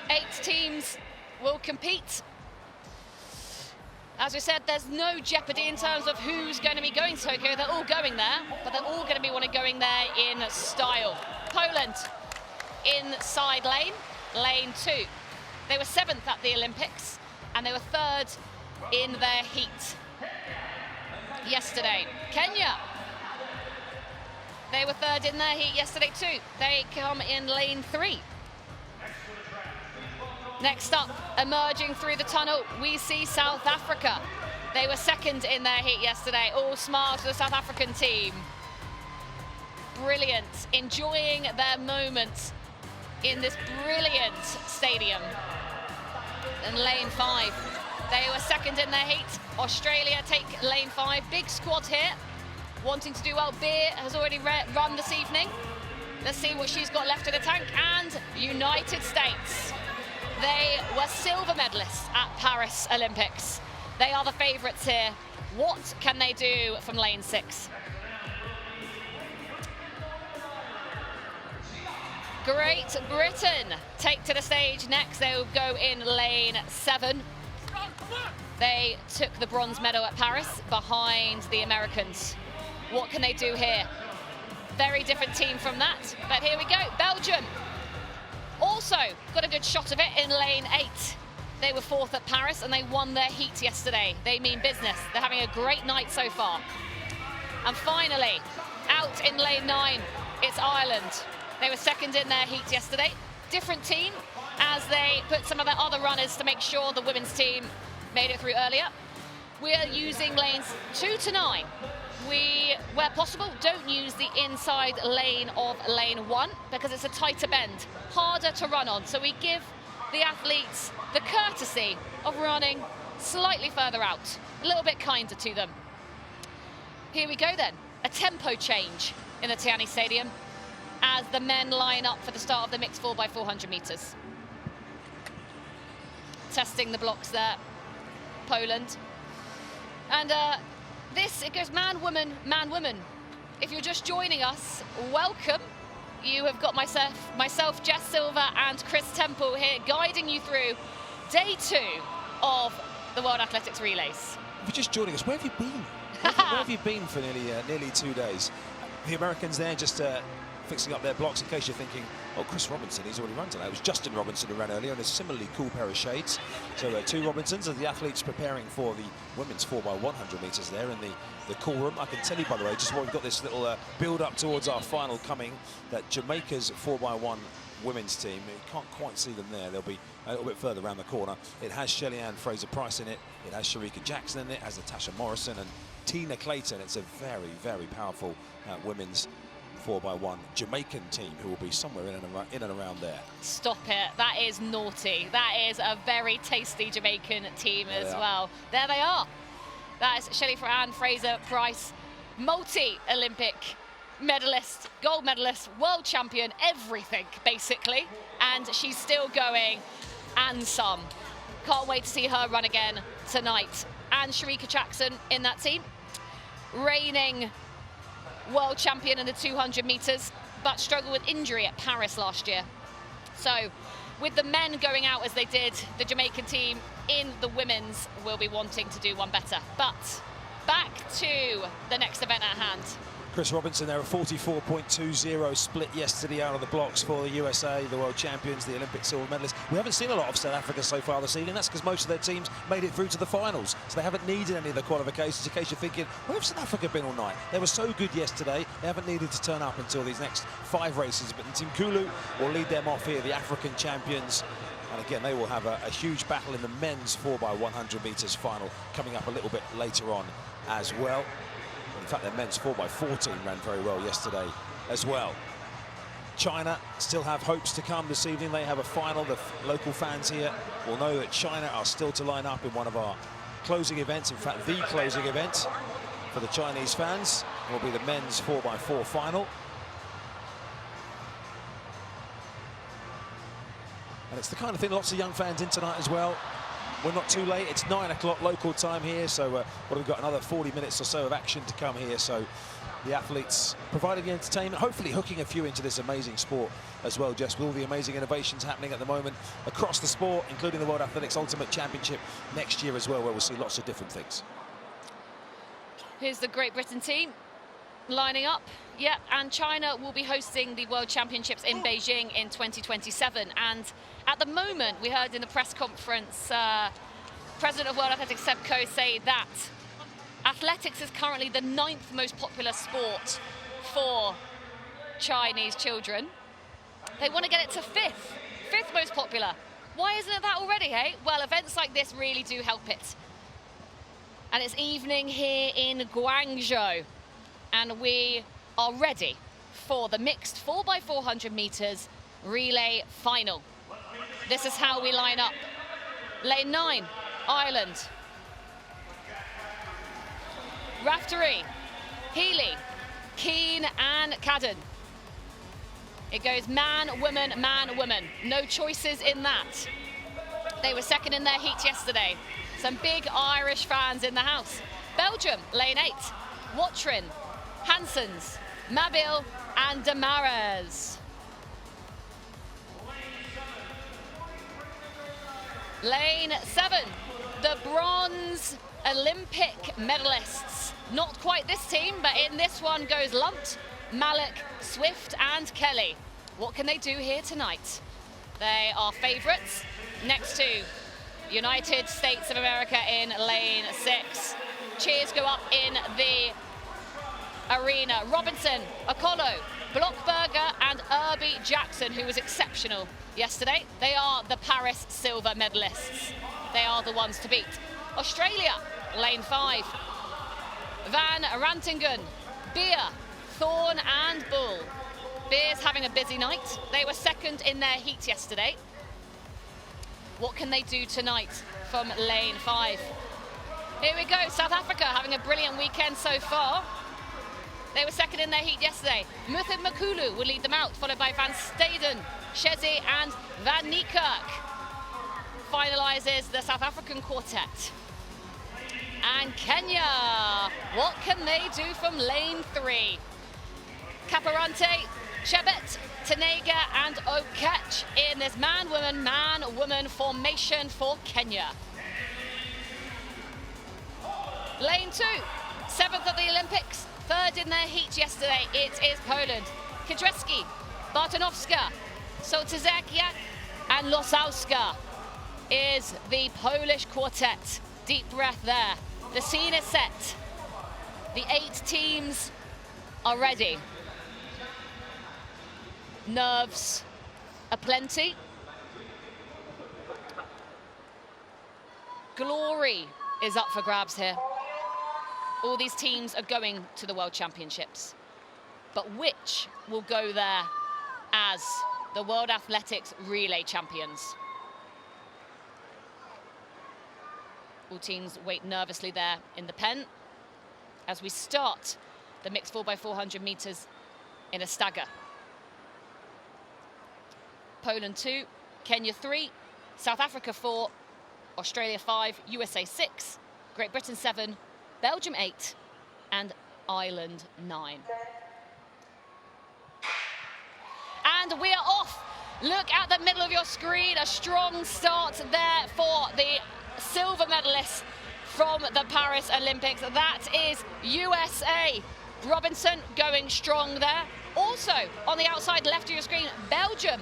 Eight teams will compete. As we said, there's no jeopardy in terms of who's going to be going to Tokyo. They're all going there, but they're all going to be going there in style. Poland inside lane 2. They were 7th at the Olympics, and they were 3rd in their heat yesterday. Kenya, they were 3rd in their heat yesterday too. They come in lane 3. Next up, emerging through the tunnel, we see South Africa. They were 2nd in their heat yesterday. All smiles to the South African team. Brilliant, enjoying their moments in this brilliant stadium. And lane 5, they were 2nd in their heat. Australia take lane 5, big squad here, wanting to do well. Beer has already run this evening. Let's see what she's got left in the tank. And United States. They were silver medalists at Paris Olympics. They are the favourites here. What can they do from lane 6? Great Britain take to the stage next. They will go in lane 7. They took the bronze medal at Paris behind the Americans. What can they do here? Very different team from that, but here we go. Belgium also got a good shot of it in lane 8. They were 4th at Paris and they won their heat yesterday. They mean business. They're having a great night so far. And finally, out in lane 9, it's Ireland. They were 2nd in their heat yesterday. Different team as they put some of their other runners to make sure the women's team made it through earlier. We are using lanes 2 to 9. We, where possible, don't use the inside lane of lane 1 because it's a tighter bend, harder to run on. So we give the athletes the courtesy of running slightly further out, a little bit kinder to them. Here we go then, a tempo change in the Tianyi Stadium as the men line up for the start of the mixed 4x400 meters. Testing the blocks there, Poland. And it goes man, woman. If you're just joining us, welcome. You have got myself, Jess Silver, and Chris Temple here guiding you through day 2 of the World Athletics Relays. If you're just joining us, where have you been? Where have you been for nearly 2 days? The Americans there just fixing up their blocks, in case you're thinking, oh, Chris Robinson, he's already run today. It was Justin Robinson who ran earlier in a similarly cool pair of shades. So 2 Robinsons are the athletes preparing for the women's 4x100 meters there in the cool room. I can tell you, by the way, just while we've got this little build up towards our final coming, that Jamaica's 4x1 women's team, you can't quite see them there. They'll be a little bit further around the corner. It has Shelly-Ann Fraser-Price in it. It has Sharika Jackson in it. It has Natasha Morrison and Tina Clayton. It's a very, very powerful women's 4x1 Jamaican team who will be somewhere in and around there. Stop it. That is naughty. That is a very tasty Jamaican team as well. There they are. That is Shelly-Ann Fraser-Price, multi-Olympic medalist, gold medalist, world champion, everything basically. And she's still going and some. Can't wait to see her run again tonight. And Sharika Jackson in that team. Reigning world champion in the 200 meters, but struggled with injury at Paris last year. So with the men going out as they did, the Jamaican team in the women's will be wanting to do one better. But back to the next event at hand. Chris Robinson there, a 44.20 split yesterday out of the blocks for the USA, the world champions, the Olympic silver medalists. We haven't seen a lot of South Africa so far this evening. That's because most of their teams made it through to the finals, so they haven't needed any of the qualifications. In case you're thinking, where have South Africa been all night? They were so good yesterday, they haven't needed to turn up until these next 5 races. But Team Kulu will lead them off here, the African champions. And again, they will have a huge battle in the men's 4x100 meters final coming up a little bit later on as well. In fact, their men's 4x14 ran very well yesterday as well. China still have hopes to come this evening. They have a final. The local fans here will know that China are still to line up in one of our closing events. In fact, the closing event for the Chinese fans will be the men's 4x4 final. And it's the kind of thing lots of young fans in tonight as well. We're not too late. It's 9 o'clock local time here, so we've got another 40 minutes or so of action to come here. So the athletes providing the entertainment, hopefully hooking a few into this amazing sport as well, Jess, with all the amazing innovations happening at the moment across the sport, including the World Athletics Ultimate Championship next year as well, where we'll see lots of different things. Here's the Great Britain team lining up. Yeah, and China will be hosting the World Championships in Beijing in 2027. And at the moment, we heard in the press conference, President of World Athletics Seb Coe say that athletics is currently the 9th most popular sport for Chinese children. They want to get it to 5th most popular. Why isn't it that already, hey? Well, events like this really do help it. And it's evening here in Guangzhou, and we are ready for the mixed 4x400 meters relay final. This is how we line up. Lane 9, Ireland. Raftery, Healy, Keane and Cadden. It goes man, woman, man, woman. No choices in that. They were second in their heat yesterday. Some big Irish fans in the house. Belgium, lane 8, Watrin, Hansens, Mabil and Damares. Lane 7, the bronze Olympic medalists. Not quite this team, but in this one goes Lunt, Malik, Swift and Kelly. What can they do here tonight? They are favourites next to United States of America in lane 6. Cheers go up in the arena. Robinson, Okolo, Blockberger and Irby Jackson, who was exceptional yesterday. They are the Paris silver medalists. They are the ones to beat. Australia, lane 5. Van Rantingen, Beer, Thorne and Bull. Beer's having a busy night. They were second in their heat yesterday. What can they do tonight from lane 5? Here we go, South Africa having a brilliant weekend so far. They were second in their heat yesterday. Muthu Makulu will lead them out, followed by Van Staden, Shezi and Van Niekerk. Finalises the South African quartet. And Kenya, what can they do from lane 3? Caparante, Chebet, Tenega and Okech in this man-woman formation for Kenya. Lane 2, 7th at the Olympics, 3rd in their heat yesterday. It is Poland. Kidreski, Bartonowska, Sołtysiak and Losowska is the Polish quartet. Deep breath there. The scene is set. The 8 teams are ready. Nerves aplenty. Glory is up for grabs here. All these teams are going to the World Championships. But which will go there as the World Athletics Relay Champions? All teams wait nervously there in the pen as we start the mixed 4x400 meters in a stagger. Poland 2, Kenya 3, South Africa 4, Australia 5, USA 6, Great Britain 7, Belgium 8, and Ireland 9. And we are off. Look at the middle of your screen, a strong start there for the silver medalists from the Paris Olympics. That is USA. Robinson going strong there. Also, on the outside left of your screen, Belgium.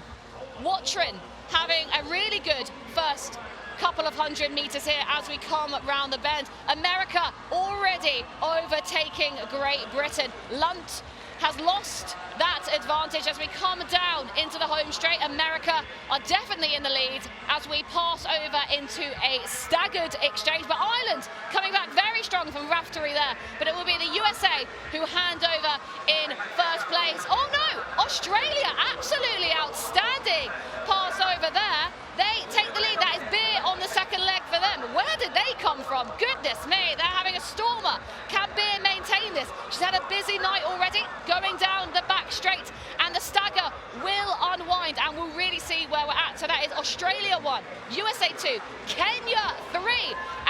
Watrin having a really good first couple of 100 meters here as we come round the bend. America already overtaking Great Britain. Lunt has lost that advantage as we come down into the home straight. America are definitely in the lead as we pass over into a staggered exchange. But Ireland coming back very strong from Raftery there. But it will be the USA who hand over in first place. Oh no, Australia, absolutely outstanding pass over there. They take the lead. That is Beer on the second leg for them. Where did they come from? Goodness me, they're having a stormer. Can Beer maintain this? She's had a busy night already, going down the back straight, and the stagger will unwind, and we'll really see where we're at. So that is Australia 1, USA 2, Kenya 3,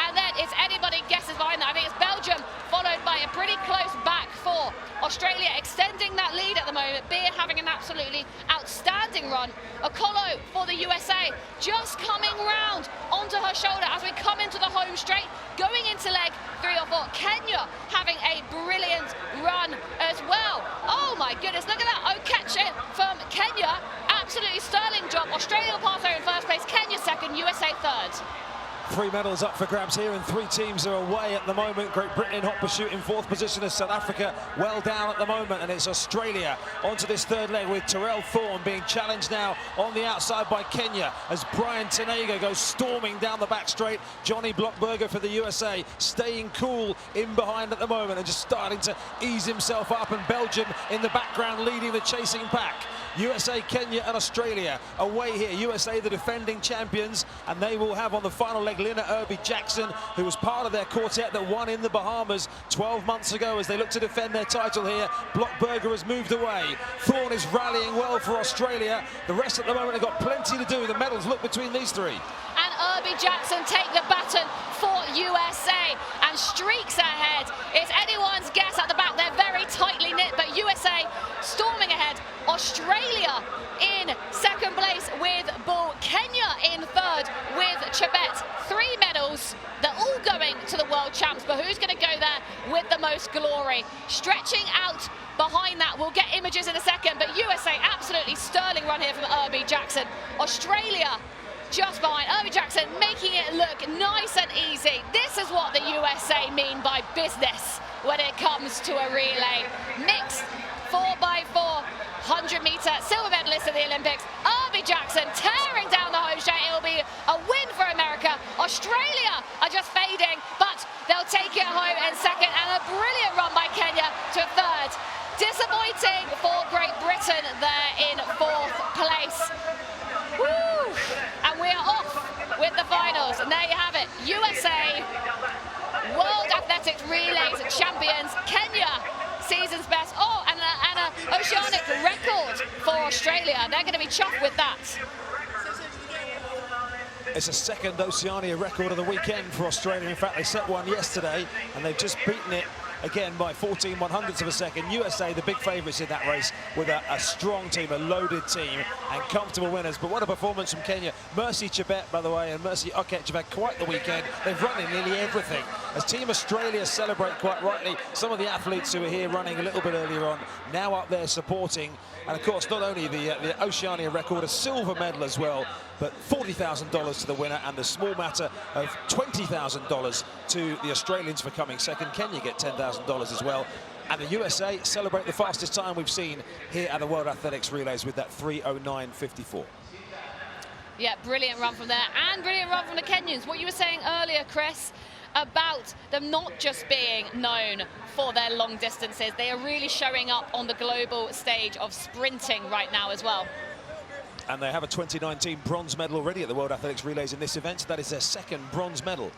and then it's anybody guesses behind that. I think it's Belgium, followed by a pretty close back four. Australia extending that lead at the moment. Beer having an absolutely outstanding run. Okolo for the USA, just coming round onto her shoulder as we come into the home straight, going into leg 3 or 4. Kenya having a brilliant run as well. Oh my goodness, look at that. Okeche from Kenya, absolutely sterling job. Australia will pass over in first place, Kenya second, USA third. 3 medals up for grabs here, and 3 teams are away at the moment. Great Britain in hot pursuit in 4th position, as South Africa well down at the moment, and it's Australia onto this third leg with Tyrrell Thorne being challenged now on the outside by Kenya as Brian Tenaga goes storming down the back straight. Johnny Blockberger for the USA staying cool in behind at the moment and just starting to ease himself up, and Belgium in the background leading the chasing pack. USA, Kenya and Australia away here. USA the defending champions, and they will have on the final leg Lina Irby-Jackson, who was part of their quartet that won in the Bahamas 12 months ago as they look to defend their title here. Blockberger has moved away. Thorne is rallying well for Australia. The rest at the moment have got plenty to do. The medals look between these 3. And Irby-Jackson take the baton for USA and streaks ahead. It's anyone's guess at the back. They're very tightly knit, but USA storming ahead. Australia in second place with Bull. Kenya in third with Chebet. 3 medals. They're all going to the world champs, but who's going to go there with the most glory? Stretching out behind that, we'll get images in a second, but USA absolutely sterling run here from Irby-Jackson. Australia just behind. Irby-Jackson making it look nice and easy. This is what the USA mean by business when it comes to a relay. Mixed 4x4 100-meter silver medalist in the Olympics. Irby-Jackson tearing down the home straight. It'll be a win for America. Australia are just fading, but they'll take it home in second, and a brilliant run by Kenya to third. Disappointing for Great Britain there in 4th place. Woo! And we are off with the finals, and there you have it. USA World Athletics Relays champions. Kenya season's best. Oh, and an oceanic record for Australia. They're going to be chuffed with that. It's a second Oceania record of the weekend for Australia. In fact, they set one yesterday, and they've just beaten it again by 14 100ths of a second. USA, the big favourites in that race, with a strong team, a loaded team, and comfortable winners. But what a performance from Kenya. Mercy Chebet, by the way, and Mercy Okeche have had quite the weekend. They've run in nearly everything. As Team Australia celebrate quite rightly some of the athletes who were here running a little bit earlier on, now up there supporting. And of course, not only the Oceania record, a silver medal as well, but $40,000 to the winner, and the small matter of $20,000 to the Australians for coming second. Kenya get $10,000 as well. And the USA celebrate the fastest time we've seen here at the World Athletics Relays with that 3:09.54. Yeah, brilliant run from there, and brilliant run from the Kenyans. What you were saying earlier, Chris, about them not just being known for their long distances, they are really showing up on the global stage of sprinting right now as well. And they have a 2019 bronze medal already at the World Athletics Relays in this event. That is their second bronze medal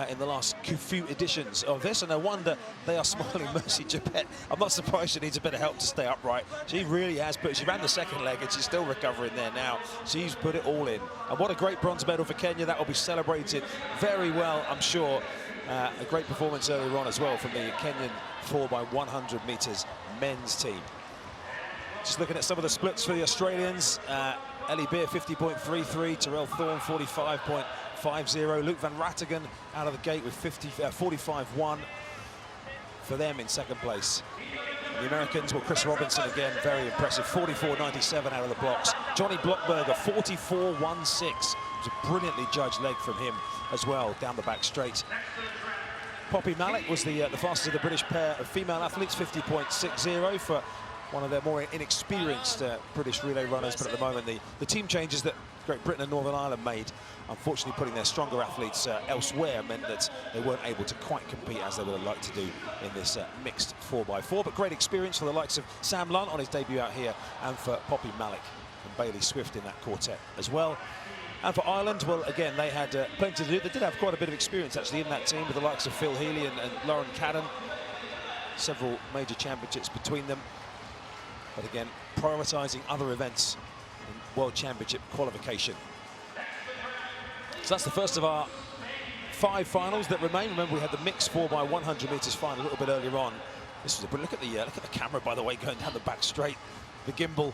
in the last few editions of this. And no wonder they are smiling. Mercy Chebet, I'm not surprised she needs a bit of help to stay upright. She really has, but she ran the second leg and she's still recovering there now. She's put it all in. And what a great bronze medal for Kenya. That will be celebrated very well, I'm sure. A great performance earlier on as well from the Kenyan 4x100 metres men's team. Just looking at some of the splits for the Australians. Ellie Beer 50.33, Tyrrell Thorne 45.50, Luke van Rattigan out of the gate with 45.1 for them in second place. The Americans, well, Chris Robinson again, very impressive, 44.97 out of the blocks. Johnny Blockberger, 44.16. It was a brilliantly judged leg from him as well, down the back straight. Poppy Malik was the fastest of the British pair of female athletes, 50.60 for one of their more inexperienced British relay runners. But at the moment, the team changes that Great Britain and Northern Ireland made, unfortunately putting their stronger athletes elsewhere, meant that they weren't able to quite compete as they would have liked to do in this mixed 4x4. But great experience for the likes of Sam Lunt on his debut out here, and for Poppy Malik and Bailey Swift in that quartet as well. And for Ireland, well, again, they had plenty to do. They did have quite a bit of experience, actually, in that team with the likes of Phil Healy and Lauren Cadden. Several major championships between them. But again, prioritising other events in World Championship qualification. So that's the first of our 5 finals that remain. Remember, we had the mixed 4x100 metres final a little bit earlier on. This was a look at the camera, by the way, going down the back straight. The gimbal.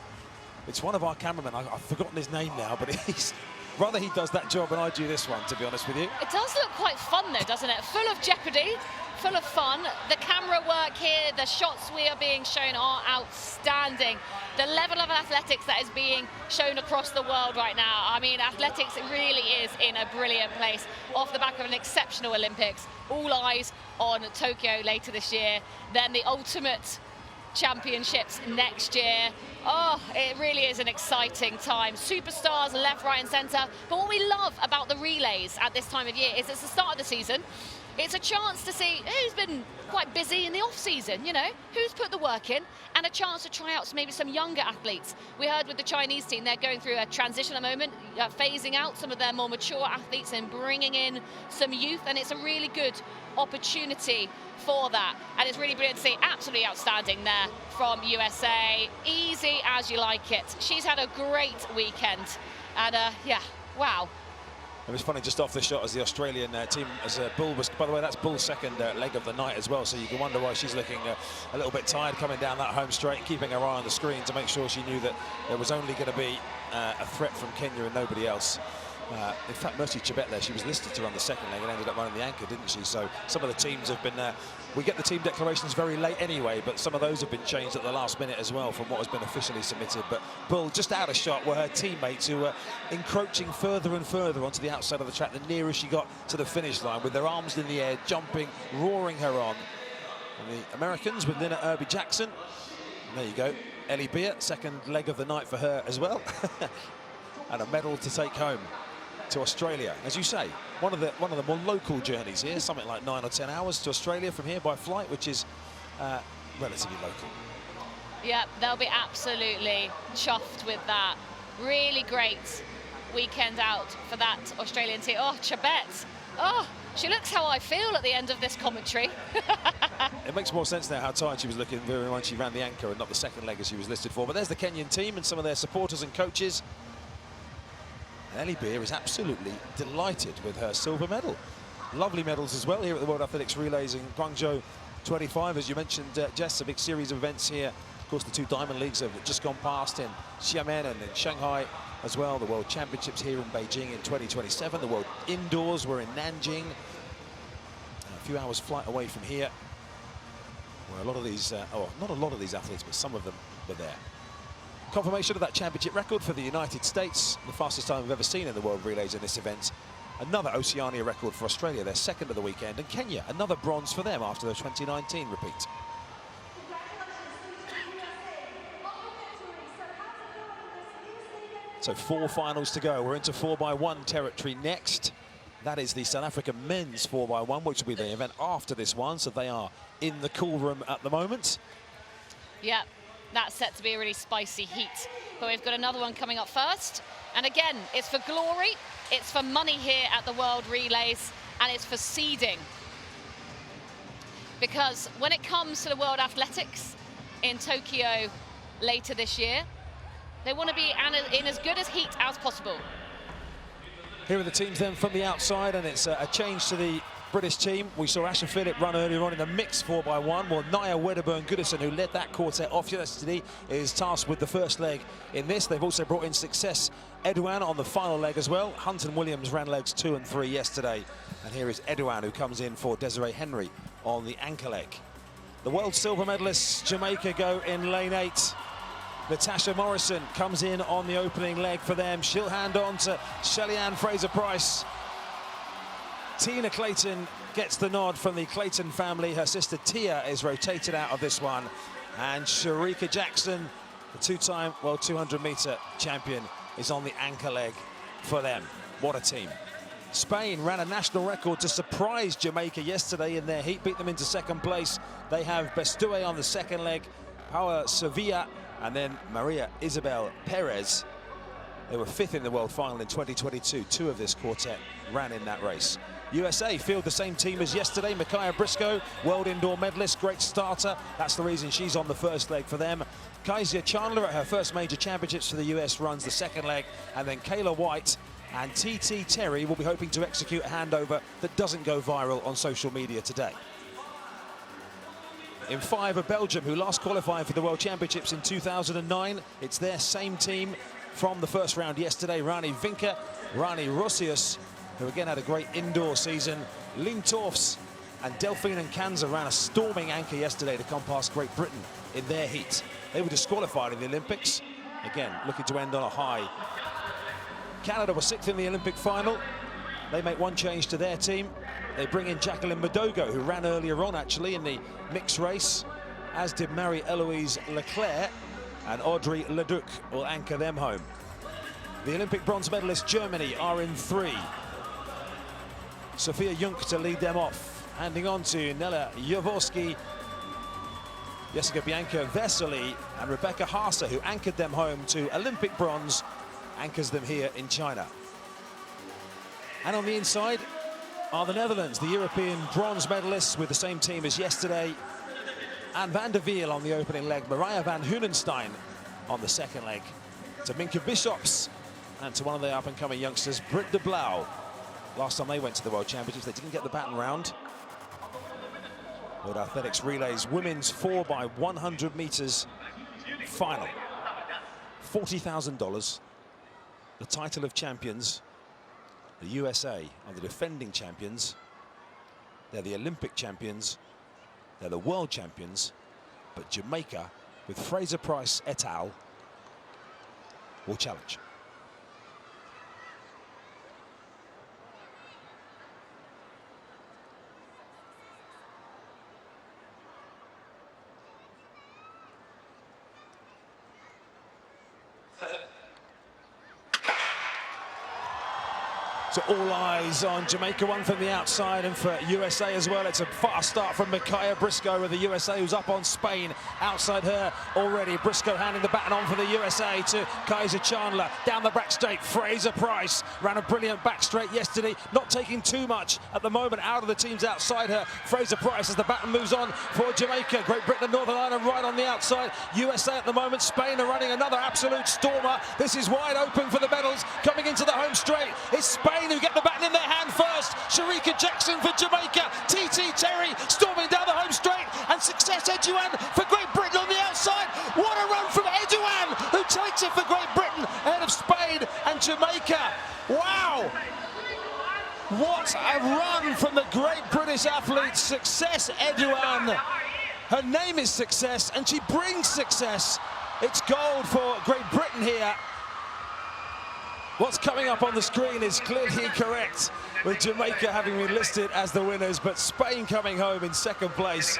It's one of our cameramen. I've forgotten his name now, but he's rather he does that job than I do this one, to be honest with you. It does look quite fun though, doesn't it? Full of jeopardy, full of fun. The camera work here, the shots we are being shown are outstanding. The level of athletics that is being shown across the world right now. I mean, athletics really is in a brilliant place off the back of an exceptional Olympics. All eyes on Tokyo later this year. Then the ultimate championships next year. Oh, it really is an exciting time. Superstars left, right and centre. But what we love about the relays at this time of year is it's the start of the season. It's a chance to see who's been quite busy in the off-season, you know, who's put the work in, and a chance to try out maybe some younger athletes. We heard with the Chinese team, they're going through a transition at the moment, phasing out some of their more mature athletes and bringing in some youth, and it's a really good opportunity for that. And it's really brilliant to see, absolutely outstanding there from USA. Easy as you like it. She's had a great weekend, and yeah, wow. It was funny, just off the shot, as the Australian team, as Bull was, by the way, that's Bull's second leg of the night as well, so you can wonder why she's looking a little bit tired coming down that home straight, keeping her eye on the screen to make sure she knew that there was only going to be a threat from Kenya and nobody else. In fact, Mercy Chebet there, she was listed to run the second leg and ended up running the anchor, didn't she? So some of the teams have been, we get the team declarations very late anyway, but some of those have been changed at the last minute as well from what has been officially submitted. But Bull just out of shot were her teammates who were encroaching further and further onto the outside of the track, the nearer she got to the finish line, with their arms in the air, jumping, roaring her on. And the Americans with Lynette Irby-Jackson. There you go, Ellie Beer, second leg of the night for her as well. And a medal to take home to Australia. As you say, one of the more local journeys here, something like 9 or 10 hours to Australia from here by flight, which is relatively local. Yeah, they'll be absolutely chuffed with that. Really great weekend out for that Australian team. Oh, Chebet. Oh, she looks how I feel at the end of this commentary. It makes more sense now how tired she was looking when she ran the anchor and not the second leg as she was listed for. But there's the Kenyan team and some of their supporters and coaches. Ellie Beer is absolutely delighted with her silver medal. Lovely medals as well here at the World Athletics Relays in Guangzhou 25. As you mentioned, Jess, a big series of events here. Of course, the 2 Diamond Leagues have just gone past in Xiamen and in Shanghai as well. The World Championships here in Beijing in 2027. The World Indoors were in Nanjing. A few hours flight away from here, where a lot of these, not a lot of these athletes, but some of them were there. Confirmation of that championship record for the United States, the fastest time we've ever seen in the World Relays in this event. Another Oceania record for Australia, their second of the weekend, and Kenya, another bronze for them after their 2019 repeat. So 4 finals to go. We're into 4x1 territory next. That is the South African men's 4x1, which will be the event after this one, so they are in the cool room at the moment. Yeah. That's set to be a really spicy heat. But we've got another one coming up first. And again, it's for glory, it's for money here at the World Relays, and it's for seeding. Because when it comes to the World Athletics in Tokyo later this year, they want to be in as good as heat as possible. Here are the teams then from the outside, and it's a change to the British team. We saw Asher Phillip run earlier on in the mixed 4x1, while Naya Wedderburn-Goodison, who led that quartet off yesterday, is tasked with the first leg in this. They've also brought in Success Edouin on the final leg as well. Hunton Williams ran legs 2 and 3 yesterday. And here is Edouin, who comes in for Desiree Henry on the anchor leg. The world silver medalists, Jamaica, go in lane 8. Natasha Morrison comes in on the opening leg for them. She'll hand on to Shelly-Ann Fraser-Pryce. Tina Clayton gets the nod from the Clayton family. Her sister Tia is rotated out of this one. And Shericka Jackson, the two-time World 200-meter champion, is on the anchor leg for them. What a team. Spain ran a national record to surprise Jamaica yesterday in their heat, beat them into second place. They have Bestúe on the second leg, Paula Sevilla, and then Maria Isabel Perez. They were 5th in the world final in 2022. 2 of this quartet ran in that race. USA field the same team as yesterday. Micaiah Briscoe, world indoor medalist, great starter. That's the reason she's on the first leg for them. Kezia Chandler at her first major championships for the US runs the second leg. And then Kayla White and TT Terry will be hoping to execute a handover that doesn't go viral on social media today. In 5 are Belgium, who last qualified for the World Championships in 2009. It's their same team from the first round yesterday. Rani Vinke, Rani Rosius, who again had a great indoor season. Lynn Torfs and Delphine Nkanza ran a storming anchor yesterday to come past Great Britain in their heat. They were disqualified in the Olympics. Again, looking to end on a high. Canada were 6th in the Olympic final. They make one change to their team. They bring in Jacqueline Madogo, who ran earlier on actually in the mixed race, as did Marie-Eloise Leclerc, and Audrey Leduc will anchor them home. The Olympic bronze medalists Germany are in 3. Sophia Junk to lead them off, handing on to Nella Jaworski, Jessica Bianca Vesely, and Rebecca Haase, who anchored them home to Olympic bronze, anchors them here in China. And on the inside are the Netherlands, the European bronze medalists with the same team as yesterday. Anne van der Wiel on the opening leg, Mariah van Hoenenstein on the second leg. To Minka Bishops and to one of the up-and-coming youngsters, Britt de Blauw. Last time they went to the World Championships, they didn't get the baton round. World Athletics Relays Women's 4x100 meters final. $40,000. The title of champions. The USA are the defending champions. They're the Olympic champions. They're the world champions. But Jamaica, with Fraser-Pryce et al., will challenge. So all eyes on Jamaica, one from the outside, and for USA as well. It's a fast start from Micaiah Briscoe with the USA, who's up on Spain. Outside her already, Briscoe handing the baton on for the USA to Kezia Chandler. Down the back straight, Fraser-Pryce ran a brilliant back straight yesterday, not taking too much at the moment out of the teams outside her. Fraser-Pryce as the baton moves on for Jamaica. Great Britain and Northern Ireland right on the outside. USA at the moment, Spain are running another absolute stormer. This is wide open for the medals. Coming into the home straight, it's Spain who get the baton in their hand first. Shericka Jackson for Jamaica. TT Terry storming down the home straight, and Success Edouan for Great Britain on the outside. What a run from Edouan, who takes it for Great Britain ahead of Spain and Jamaica. Wow! What a run from the great British athlete, Success Edouan. Her name is Success, and she brings success. It's gold for Great Britain here. What's coming up on the screen is clearly correct, with Jamaica having been listed as the winners, but Spain coming home in second place.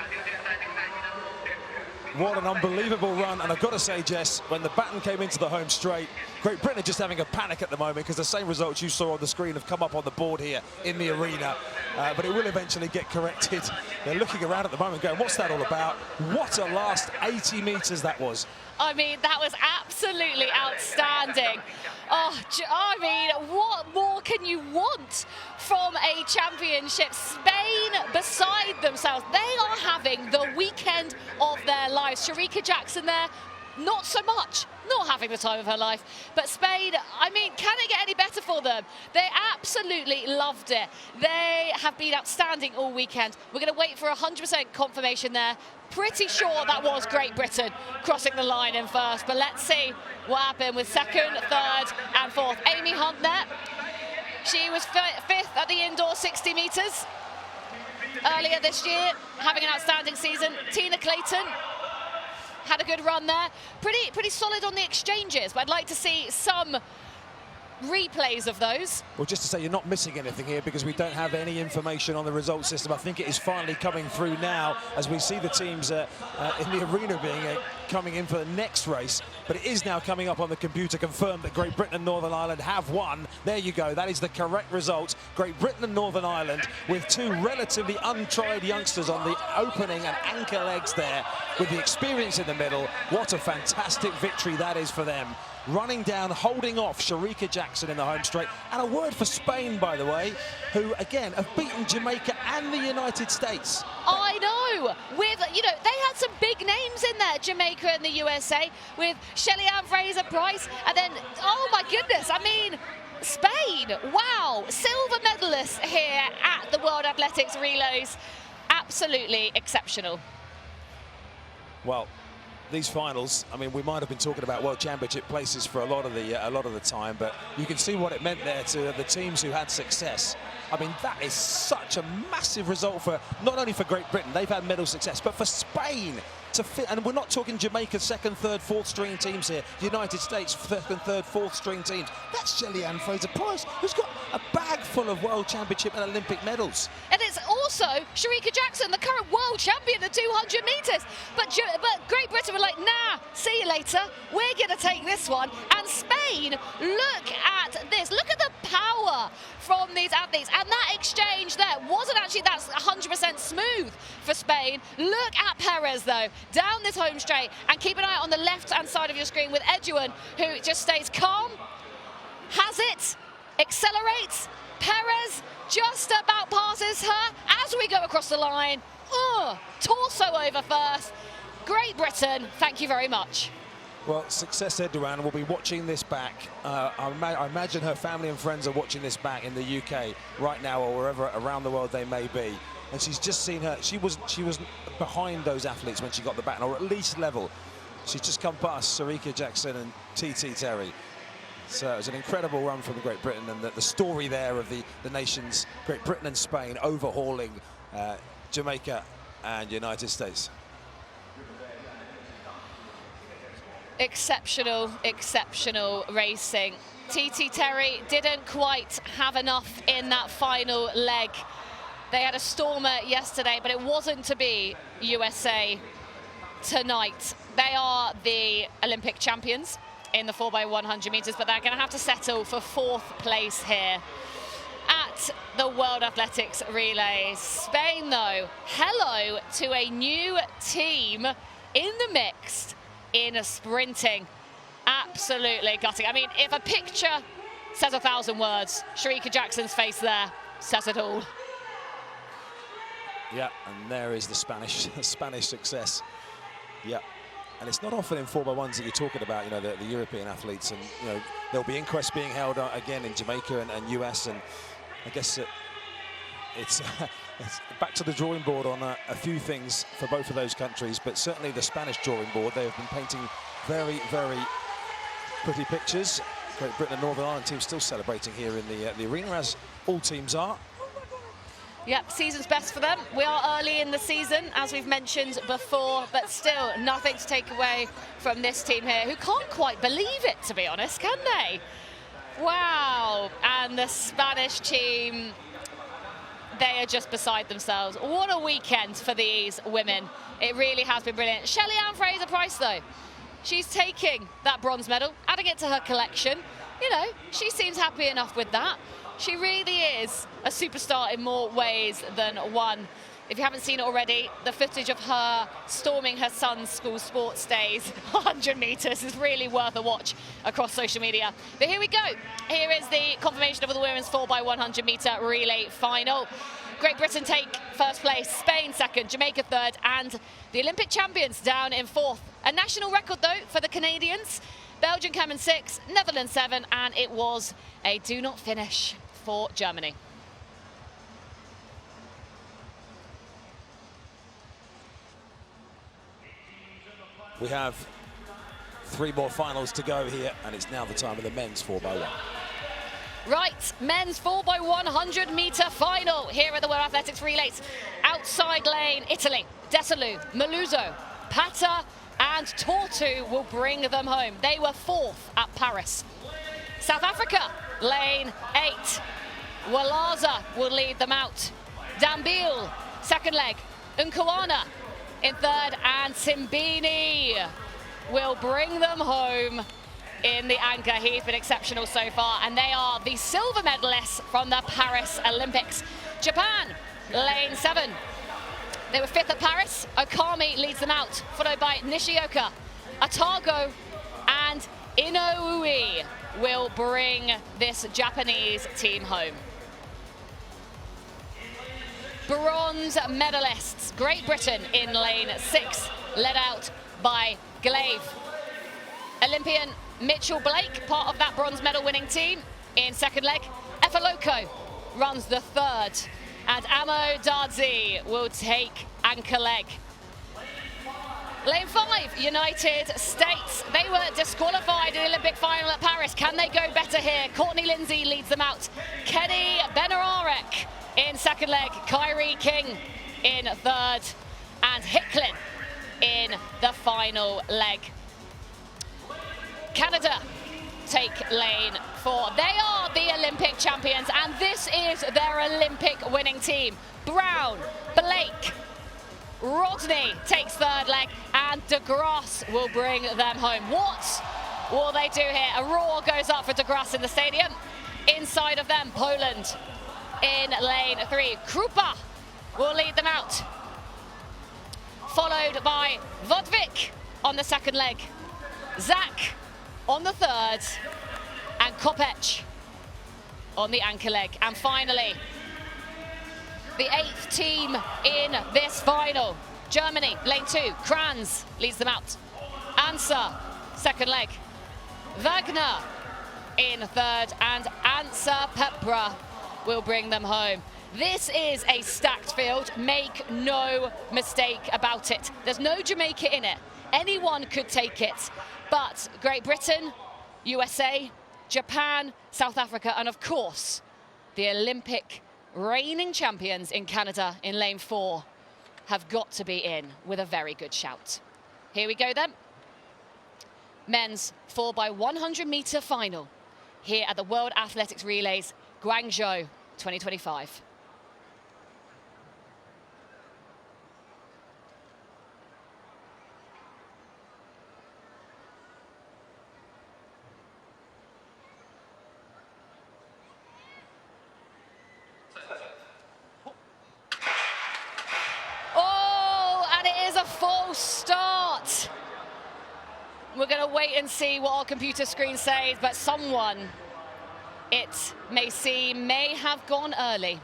What an unbelievable run. And I've got to say, Jess, when the baton came into the home straight, Great Britain are just having a panic at the moment, because the same results you saw on the screen have come up on the board here in the arena. But it will eventually get corrected. They're looking around at the moment going, what's that all about? What a last 80 meters that was. I mean, that was absolutely outstanding. Oh, I mean, what more can you want from a championship? Spain beside themselves. They are having the weekend of their lives. Shericka Jackson there, not so much. Not having the time of her life. But Spain, I mean, can it get any better for them? They absolutely loved it. They have been outstanding all weekend. We're going to wait for 100% confirmation there. Pretty sure that was Great Britain crossing the line in first, but let's see what happened with second, third and fourth. Amy Hunt there. She was 5th at the indoor 60 meters. earlier this year, having an outstanding season. Tina Clayton had a good run there. Pretty solid on the exchanges, but I'd like to see some replays of those. Well, just to say you're not missing anything here because we don't have any information on the result system. I think it is finally coming through now as we see the teams in the arena coming in for the next race. But it is now coming up on the computer, confirmed that Great Britain and Northern Ireland have won. There you go. That is the correct result. Great Britain and Northern Ireland with two relatively untried youngsters on the opening and anchor legs there with the experience in the middle. What a fantastic victory that is for them. Running down, holding off Shericka Jackson in the home straight. And a word for Spain, by the way, who, again, have beaten Jamaica and the United States. I know. With, you know, they had some big names in there, Jamaica and the USA, with Shelly-Ann Fraser-Pryce. And then, oh, my goodness, I mean, Spain, wow. Silver medalists here at the World Athletics Relays. Absolutely exceptional. Well, these finals, I mean, we might have been talking about World Championship places for a lot of the time, but you can see what it meant there to the teams who had success. I mean, that is such a massive result for not only for Great Britain, they've had medal success, but for Spain to fit. And we're not talking Jamaica second, third, fourth string teams here. United States second, third, fourth string teams. That's Shelly-Ann Fraser-Pryce, who's got a bag full of World Championship and Olympic medals. And it's also Shericka Jackson, the current world champion at 200 metres. But Great Britain were like, nah, see you later. We're going to take this one. And Spain, look at this. Look at the power from these athletes. And that exchange there wasn't actually that 100% smooth for Spain. Look at Perez, though, down this home straight. And keep an eye on the left-hand side of your screen with Edouin, who just stays calm, has it, accelerates. Perez just about passes her as we go across the line. Torso over first. Great Britain, thank you very much. Well, Success Edouin will be watching this back. I imagine her family and friends are watching this back in the UK right now or wherever around the world they may be. And she's just seen her. She was behind those athletes when she got the baton, or at least level. She's just come past Shericka Jackson and TT Terry. So it was an incredible run from Great Britain, and the story there of the nations, Great Britain and Spain, overhauling Jamaica and United States. Exceptional, exceptional racing. TT Terry didn't quite have enough in that final leg. They had a stormer yesterday, but it wasn't to be USA tonight. They are the Olympic champions in the 4x100 metres, but they're going to have to settle for 4th place here at the World Athletics Relays. Spain, though, hello to a new team in the mixed in a sprinting. Absolutely gutting. I mean, if a picture says 1,000 words, Shericka Jackson's face there says it all. Yeah, and there is the Spanish success. Yeah. And it's not often in 4x1s that you're talking about, you know, the European athletes, and, you know, there'll be inquests being held again in Jamaica and US, and I guess it's back to the drawing board on a few things for both of those countries, but certainly the Spanish drawing board, they have been painting very, very pretty pictures. Great Britain and Northern Ireland team still celebrating here in the arena, as all teams are. Yep, season's best for them. We are early in the season, as we've mentioned before, but still nothing to take away from this team here, who can't quite believe it, to be honest, can they? Wow, and the Spanish team, they are just beside themselves. What a weekend for these women. It really has been brilliant. Shelly-Ann Fraser-Pryce, though, she's taking that bronze medal, adding it to her collection. You know, she seems happy enough with that. She really is a superstar in more ways than one. If you haven't seen it already, the footage of her storming her son's school sports days, 100 metres, is really worth a watch across social media. But here we go. Here is the confirmation of the women's 4x100 metre relay final. Great Britain take 1st place, Spain 2nd, Jamaica 3rd, and the Olympic champions down in 4th. A national record, though, for the Canadians. Belgium came in 6th, Netherlands 7th, and it was a do not finish for Germany. We have 3 more finals to go here, and it's now the time of the men's 4x1. Right, men's 4x100 metre final here at the World Athletics Relays. Out outside lane, Italy, Desalu, Maluzzo, Pata and Tortu will bring them home. They were 4th at Paris. South Africa, lane 8. Walaza will lead them out. Dambil, second leg. Nkuwana in 3rd, and Simbini will bring them home in the anchor. He's been exceptional so far, and they are the silver medalists from the Paris Olympics. Japan, lane 7. They were 5th at Paris. Okami leads them out, followed by Nishioka, Atago, and Inoue will bring this Japanese team home. Bronze medalists, Great Britain in lane 6, led out by Glaive. Olympian Mitchell Blake, part of that bronze medal winning team in second leg. Efaloko runs the 3rd, and Amo Darzi will take anchor leg. Lane 5, United States. They were disqualified in the Olympic final at Paris. Can they go better here? Courtney Lindsay leads them out. Kenny Benararek in second leg. Kyrie King in 3rd. And Hicklin in the final leg. Canada take lane 4. They are the Olympic champions, and this is their Olympic winning team. Brown, Blake, Rodney takes 3rd leg, and De Grasse will bring them home. What will they do here? A roar goes up for De Grasse in the stadium. Inside of them, Poland in lane 3. Krupa will lead them out, followed by Vodvik on the second leg, Zach on the 3rd, and Kopech on the anchor leg. And finally, the 8th team in this final, Germany, lane 2. Kranz leads them out. Ansa, second leg. Wagner in 3rd, and Ansa Pepra will bring them home. This is a stacked field, make no mistake about it. There's no Jamaica in it. Anyone could take it, but Great Britain, USA, Japan, South Africa, and of course, the Olympic reigning champions in Canada in lane 4 have got to be in with a very good shout. Here we go then. Men's 4x100 meter final here at the World Athletics Relays, Guangzhou 2025. Start. We're going to wait and see what our computer screen says, but someone, it may seem, may have gone early.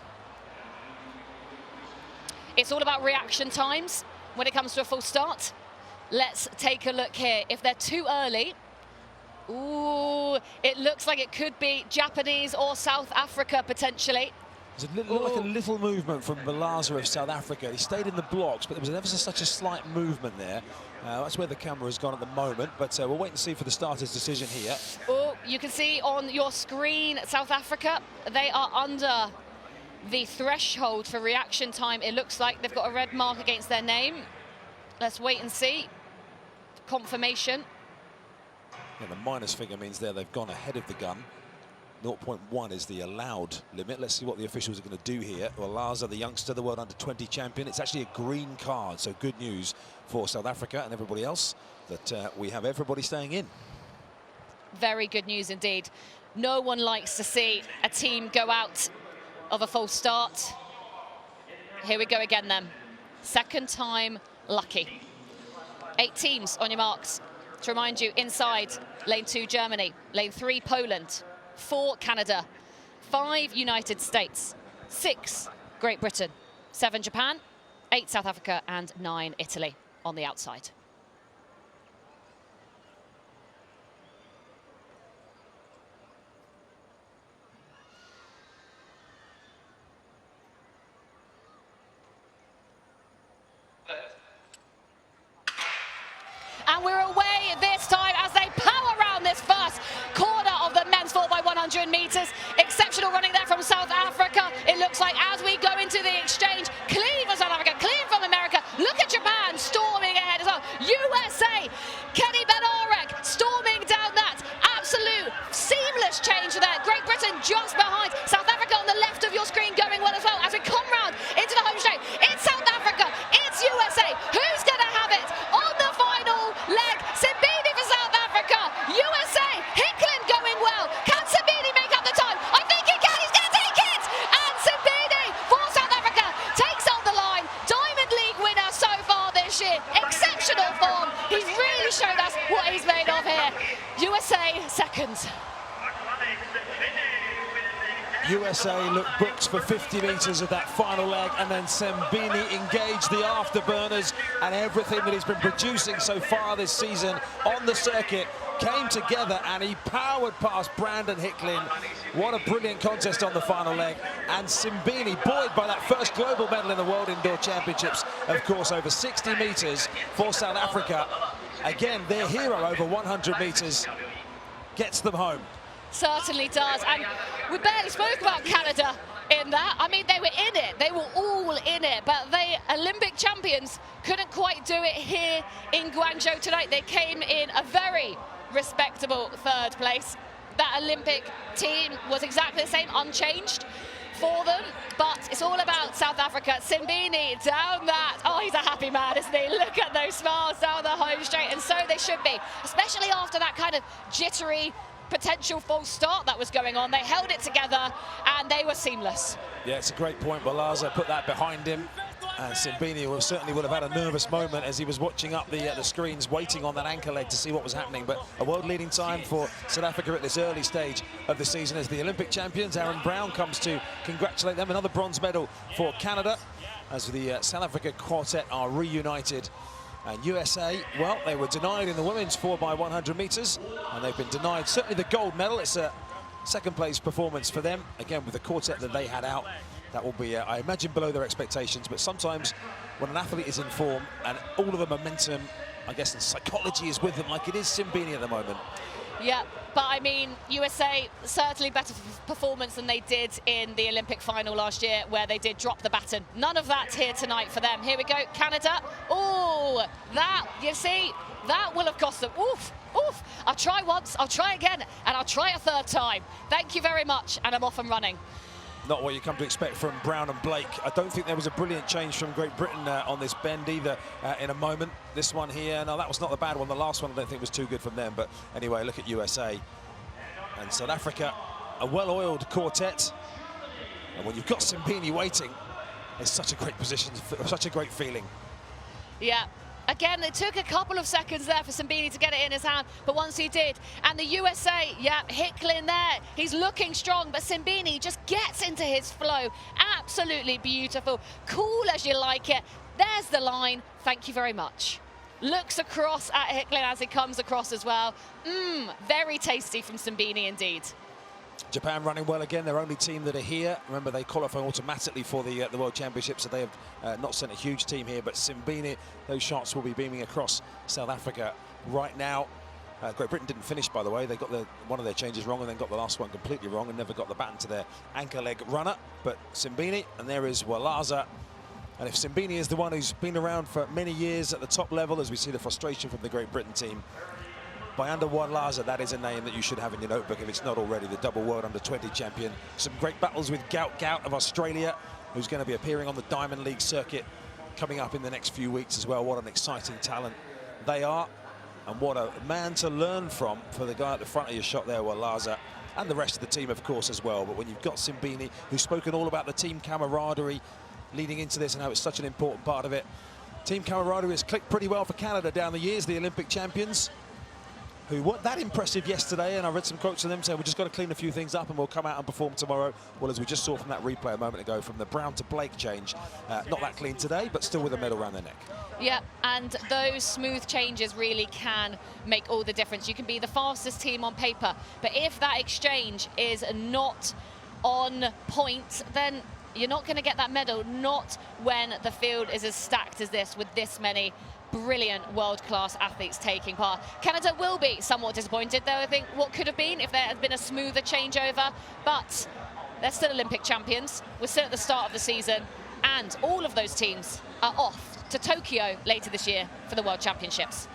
It's all about reaction times when it comes to a full start. Let's take a look here. If they're too early, ooh, it looks like it could be Japanese or South Africa potentially. There's like a little movement from Balaza of South Africa. He stayed in the blocks, but there was ever such a slight movement there. That's where the camera has gone at the moment, but we'll wait and see for the starter's decision here. Oh, you can see on your screen, South Africa, they are under the threshold for reaction time. It looks like they've got a red mark against their name. Let's wait and see. Confirmation. Yeah, the minus figure means there they've gone ahead of the gun. 0.1 is the allowed limit. Let's see what the officials are going to do here. Well, Laza, the youngster, the world under-20 champion. It's actually a green card, so good news for South Africa and everybody else that we have everybody staying in. Very good news indeed. No one likes to see a team go out of a full start. Here we go again then. Second time lucky. 8 teams on your marks. To remind you, inside lane 2, Germany. Lane 3, Poland. 4, Canada, 5, United States, 6, Great Britain, 7, Japan, 8, South Africa, and 9, Italy on the outside. And we're away this time as they power around this first corner of the men's 4x100 meters. Exceptional running there from South Africa. It looks like as we go into the exchange, Cleave has South Africa. Clean from America. Look at Japan storming ahead as well. USA, Kenny Bednarek storming down that. Absolute seamless change there. Great Britain just behind. South Africa on the left of your screen going well as well. As we come round into the home straight, it's South Africa, it's USA. Who's going to have it on the final leg? Simbini for South Africa. USA, Hicklin going well. Can Simbini make up the time? I think he can. He's going to take it. And Simbini for South Africa takes on the line. Diamond League winner so far this year. Exceptional form. He's really shown us what he's made of here. USA seconds. USA look booked for 50 metres of that final leg, and then Simbini engaged the afterburners, and everything that he's been producing so far this season on the circuit came together, and he powered past Brandon Hicklin. What a brilliant contest on the final leg. And Simbini, buoyed by that first global medal in the World Indoor Championships, of course, over 60 metres for South Africa. Again, their hero over 100 metres gets them home. Certainly does. And we barely spoke about Canada in that. I mean, they were in it. They were all in it. But they, Olympic champions, couldn't quite do it here in Guangzhou tonight. They came in a very respectable third place. That Olympic team was exactly the same, unchanged for them. But it's all about South Africa. Simbini down that. Oh, he's a happy man, isn't he? Look at those smiles down the home straight. And so they should be, especially after that kind of jittery potential false start that was going on. They held it together and they were seamless. Yeah, it's a great point. Balaza put that behind him, and Simbini certainly would have had a nervous moment as he was watching up the screens, waiting on that anchor leg to see what was happening. But a world-leading time for South Africa at this early stage of the season as the Olympic champions. Aaron Brown comes to congratulate them. Another bronze medal for Canada as the South Africa quartet are reunited. And USA, well, they were denied in the women's 4x100 metres, and they've been denied certainly the gold medal. It's a second place performance for them, again with the quartet that they had out. That will be, I imagine, below their expectations. But sometimes when an athlete is in form and all of the momentum, I guess, and psychology is with them, like it is Simbini at the moment. Yeah, but I mean, USA certainly better performance than they did in the Olympic final last year, where they did drop the baton. None of that here tonight for them. Here we go, Canada. Oh, that, you see, that will have cost them. Oof, oof. I'll try once, I'll try again, and I'll try a third time. Thank you very much, and I'm off and running. Not what you come to expect from Brown and Blake. I don't think there was a brilliant change from Great Britain on this bend either in a moment. This one here, no, that was not the bad one. The last one I don't think was too good from them. But anyway, look at USA. And South Africa, a well-oiled quartet. And when you've got Simbini waiting, it's such a great position, such a great feeling. Yeah. Again, it took a couple of seconds there for Simbini to get it in his hand, but once he did, and the USA, yeah, Hicklin there, he's looking strong, but Simbini just gets into his flow. Absolutely beautiful, cool as you like it. There's the line, thank you very much. Looks across at Hicklin as he comes across as well. Very tasty from Simbini indeed. Japan running well again, their only team that are here. Remember, they qualify automatically for the World Championships, so they have not sent a huge team here. But Simbini, those shots will be beaming across South Africa right now. Great Britain didn't finish, by the way. They got one of their changes wrong and then got the last one completely wrong and never got the baton to their anchor leg runner. But Simbini, and there is Walaza. And if Simbini is the one who's been around for many years at the top level, as we see the frustration from the Great Britain team, Bayanda Walaza, that is a name that you should have in your notebook if it's not already, the double world under-20 champion. Some great battles with Gout of Australia, who's going to be appearing on the Diamond League circuit coming up in the next few weeks as well. What an exciting talent they are, and what a man to learn from for the guy at the front of your shot there, Walaza, and the rest of the team, of course, as well. But when you've got Simbini, who's spoken all about the team camaraderie leading into this and how it's such an important part of it. Team camaraderie has clicked pretty well for Canada down the years, the Olympic champions, who weren't that impressive yesterday, and I read some quotes from them saying we've just got to clean a few things up and we'll come out and perform tomorrow. Well, as we just saw from that replay a moment ago, from the Brown to Blake change, not that clean today, but still with a medal around their neck. Yeah, and those smooth changes really can make all the difference. You can be the fastest team on paper, but if that exchange is not on point, then you're not going to get that medal, not when the field is as stacked as this, with this many brilliant world-class athletes taking part. Canada will be somewhat disappointed, though, I think, what could have been if there had been a smoother changeover, but they're still Olympic champions. We're still at the start of the season, And all of those teams are off to Tokyo later this year for the World Championships.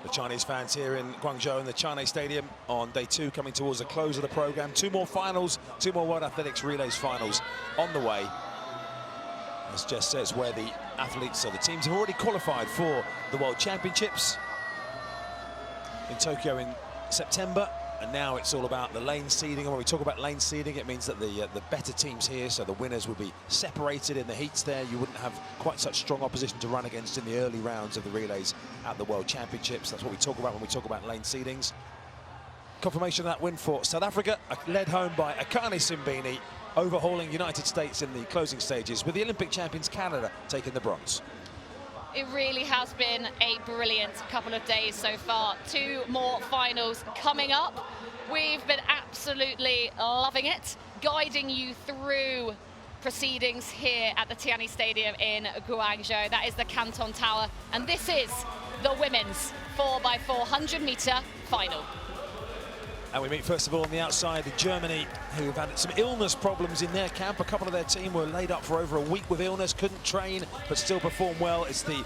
The Chinese fans here in Guangzhou in the Chinese Stadium on day 2, coming towards the close of the program. 2 more finals, 2 more World Athletics Relays finals on the way. As Jess says, where the athletes or the teams have already qualified for the World Championships in Tokyo in September. And now it's all about the lane seeding. And when we talk about lane seeding, it means that the better teams here, so the winners will be separated in the heats there. You wouldn't have quite such strong opposition to run against in the early rounds of the relays at the World Championships. That's what we talk about when we talk about lane seedings. Confirmation of that win for South Africa, led home by Akani Simbine, overhauling United States in the closing stages, with the Olympic champions Canada taking the bronze. It really has been a brilliant couple of days so far. 2 more finals coming up. We've been absolutely loving it, guiding you through proceedings here at the Tianyi Stadium in Guangzhou. That is the Canton Tower, and this is the women's 4x400 meter final. And we meet first of all on the outside Germany, who've had some illness problems in their camp. A couple of their team were laid up for over a week with illness, couldn't train, but still perform well. It's the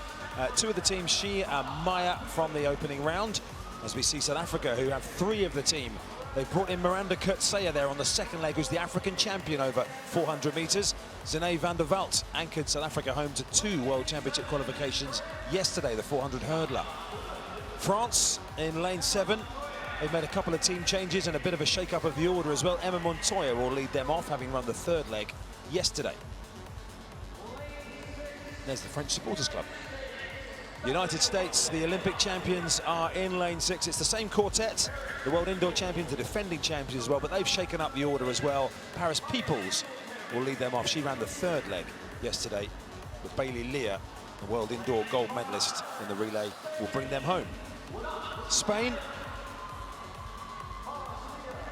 2 of the team, Shi and Maya, from the opening round. As we see South Africa, who have 3 of the team. They've brought in Miranda Kurtzea there on the second leg, who's the African champion over 400 meters. Zene van der Walt anchored South Africa home to 2 World Championship qualifications yesterday, the 400 hurdler. France in lane 7. They've made a couple of team changes and a bit of a shake-up of the order as well. Emma Montoya will lead them off, having run the 3rd leg yesterday. There's the French Supporters Club. United States, the Olympic champions, are in lane 6. It's the same quartet, the World Indoor champions, the defending champions as well, but they've shaken up the order as well. Paris Peoples will lead them off. She ran the 3rd leg yesterday, with Bailey Lear, the World Indoor gold medalist in the relay, will bring them home. Spain,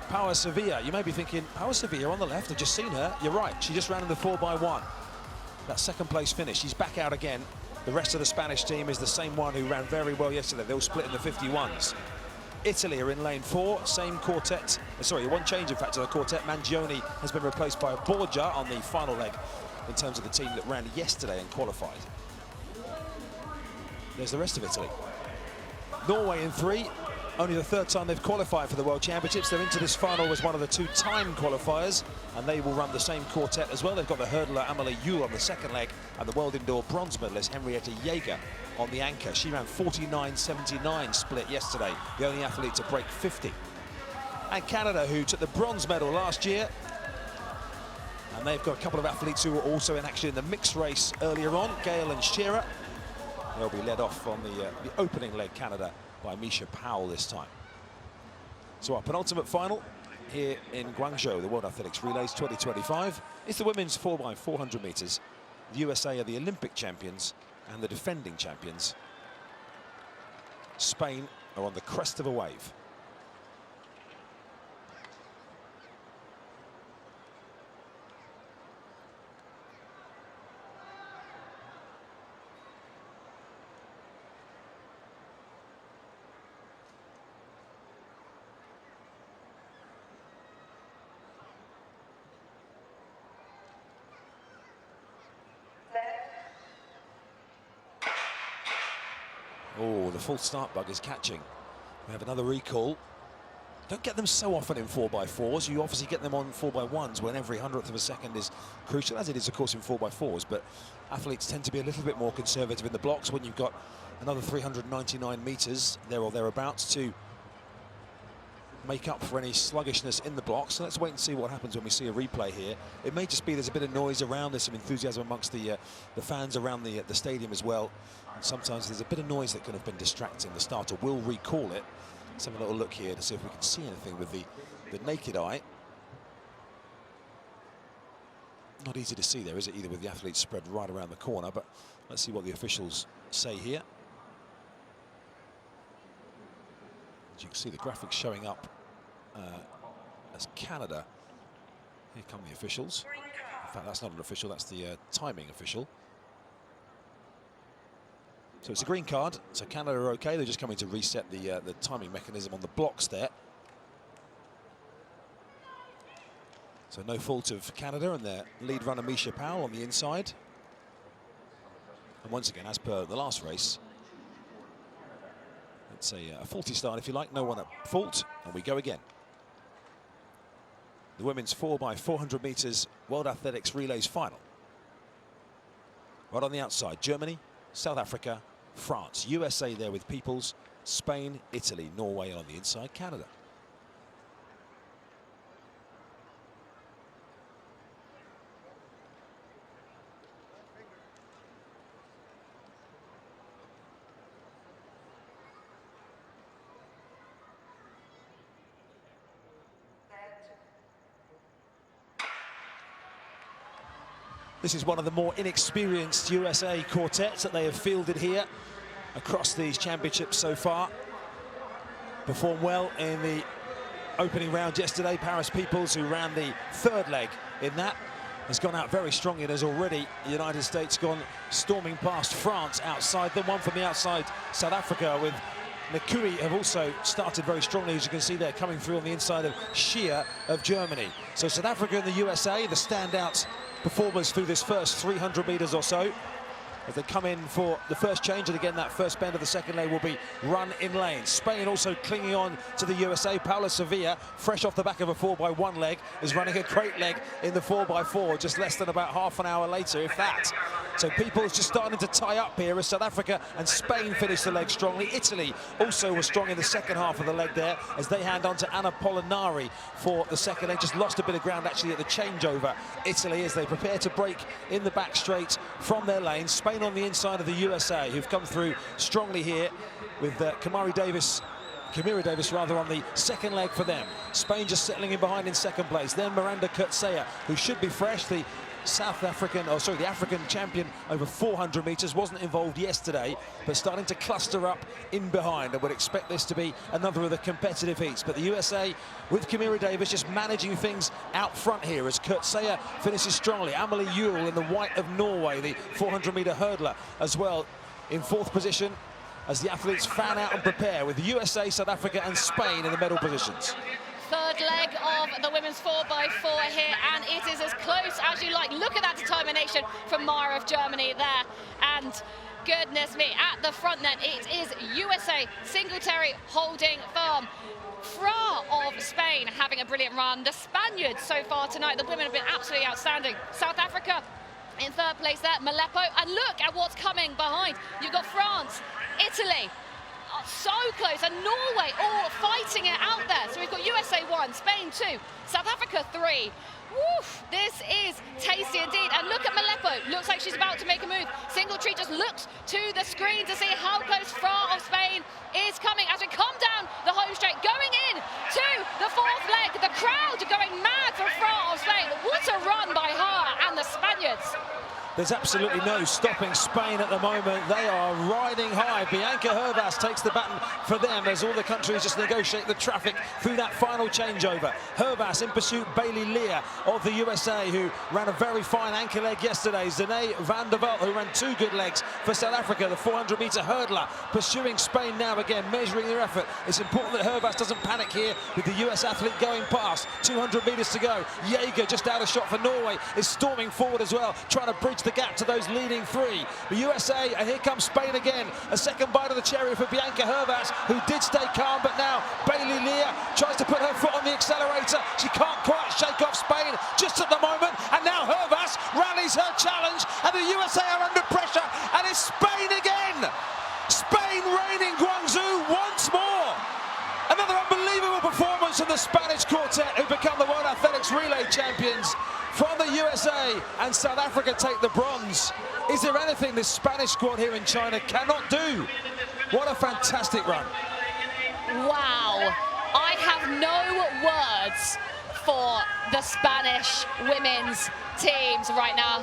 Paola Sevilla. You may be thinking, Paola Sevilla on the left, I've just seen her. You're right, she just ran in the 4x1. That 2nd place finish, she's back out again. The rest of the Spanish team is the same one who ran very well yesterday. They all split in the 51s. Italy are in lane 4, same quartet. Sorry, 1 change in fact to the quartet. Mangione has been replaced by Borgia on the final leg in terms of the team that ran yesterday and qualified. There's the rest of Italy. Norway in 3. Only the 3rd time they've qualified for the World Championships. They're into this final as one of the 2 time qualifiers, and they will run the same quartet as well. They've got the hurdler Amelie Yu on the 2nd leg, and the World Indoor bronze medalist Henrietta Jaeger on the anchor. She ran 49.79 split yesterday, the only athlete to break 50. And Canada, who took the bronze medal last year, and they've got a couple of athletes who were also in action in the mixed race earlier on, Gale and Shearer. They'll be led off on the opening leg, Canada, by Misha Powell this time. So our penultimate final here in Guangzhou, the World Athletics Relays 2025, is the women's 4x400 meters. The USA are the Olympic champions and the defending champions. Spain are on the crest of a wave. Oh, the false start bug is catching. We have another recall. Don't get them so often in 4x4s. You obviously get them on 4x1s when every 100th of a second is crucial, as it is, of course, in 4x4s. But athletes tend to be a little bit more conservative in the blocks when you've got another 399 meters there or thereabouts to make up for any sluggishness in the blocks. So let's wait and see what happens when we see a replay here. It may just be there's a bit of noise around, there's some enthusiasm amongst the fans around the stadium as well. And sometimes there's a bit of noise that could have been distracting. The starter will recall it. Let's have a little look here to see if we can see anything with the naked eye. Not easy to see there, is it, either with the athletes spread right around the corner, but let's see what the officials say here. As you can see, the graphics showing up as Canada. Here come the officials. In fact, that's not an official, that's the timing official. So it's a green card, so Canada are okay. They're just coming to reset the timing mechanism on the blocks there. So no fault of Canada and their lead runner Misha Powell on the inside. And once again, as per the last race, it's a faulty start, if you like, no one at fault, and we go again. The women's 4x400 meters World Athletics Relays final. Right on the outside, Germany, South Africa, France, USA there with Peoples, Spain, Italy, Norway, and on the inside, Canada. This is one of the more inexperienced USA quartets that they have fielded here across these championships so far. Performed well in the opening round yesterday. Paris Peoples, who ran the third leg in that, has gone out very strongly, and has already the United States gone storming past France outside them. One from the outside, South Africa with Nakui have also started very strongly, as you can see there, coming through on the inside of Shia of Germany. So South Africa and the USA, the standout performers through this first 300 meters or so, as they come in for the first change. And again, that first bend of the second leg will be run in lane. Spain also clinging on to the USA. Paula Sevilla, fresh off the back of a 4x1 leg, is running a great leg in the 4x4 just less than about half an hour later, if that. So Peoples just starting to tie up here as South Africa and Spain finish the leg strongly. Italy also was strong in the second half of the leg there, as they hand on to Anna Pollinari for the second leg. Just lost a bit of ground actually at the changeover, Italy, as they prepare to break in the back straight from their lane. Spain on the inside of the USA, who've come through strongly here with Kamira Davis rather, on the second leg for them. Spain just settling in behind in second place. Then Miranda Kurtzea, who should be fresh, the African champion over 400 meters, wasn't involved yesterday, but starting to cluster up in behind. I would expect this to be another of the competitive heats. But the USA with Kamira Davis just managing things out front here as Kurtzea finishes strongly. Amelie Yule in the white of Norway, the 400-meter hurdler, as well in fourth position, as the athletes fan out and prepare with the USA, South Africa and Spain in the medal positions. Third leg of the women's 4x4 here, and it is as close as you like. Look at that determination from Mara of Germany there, and goodness me, at the front then it is USA, Singletary holding firm. Fra of Spain having a brilliant run. The Spaniards so far tonight, the women have been absolutely outstanding. South Africa in third place there, Malepo, and look at what's coming behind. You've got France, Italy, so close, and Norway all fighting it out there. So we've got USA 1, Spain 2, South Africa 3. Woof, this is tasty indeed. And look at Malepo, looks like she's about to make a move. Singletree just looks to the screen to see how close Fra of Spain is coming as we come down the home straight, going in to the fourth leg. The crowd are going mad for Fra of Spain. What a run by her and the Spaniards. There's absolutely no stopping Spain at the moment. They are riding high. Bianca Hervas takes the baton for them as all the countries just negotiate the traffic through that final changeover. Hervas in pursuit, Bailey Lear of the USA, who ran a very fine anchor leg yesterday. Zene van der Walt, who ran two good legs for South Africa, the 400-meter hurdler, pursuing Spain now again, measuring their effort. It's important that Hervas doesn't panic here with the US athlete going past. 200 meters to go. Jaeger just out of shot for Norway is storming forward as well, trying to bridge the gap to those leading three. The USA, and here comes Spain again. A second bite of the cherry for Bianca Hervas, who did stay calm, but now Bailey Lear tries to put her foot on the accelerator. She can't quite shake off Spain just at the moment, and now Hervas rallies her challenge, and the USA are under pressure, and it's Spain again. Spain reigning Guangzhou once more. Another unbelievable performance from the Spanish quartet, who become the World Athletics Relay champions. From the USA, and South Africa take the bronze. Is there anything this Spanish squad here in China cannot do? What a fantastic run. Wow, I have no words for the Spanish women's teams right now.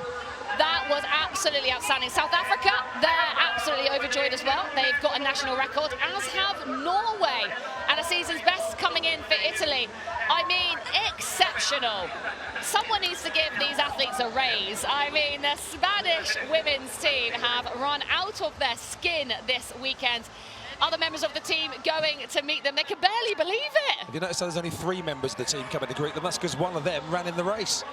That was absolutely outstanding. South Africa, they're absolutely overjoyed as well. They've got a national record, as have Norway. And a season's best coming in for Italy. I mean, exceptional. Someone needs to give these athletes a raise. I mean, the Spanish women's team have run out of their skin this weekend. other members of the team going to meet them. They can barely believe it. Have you noticed there's only 3 members of the team coming to greet them? That's because one of them ran in the race.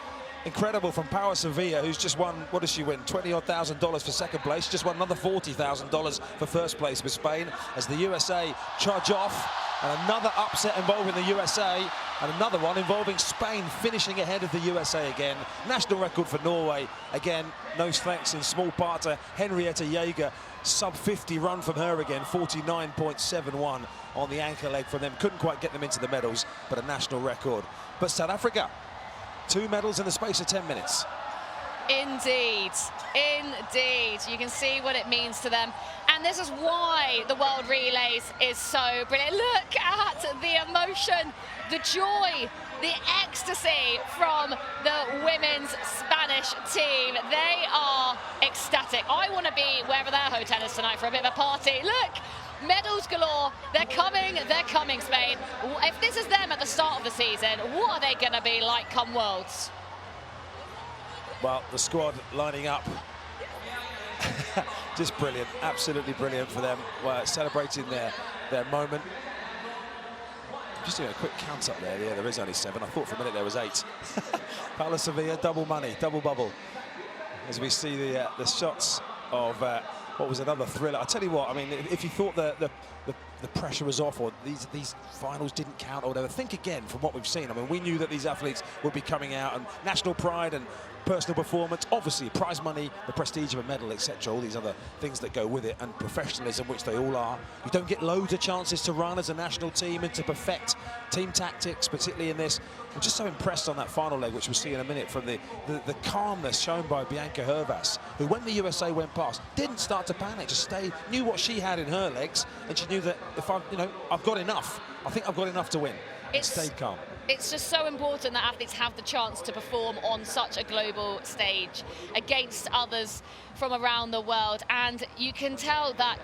Incredible from Paula Sevilla, who's just won, what does she win? $20,000 for second place. Just won another $40,000 for first place with Spain as the USA charge off. And another upset involving the USA, and another one involving Spain finishing ahead of the USA again. National record for Norway. Again, no thanks in small part to Henrietta Jaeger. Sub-50 run from her again, 49.71 on the anchor leg from them. Couldn't quite get them into the medals, but a national record. But South Africa, 2 medals in the space of 10 minutes. Indeed, indeed. You can see what it means to them. And this is why the World Relays is so brilliant. Look at the emotion, the joy, the ecstasy from the women's Spanish team. They are ecstatic. I want to be wherever their hotel is tonight for a bit of a party. Look, medals galore. They're coming, Spain. If this is them at the start of the season, what are they going to be like come Worlds? Well, the squad lining up. Just brilliant, absolutely brilliant for them. Well, celebrating their moment. Just doing a quick count up there. Yeah, there is only 7. I thought for a minute there was 8. Paula Sevilla, double money, double bubble. As we see the shots of what was another thriller. I tell you what, I mean, if you thought the pressure was off or these finals didn't count or whatever, think again from what we've seen. I mean, we knew that these athletes would be coming out, and national pride and personal performance, obviously prize money, the prestige of a medal, etc., all these other things that go with it, and professionalism, which they all are. You don't get loads of chances to run as a national team and to perfect team tactics, particularly in this. I'm just so impressed on that final leg, which we'll see in a minute, from the calmness shown by Bianca Hervas, who, when the USA went past, didn't start to panic, just knew what she had in her legs, and she knew that if I've got enough, I think I've got enough to win. And stayed calm. It's just so important that athletes have the chance to perform on such a global stage against others from around the world. And you can tell that,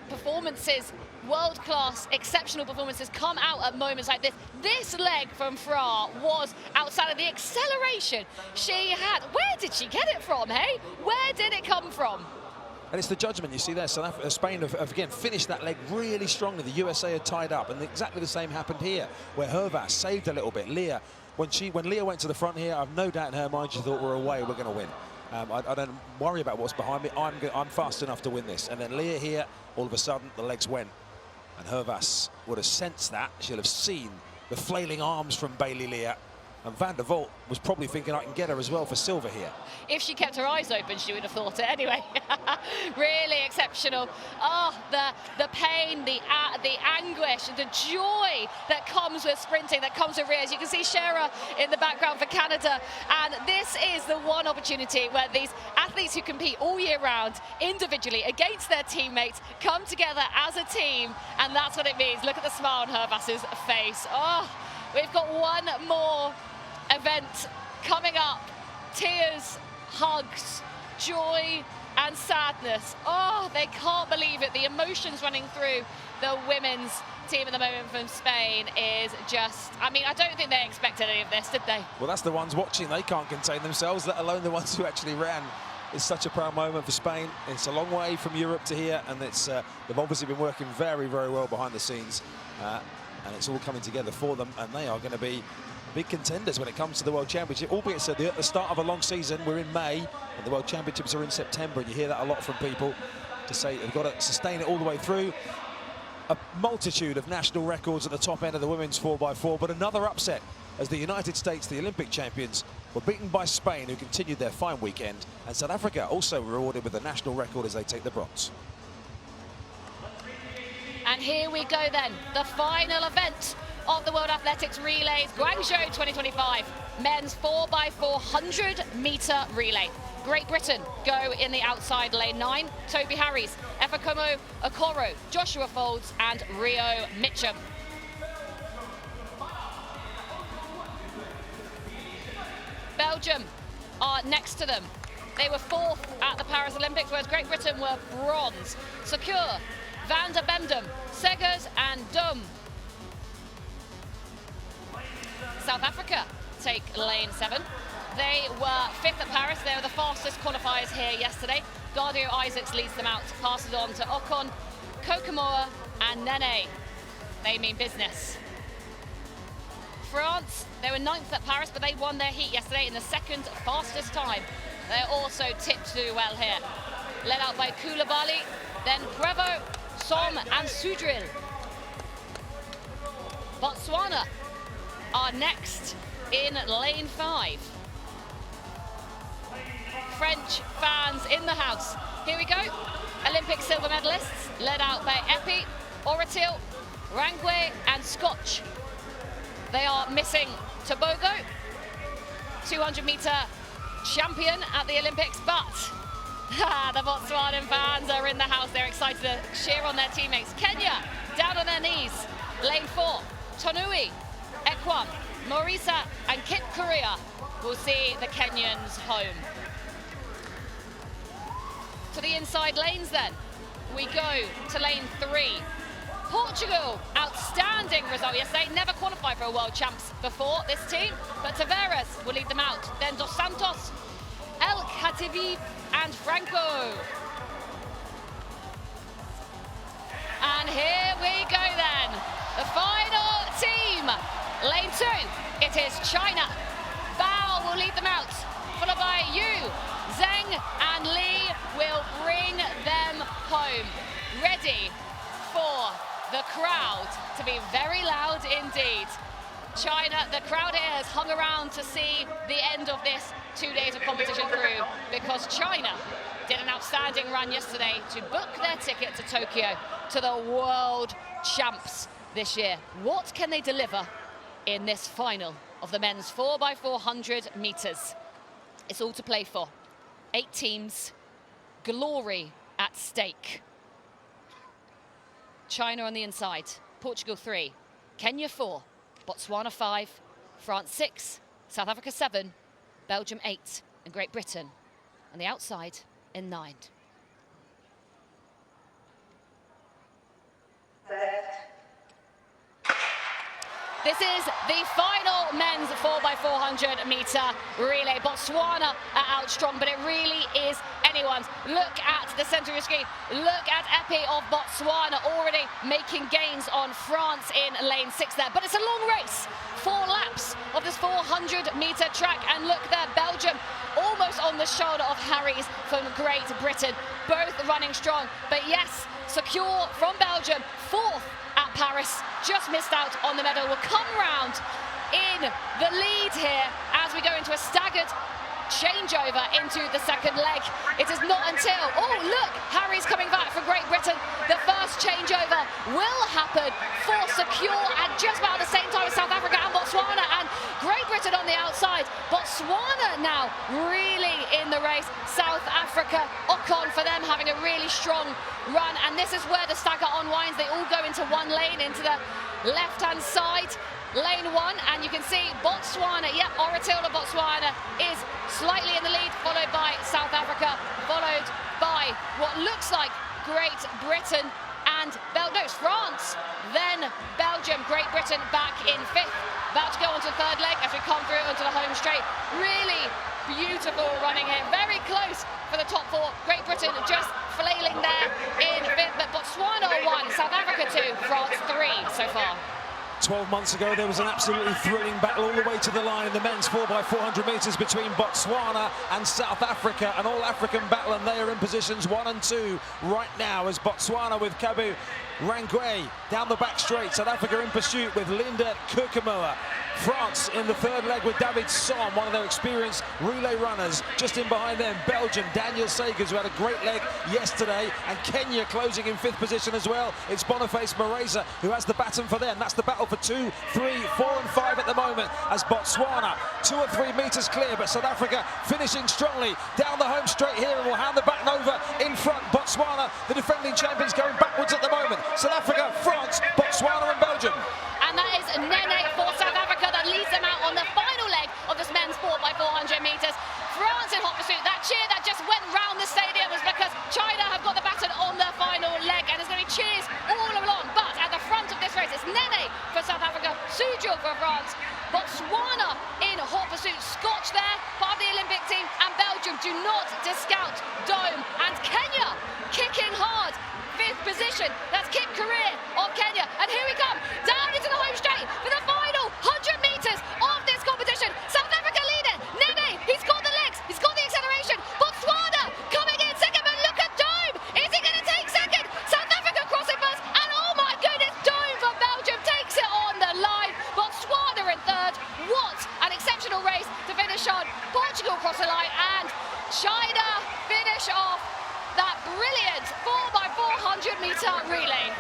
performances, world-class, exceptional performances come out at moments like this. This leg from Fra was outside of the acceleration she had. Where did she get it from, hey? Where did it come from? And it's the judgment you see there. Spain have again finished that leg really strongly. The USA had tied up, and exactly the same happened here, where Hervas saved a little bit. Leah, when Leah went to the front here, I've no doubt in her mind she thought, we're away, we're going to win. I don't worry about what's behind me. I'm fast enough to win this. And then Leah here, all of a sudden, the legs went. And Hervas would have sensed that. She'll have seen the flailing arms from Bailey Leah. And Van der Vault was probably thinking, I can get her as well for silver here. If she kept her eyes open, she would have thought it anyway. Really exceptional. Oh, the pain, the anguish, the joy that comes with sprinting, that comes with Rios. You can see Shera in the background for Canada. And this is the one opportunity where these athletes who compete all year round, individually, against their teammates, come together as a team. And that's what it means. Look at the smile on Hervas's face. Oh, we've got one more event coming up. Tears, hugs, joy and sadness. Oh, they can't believe it. The emotions running through the women's team at the moment from Spain is just, I mean, I don't think they expected any of this, did they? Well, that's the ones watching. They can't contain themselves, let alone the ones who actually ran. It's such a proud moment for Spain. It's a long way from Europe to here, and they've obviously been working very, very well behind the scenes. And it's all coming together for them, and they are going to be big contenders when it comes to the World Championship, albeit said at the start of a long season. We're in May, and the World Championships are in September, and you hear that a lot from people, to say they've got to sustain it all the way through. A multitude of national records at the top end of the women's 4x4, but another upset as the United States, the Olympic champions, were beaten by Spain, who continued their fine weekend, and South Africa also rewarded with a national record as they take the bronze. And here we go then, the final event of the World Athletics Relays, Guangzhou 2025, men's 4x4 100-meter relay. Great Britain go in the outside lane 9, Toby Harries, Efekomo Okoro, Joshua Folds and Rio Mitchum. Belgium are next to them. They were 4th at the Paris Olympics, whereas Great Britain were bronze. Secure, Van der Bemdem, Segers and Dum. South Africa take lane 7. They were 5th at Paris. They were the fastest qualifiers here yesterday. Gardio Isaacs leads them out, passes on to Ocon, Kokomoa, and Nene, they mean business. France, they were 9th at Paris, but they won their heat yesterday in the 2nd fastest time. They're also tipped to do well here. Led out by Koulibaly, then Prevost, Som and Soudril. Botswana are next in lane 5. French fans in the house. Here we go. Olympic silver medalists, led out by Epi, Oratil, Rangwe and Scotch. They are missing Tobogo, 200-meter champion at the Olympics, but the Botswanan fans are in the house. They're excited to cheer on their teammates. Kenya, down on their knees. Lane 4, Tonui, Ekwam, Morisa and Kip Korea will see the Kenyans home. To the inside lanes then, we go to lane 3. Portugal, outstanding result yesterday, never qualified for a World Champs before, this team, but Tavares will lead them out. Then Dos Santos, El Khatibib and Franco. And here we go then, the final team. Lane 2, it is China. Bao will lead them out, followed by Yu, Zheng and Li will bring them home. Ready for the crowd to be very loud indeed. China, the crowd here has hung around to see the end of this 2 days of competition through, because China did an outstanding run yesterday to book their ticket to Tokyo, to the World Champs this year. What can they deliver in this final of the men's 4x400 meters? It's all to play for. 8 teams, glory at stake. China on the inside, Portugal 3, Kenya 4, Botswana 5, France 6, South Africa 7, Belgium 8, and Great Britain on the outside in 9. This is the final men's 4x400 meter relay. Botswana are out strong, but it really is anyone's. Look at the centre of your screen. Look at Epi of Botswana already making gains on France in lane 6 there. But it's a long race. 4 laps of this 400-meter track. And look there, Belgium almost on the shoulder of Harries from Great Britain. Both running strong. But yes, secure from Belgium, 4th at Paris, just missed out on the medal, will come round in the lead here as we go into a staggered changeover into the second leg. It is not until, oh look, Harry's coming back for Great Britain. The first changeover will happen for secure at just about the same time as South Africa and Botswana, and Great Britain on the outside. Botswana now really in the race. South Africa, Ocon for them having a really strong run, and this is where the stagger unwinds. They all go into one lane, into the left-hand side. Lane 1, and you can see Botswana, yep, Oratilda Botswana is slightly in the lead, followed by South Africa, followed by what looks like Great Britain and France, then Belgium. Great Britain back in 5th, about to go onto the third leg as we come through onto the home straight. Really beautiful running here, very close for the top 4. Great Britain just flailing there in 5th, but Botswana 1, South Africa 2, France 3 so far. 12 months ago, there was an absolutely thrilling battle all the way to the line in the men's 4x400 metres between Botswana and South Africa, an all-African battle, and they are in positions 1 and 2 right now as Botswana with Kabu Rangwe down the back straight. South Africa in pursuit with Linda Kukamoa. France in the third leg with David Som, one of their experienced relay runners. Just in behind them, Belgium, Daniel Sagers, who had a great leg yesterday, and Kenya closing in 5th position as well. It's Boniface Moreza who has the baton for them. That's the battle for 2, 3, 4 and 5 at the moment as Botswana 2 or 3 metres clear, but South Africa finishing strongly down the home straight here, and will hand the baton over in front. Botswana, the defending champions, going backwards at the moment. South Africa, France, Botswana and Belgium. And that is Nene for South Africa that leads them out on the final leg of this men's 4x400 metres. France in hot pursuit. That cheer that just went round the stadium was because China have got the baton on their final leg, and there's going to be cheers all along. But at the front of this race, it's Nene for South Africa, Soudril for France, Botswana in hot pursuit, Scotch there, part of the Olympic team, and Belgium do not discount Dome, and Kenya kicking hard. 5th position, that's Kip career of Kenya. And here we come, down into the home straight for the final 100 metres of this competition. South Africa leading. Nene, he's got the legs, he's got the acceleration. Botswana coming in second, but look at Dome. Is he going to take second? South Africa crossing first, and oh my goodness, Dome for Belgium takes it on the line. Botswana in third. What an exceptional race to finish on. Portugal cross the line, and China finish off that brilliant 4x400 metre relay.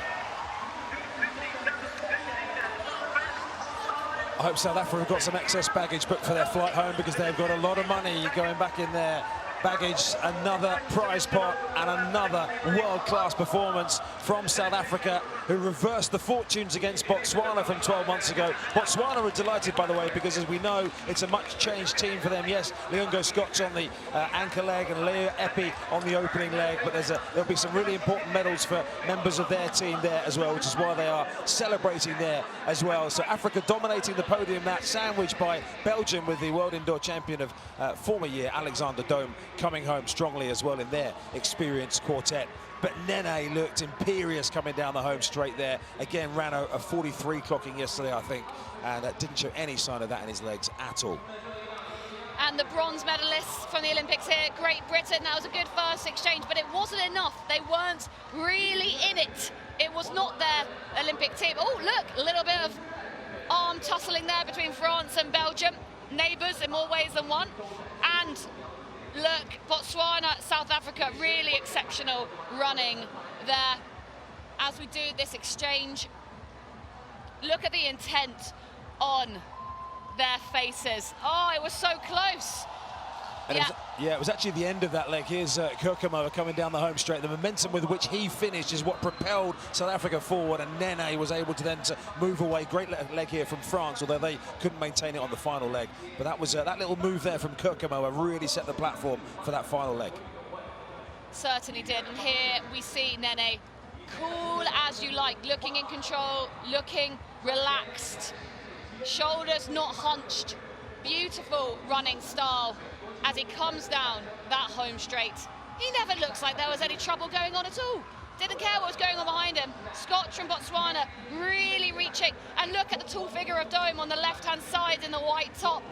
I hope South Africa have got some excess baggage booked for their flight home, because they've got a lot of money going back in their baggage. Another prize pot and another world-class performance from South Africa, who reversed the fortunes against Botswana from 12 months ago. Botswana are delighted, by the way, because as we know, it's a much-changed team for them. Yes, Leongo Scotch on the anchor leg and Leo Epi on the opening leg, but there'll be some really important medals for members of their team there as well, which is why they are celebrating there as well. So Africa dominating the podium, that sandwiched by Belgium, with the world indoor champion of former year, Alexander Dome, coming home strongly as well in their experienced quartet. But Nene looked imperious coming down the home straight there. Again, ran a 43 clocking yesterday, I think, and didn't show any sign of that in his legs at all. And the bronze medalists from the Olympics here, Great Britain. That was a good first exchange, but it wasn't enough. They weren't really in it. It was not their Olympic team. Oh, look, a little bit of arm tussling there between France and Belgium. Neighbours in more ways than one. And look, Botswana, South Africa, really exceptional running there as we do this exchange. Look at the intent on their faces. Oh, it was so close. And it was actually the end of that leg. Here's Kirkemo coming down the home straight. The momentum with which he finished is what propelled South Africa forward, and Nene was able to then move away. Great leg here from France, although they couldn't maintain it on the final leg. But that was that little move there from Kirkemo really set the platform for that final leg. Certainly did. And here we see Nene, cool as you like, looking in control, looking relaxed, shoulders not hunched. Beautiful running style as he comes down that home straight. He never looks like there was any trouble going on at all. Didn't care what was going on behind him. Scotch from Botswana really reaching. And look at the tall figure of Dome on the left-hand side in the white top.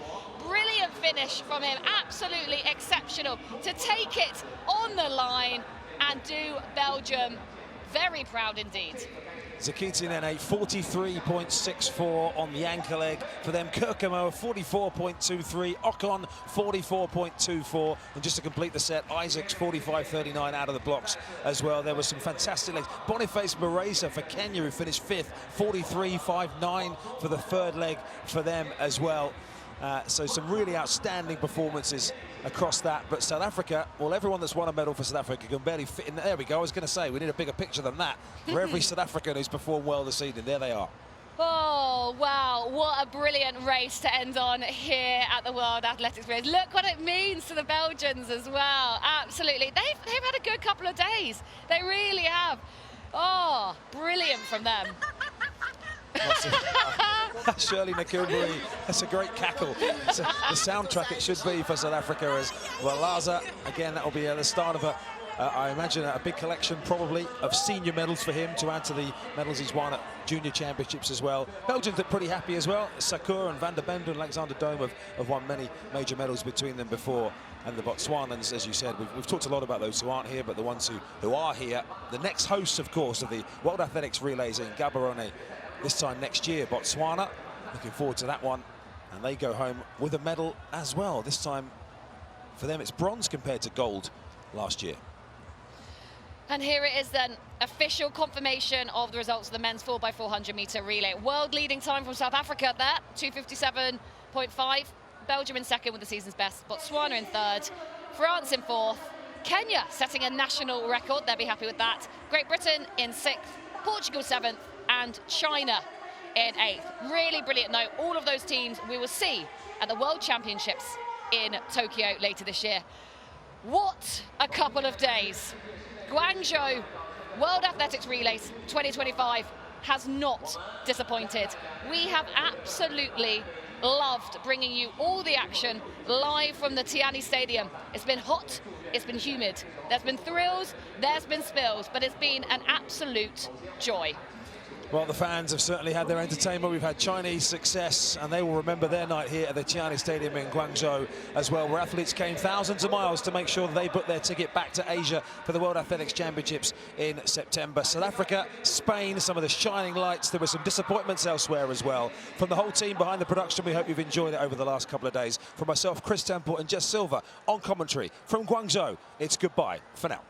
Brilliant finish from him, absolutely exceptional. To take it on the line and do Belgium very proud indeed. Zikiti Nene, 43.64 on the anchor leg for them. Kirkemo, 44.23. Ocon, 44.24. And just to complete the set, Isaacs, 45.39 out of the blocks as well. There was some fantastic legs. Boniface Mareza for Kenya, who finished fifth, 43.59 for the third leg for them as well. So some really outstanding performances across that. But South Africa, well, everyone that's won a medal for South Africa can barely fit in. There we go. I was going to say, we need a bigger picture than that for every South African who's performed well this evening. There they are. Oh, wow. What a brilliant race to end on here at the World Athletics Race. Look what it means to the Belgians as well. Absolutely. They've had a good couple of days. They really have. Oh, brilliant from them. Shirley Nakumbury, that's a great cackle. It's the soundtrack it should be for South Africa as Valaza. Again, that will be the start of I imagine a big collection probably of senior medals for him to add to the medals he's won at junior championships as well. Belgians are pretty happy as well. Sakur and Van der Bende and Alexander Dome have won many major medals between them before. And the Botswanans, as you said, we've talked a lot about those who aren't here, but the ones who are here. The next hosts, of course, of the World Athletics Relays in Gaborone this time next year, Botswana. Looking forward to that one. And they go home with a medal as well. This time, for them, it's bronze compared to gold last year. And here it is then, official confirmation of the results of the men's 4x400 metre relay. World leading time from South Africa there, 2:57.5. Belgium in second with the season's best. Botswana in third. France in fourth. Kenya setting a national record. They'll be happy with that. Great Britain in sixth. Portugal seventh. And China in eighth. Really brilliant note. All of those teams we will see at the World Championships in Tokyo later this year. What a couple of days. Guangzhou World Athletics Relays 2025 has not disappointed. We have absolutely loved bringing you all the action live from the Tianyi Stadium. It's been hot, it's been humid, there's been thrills, there's been spills, but it's been an absolute joy. Well, the fans have certainly had their entertainment. We've had Chinese success, and they will remember their night here at the Tianyi Stadium in Guangzhou as well, where athletes came thousands of miles to make sure that they booked their ticket back to Asia for the World Athletics Championships in September. South Africa, Spain, some of the shining lights. There were some disappointments elsewhere as well. From the whole team behind the production, we hope you've enjoyed it over the last couple of days. For myself, Chris Temple and Jess Silver on commentary from Guangzhou, it's goodbye for now.